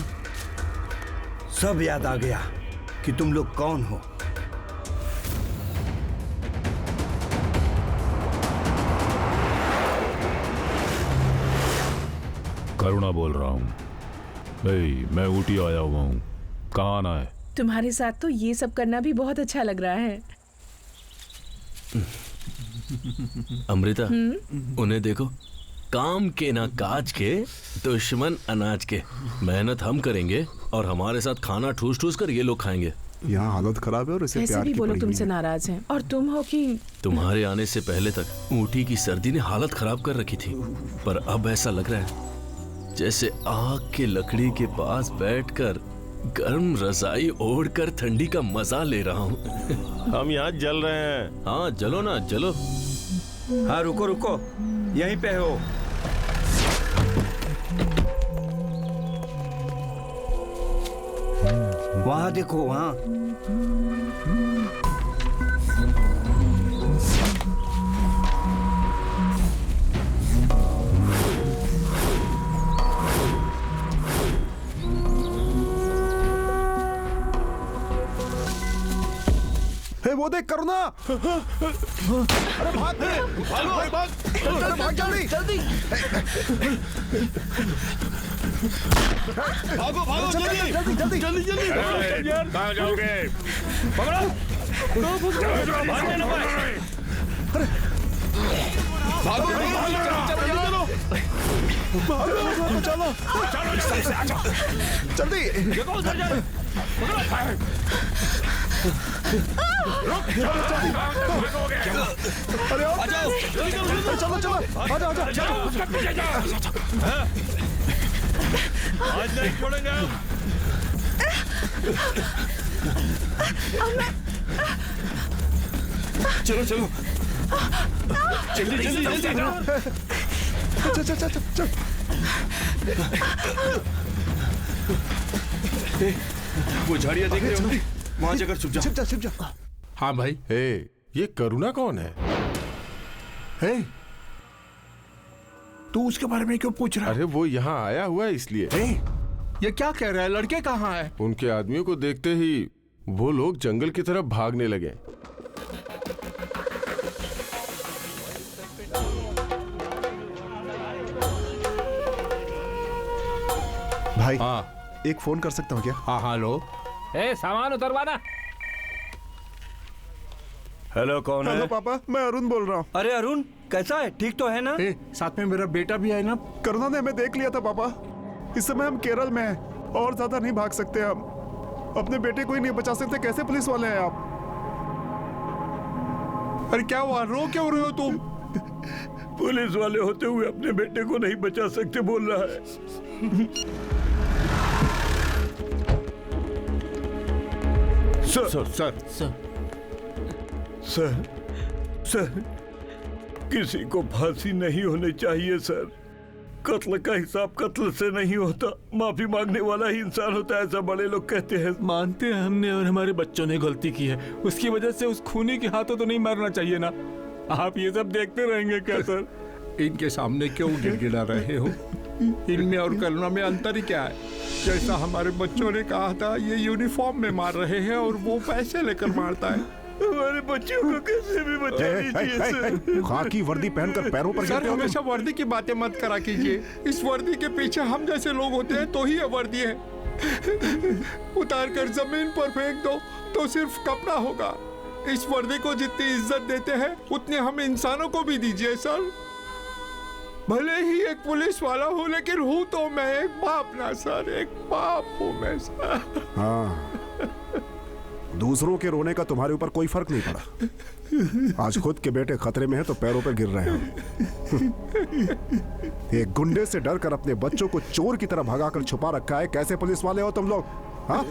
सब याद आ गया कि तुम लोग कौन हो। करुणा बोल रहा हूँ। मैं ऊटी आया हुआ हूँ। कहाँ आना है? तुम्हारे साथ तो ये सब करना भी बहुत अच्छा लग रहा है। अमृता, उन्हें देखो, काम के ना काज के, दुश्मन अनाज के। मेहनत हम करेंगे और हमारे साथ खाना ठूस ठूस कर ये लोग खाएंगे। यहाँ हालत खराब है और इसे ऐसे प्यार भी की बोलो पड़ी तुमसे हुई है। नाराज हैं और तुम हो कि तुम्हारे आने से पहले तक ऊटी की सर्दी ने हालत खराब कर रखी थी, पर अब ऐसा लग रहा है जैसे आग के लकड़ी के पास बैठकर गर्म रजाई ओढ़कर ठंडी का मजा ले रहा हूँ। हम यहाँ जल रहे हैं। हाँ जलो ना, जलो। हाँ रुको रुको, यहीं पे हो। वहां देखो, वहां। हे वो देख करुणा। अरे भाग, भागो भाई, भाग, भाग जल्दी जल्दी। भागो भागो जल्दी जल्दी जल्दी जल्दी जल्दी। कहाँ जाओगे? पकड़ो, भागने ना पाए। भागो चलो भागो चलो जल्दी। अरे आ जाओ, चलो चलो, आ जाओ आ जाओ। आज नहीं छोड़ेंगे हम। चलो चलो, जल्दी जल्दी जल्दी। चल चल चल चल। वो झाड़ियाँ देख रहे हो ना? वहां जाकर छुप जाओ। छिप जा। हाँ भाई। हे, ये करुणा कौन है? हे, तू उसके बारे में क्यों पूछ रहा है? अरे वो यहाँ आया हुआ है इसलिए। हे, ये क्या कह रहा है? लड़के कहाँ है? उनके आदमियों को देखते ही वो लोग जंगल की तरफ भागने लगे। भाई, हाँ, एक फोन कर सकता हूँ क्या? हाँ हाँ लो। ए, सामान उतरवाना। हेलो, कौन है? हेलो पापा, मैं अरुण बोल रहा हूँ। अरे अरुण, कैसा है? ठीक तो है ना? साथ में मेरा बेटा भी है ना? करुणा ने हमें देख लिया था पापा। इस समय हम केरल में हैं और ज्यादा नहीं भाग सकते हम। अपने बेटे को ही नहीं बचा सकते, कैसे पुलिस वाले हैं आप? अरे क्या हुआ, रो क्यों रहे हो तुम? पुलिस वाले होते हुए अपने बेटे को नहीं बचा सकते बोल रहा है। Sir sir sir sir sir sir किसी को फांसी नहीं होनी चाहिए सर। कत्ल का हिसाब कत्ल से नहीं होता, माफी मांगने वाला ही इंसान होता है, ऐसा बड़े लोग कहते हैं। मानते हैं हमने और हमारे बच्चों ने गलती की है, उसकी वजह से उस खूनी के हाथों तो नहीं मारना चाहिए ना। आप ये सब देखते रहेंगे क्या सर? इनके सामने क्यों गिड़गिड़ा रहे हो? इनमें और करुणा में अंतर ही क्या है? जैसा हमारे बच्चों ने कहा था, ये यूनिफॉर्म में मार रहे हैं और वो पैसे लेकर मारता है। हमारे बच्चों को कैसे भी बचा लीजिए सर। खाकी वर्दी पहनकर पैरों पर सर हमेशा वर्दी की बातें मत करा कीजिए। इस वर्दी के पीछे हम जैसे लोग होते हैं तो ही ये वर्दी है। उतार कर जमीन पर फेंक दो तो सिर्फ कपड़ा होगा। इस वर्दी को जितनी इज्जत देते हैं उतनी हम इंसानों को भी दीजिए सर। भले ही एक पुलिस वाला हूँ लेकिन हूँ तो मैं एक बाप ना सर, एक बाप हूँ मैं सर। हाँ, दूसरों के रोने का तुम्हारे ऊपर कोई फर्क नहीं पड़ा। आज खुद के बेटे खतरे में हैं तो पैरों पर गिर रहे हो। एक गुंडे से डर कर अपने बच्चों को चोर की तरह भगाकर छुपा रखा है। कैसे पुलिस वाले हो तुम लोग? हाँ?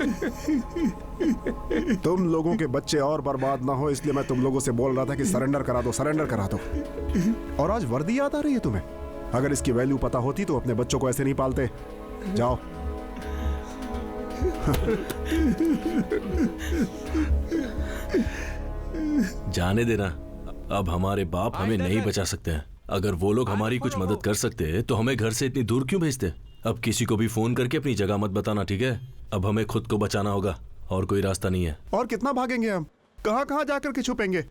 तुम लोगों के बच्चे और बर्बाद ना हो इसलिए मैं तुम लोगों से बोल रहा था कि सरेंडर करा दो, सरेंडर करा दो। और आज वर्दी याद आ रही है तुम्हें? अगर इसकी वैल्यू पता होती तो अपने बच्चों को ऐसे नहीं पालते। जाओ। जाने देना, अब हमारे बाप हमें नहीं बचा सकते हैं। अगर वो लोग हमारी कुछ मदद कर सकते तो हमें घर से इतनी दूर क्यों भेजते? अब किसी को भी फोन करके अपनी जगह मत बताना, ठीक है? अब हमें खुद को बचाना होगा और कोई रास्ता नहीं है। और कितना भागेंगे हम? कहाँ कहाँ जाकर के छुपेंगे?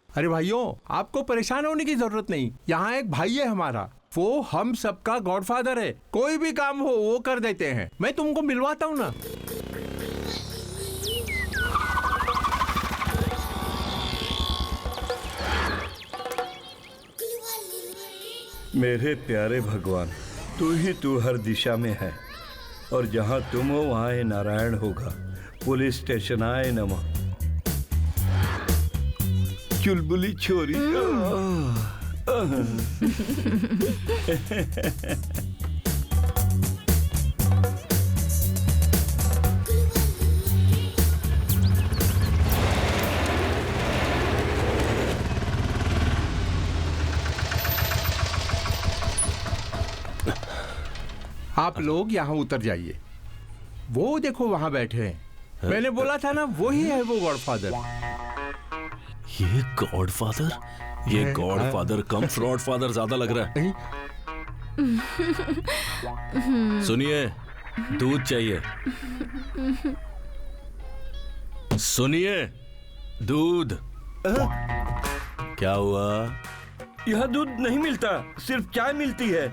अरे भाइयों, आपको परेशान होने की जरूरत नहीं। यहाँ एक भाई है हमारा, वो हम सबका गॉडफादर है। कोई भी काम हो वो कर देते हैं। मैं तुमको मिलवाता हूँ ना। मेरे प्यारे भगवान, तू हर दिशा में है और जहाँ तुम हो वहाँ ये नारायण होगा। पुलिस स्टेशन आए नमः। चुलबुली छोरी। आप लोग यहाँ उतर जाइए। वो देखो वहाँ बैठे हैं। मैंने बोला था ना, वही है वो गॉडफादर। ये गॉडफादर? ये गॉडफादर कम फ्रॉड फादर ज्यादा लग रहा है। सुनिए, दूध चाहिए। सुनिए, दूध। क्या हुआ? यहाँ दूध नहीं मिलता, सिर्फ चाय मिलती है।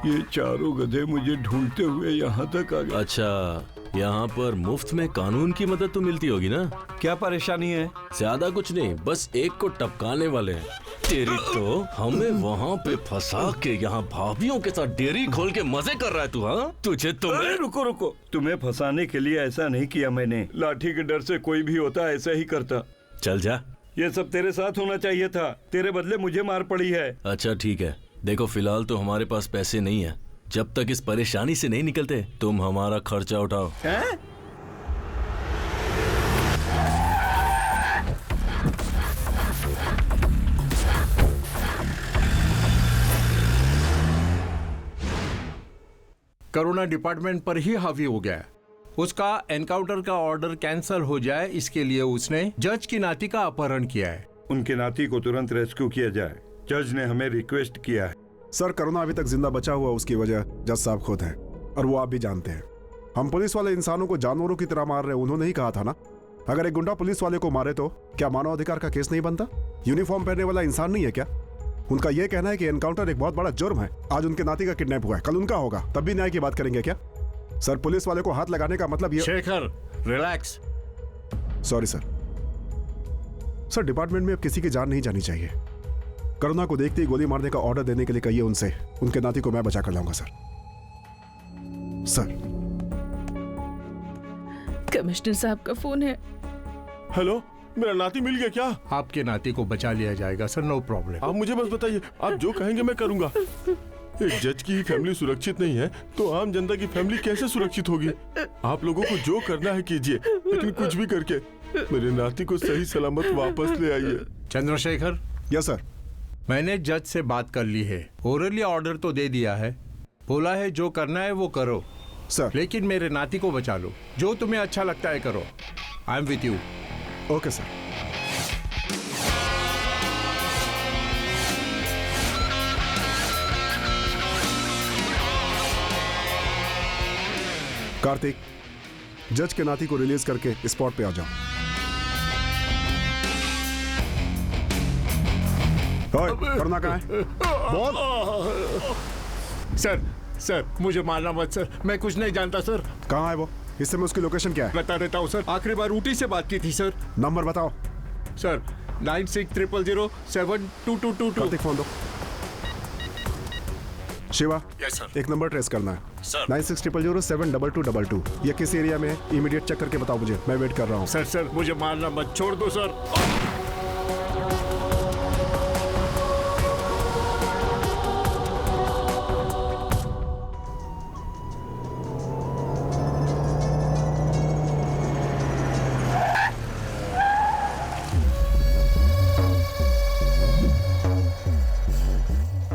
ये चारों गधे मुझे ढूंढते हुए यहाँ तक आ गए। अच्छा, यहाँ पर मुफ्त में कानून की मदद तो मिलती होगी ना? क्या परेशानी है? ज्यादा कुछ नहीं, बस एक को टपकाने वाले हैं। तेरी तो हमें वहाँ पे फंसा के यहाँ भाभियों के साथ डेयरी खोल के मजे कर रहा है तू। हाँ, तुझे तुम्हें रुको, तुम्हें फंसाने के लिए ऐसा नहीं किया मैंने। लाठी के डर से कोई भी होता ऐसा ही करता। चल जा। ये सब तेरे साथ होना चाहिए था, तेरे बदले मुझे मार पड़ी है। अच्छा ठीक है, देखो फिलहाल तो हमारे पास पैसे नहीं है। जब तक इस परेशानी से नहीं निकलते तुम हमारा खर्चा उठाओ। करुणा डिपार्टमेंट पर ही हावी हो गया। उसका एनकाउंटर का ऑर्डर कैंसिल हो जाए, इसके लिए उसने जज की नाती का अपहरण किया है। उनके नाती को तुरंत रेस्क्यू किया जाए। जज ने हमें रिक्वेस्ट किया है। सर, करुणा अभी तक जिंदा बचा हुआ, उसकी वजह जज साहब खुद हैं और वो आप भी जानते हैं। हम पुलिस वाले इंसानों को जानवरों की तरह मार रहे हैं, उन्होंने ही कहा था ना। अगर एक गुंडा पुलिस वाले को मारे तो क्या मानव अधिकार का केस नहीं बनता? यूनिफॉर्म पहनने वाला इंसान नहीं है क्या? उनका यह कहना है कि एनकाउंटर एक बहुत बड़ा जुर्म है। आज उनके नाती का किडनैप हुआ है, कल उनका होगा, तब भी न्याय की बात करेंगे क्या? सर, पुलिस वाले को हाथ लगाने का मतलब ये। Shekhar, relax. Sorry sir. Sir, department में अब किसी की जान नहीं जानी चाहिए। करुणा को देखते ही गोली मारने का ऑर्डर देने के लिए कहिए उनसे। उनके नाती को मैं बचा कर लाऊंगा सर। सर। कमिश्नर साहब का फोन है। हेलो, मेरा नाती मिल गया क्या? आपके नाती को बचा लिया जाएगा सर, नो प्रॉब्लम। आप मुझे बस बताइए, आप जो कहेंगे मैं करूंगा। एक जज की फैमिली सुरक्षित नहीं है तो आम जनता की फैमिली कैसे सुरक्षित होगी? आप लोगों को जो करना है कीजिए, लेकिन कुछ भी करके मेरे नाती को सही सलामत वापस ले आइए। चंद्रशेखर। Yes sir. मैंने जज से बात कर ली है, ओरली ऑर्डर तो दे दिया है, बोला है जो करना है वो करो सर, लेकिन मेरे नाती को बचा लो। जो तुम्हें अच्छा लगता है करो। I am with you. Okay sir. Kartik, जज के नाती को रिलीज करके स्पॉट पे आ जाओ। ओए, करना कहाँ है? बोल। सर मुझे मारना मत सर, मैं कुछ नहीं जानता सर। कहाँ है वो? इस समय उसकी लोकेशन क्या है? बता देता हूँ सर। आखिरी बार ऊटी से बात की थी सर। नंबर बताओ सर। 9600072222। कार्तिक फोन दो। Shiva, yes sir. एक नंबर ट्रेस करना है सर। 9600072222। ये किस एरिया में है? इमीडिएट चेक करके बताओ मुझे, मैं वेट कर रहा हूँ। सर मुझे मारना मत, छोड़ दो सर।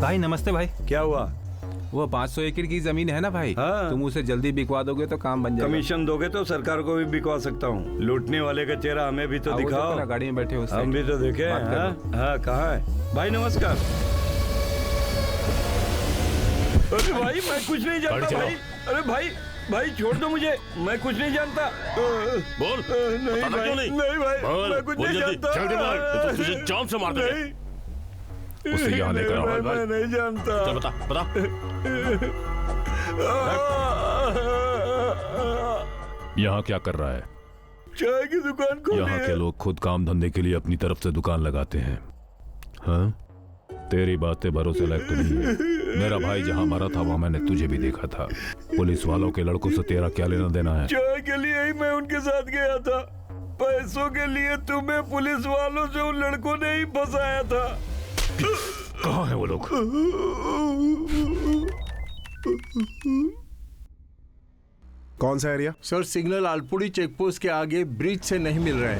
भाई नमस्ते भाई। क्या हुआ? वो 500 एकड़ की जमीन है ना भाई, हाँ। तुम उसे जल्दी बिकवा दोगे तो काम बन जाएगा। कमीशन दोगे तो सरकार को भी बिकवा सकता हूँ। लूटने वाले का चेहरा हमें भी तो वो दिखाओ। तो गाड़ी में बैठे हो, हम भी तो देखे। हाँ, कहाँ है भाई? नमस्कार। अरे भाई मैं कुछ नहीं जानता भाई। अरे भाई छोड़ दो मुझे, मैं कुछ नहीं जानता। बोल। नहीं बताना भाई, क्यों नहीं? नहीं भाई, मैं कुछ नहीं जानता। जल्दी बोल, तो तुझे जान से मार देंगे। उसे यहाँ लेकर आओ। मैं नहीं जानता। चल बता। यहाँ क्या कर रहा है? चाय की दुकान खोली यहाँ है। के लोग खुद काम धंधे के लिए अपनी तरफ से दुकान लगाते हैं। हाँ, तेरी बातें भरोसे लायक तो नहीं है। मेरा भाई जहाँ मरा था वहाँ मैंने तुझे भी देखा था। पुलिस वालों के लड़कों से तेरा क्या लेना देना है? चाय के लिए ही मैं उनके साथ गया था। पैसों के लिए तुम्हें पुलिस वालों से उन लड़कों ने ही फंसाया था। कहाँ है वो लोग? कौन सा एरिया? सर सिग्नल आलपुड़ी चेकपोस्ट के आगे ब्रिज से नहीं मिल रहा है।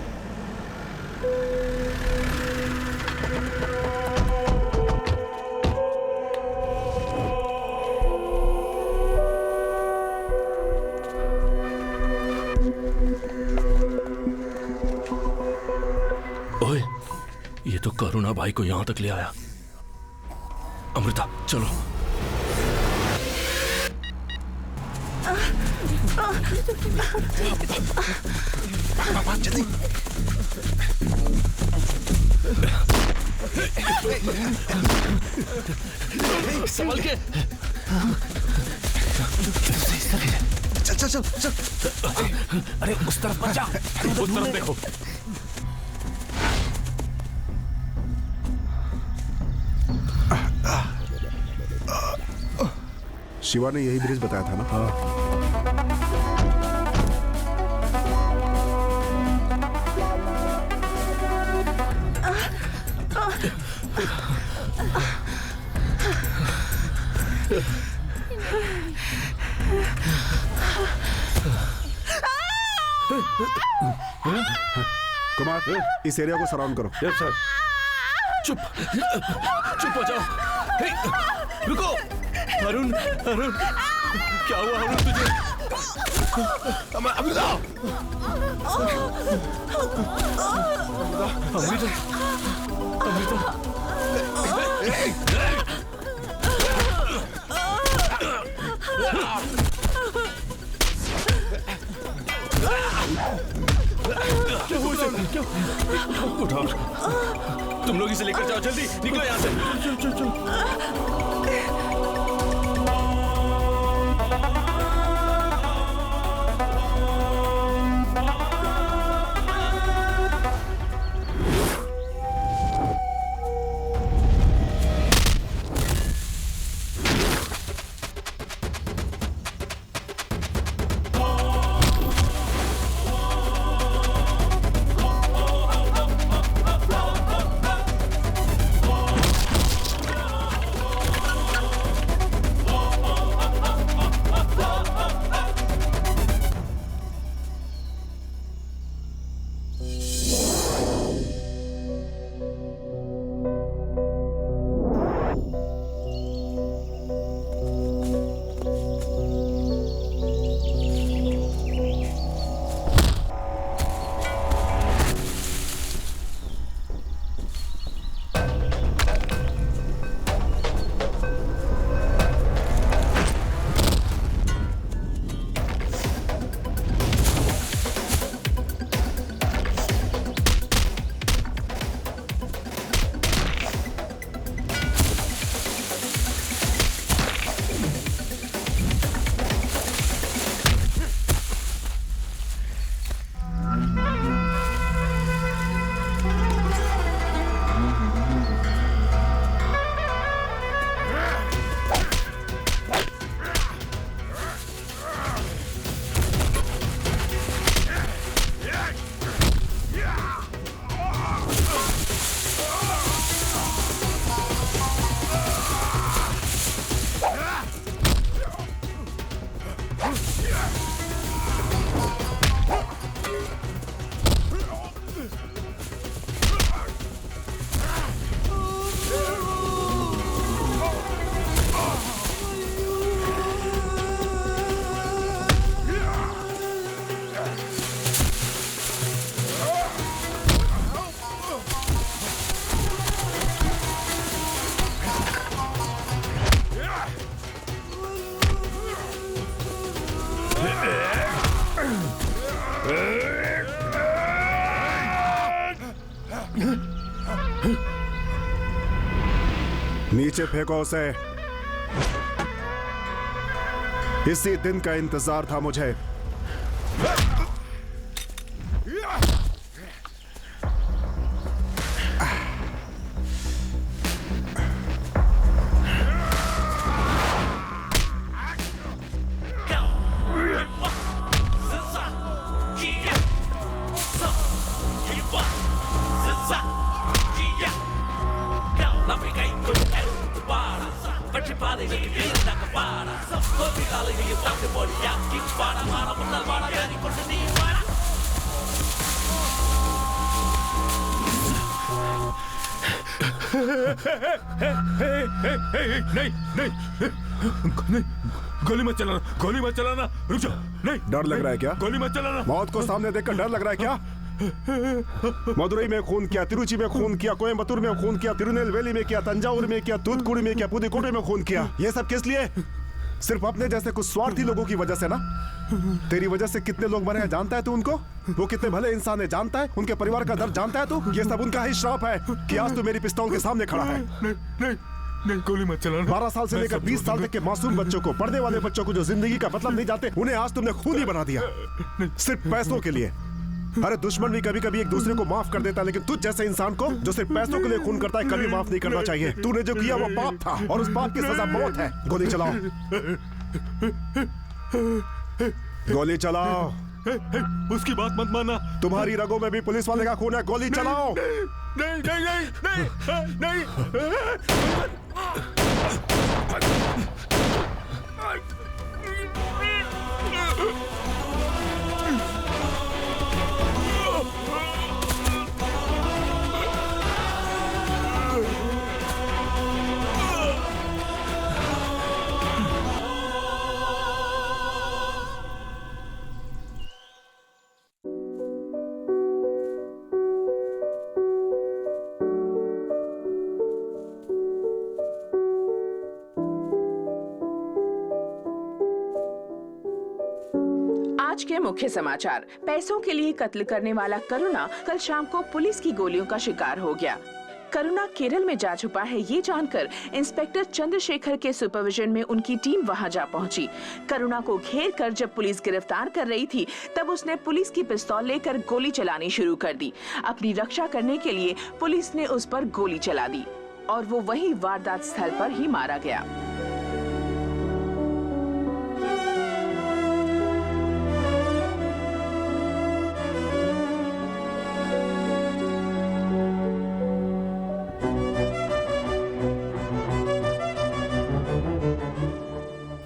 ओए, ये तो करुणा भाई को यहाँ तक ले आया। अमृता चलो। जल्दी। संभल के। चल। अरे उस तरफ मत जा, उस तरफ देखो। शिवा ने यही ब्रिज बताया था ना? कुमार, इस एरिया को सराउंड करो। Yes sir. चुप हो जाओ। रुको। अरुण क्या हुआ अरुण तुझे? अमृता। उठाओ, तुम लोग इसे लेकर जाओ, जल्दी निकलो यहाँ से। चल। नीचे फेंको उसे। इसी दिन का इंतजार था मुझे। नहीं नहीं नहीं, गोली मत चलाना, गोली मत चलाना, रुक जाओ। नहीं, डर लग रहा है क्या? गोली मत चलाना। मौत को सामने देखकर डर लग रहा है क्या? मदुरई में खून किया, तिरुचि में खून किया, कोयम्बतूर में खून किया, तिरुनेलवेली में किया, तंजावुर में किया, तूतुकुड़ी में किया, पुदुकोट्टई में खून किया। ये सब किस लिए? सिर्फ अपने जैसे कुछ स्वार्थी लोगों की वजह से ना। तेरी वजह से कितने लोग मरे हैं जानता है तू उनको? वो कितने भले इंसान है जानता है? उनके परिवार का दर्द जानता है तू? ये सब उनका ही श्राप है कि आज तू मेरी पिस्तौल के सामने खड़ा है। नहीं, गोली मत चलाना। 12 साल से लेकर 20 साल तक के मासूम बच्चों को, पढ़ने वाले बच्चों को जो जिंदगी का मतलब नहीं जानते, उन्हें आज तुमने खूनी बना दिया सिर्फ पैसों के लिए। अरे दुश्मन भी कभी कभी एक दूसरे को माफ कर देता है, लेकिन तुझ जैसे इंसान को जो सिर्फ पैसों के लिए खून करता है कभी माफ नहीं करना चाहिए। तूने जो किया वो पाप था और उस पाप की सजा मौत है। गोली चलाओ, गोली चलाओ। उसकी बात मत मानना। तुम्हारी रगों में भी पुलिस वाले का खून है। गोली चलाओ। नहीं नहीं नहीं नहीं नहीं। आज के मुख्य समाचार। पैसों के लिए कत्ल करने वाला करुणा कल शाम को पुलिस की गोलियों का शिकार हो गया। करुणा केरल में जा छुपा है, ये जानकर इंस्पेक्टर चंद्रशेखर के सुपरविजन में उनकी टीम वहां जा पहुंची। करुणा को घेर कर जब पुलिस गिरफ्तार कर रही थी, तब उसने पुलिस की पिस्तौल लेकर गोली चलानी शुरू कर दी। अपनी रक्षा करने के लिए पुलिस ने उस पर गोली चला दी और वो वहीं वारदात स्थल पर ही मारा गया।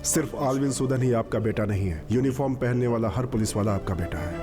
सिर्फ आलविन सूदन ही आपका बेटा नहीं है, यूनिफॉर्म पहनने वाला हर पुलिस वाला आपका बेटा है।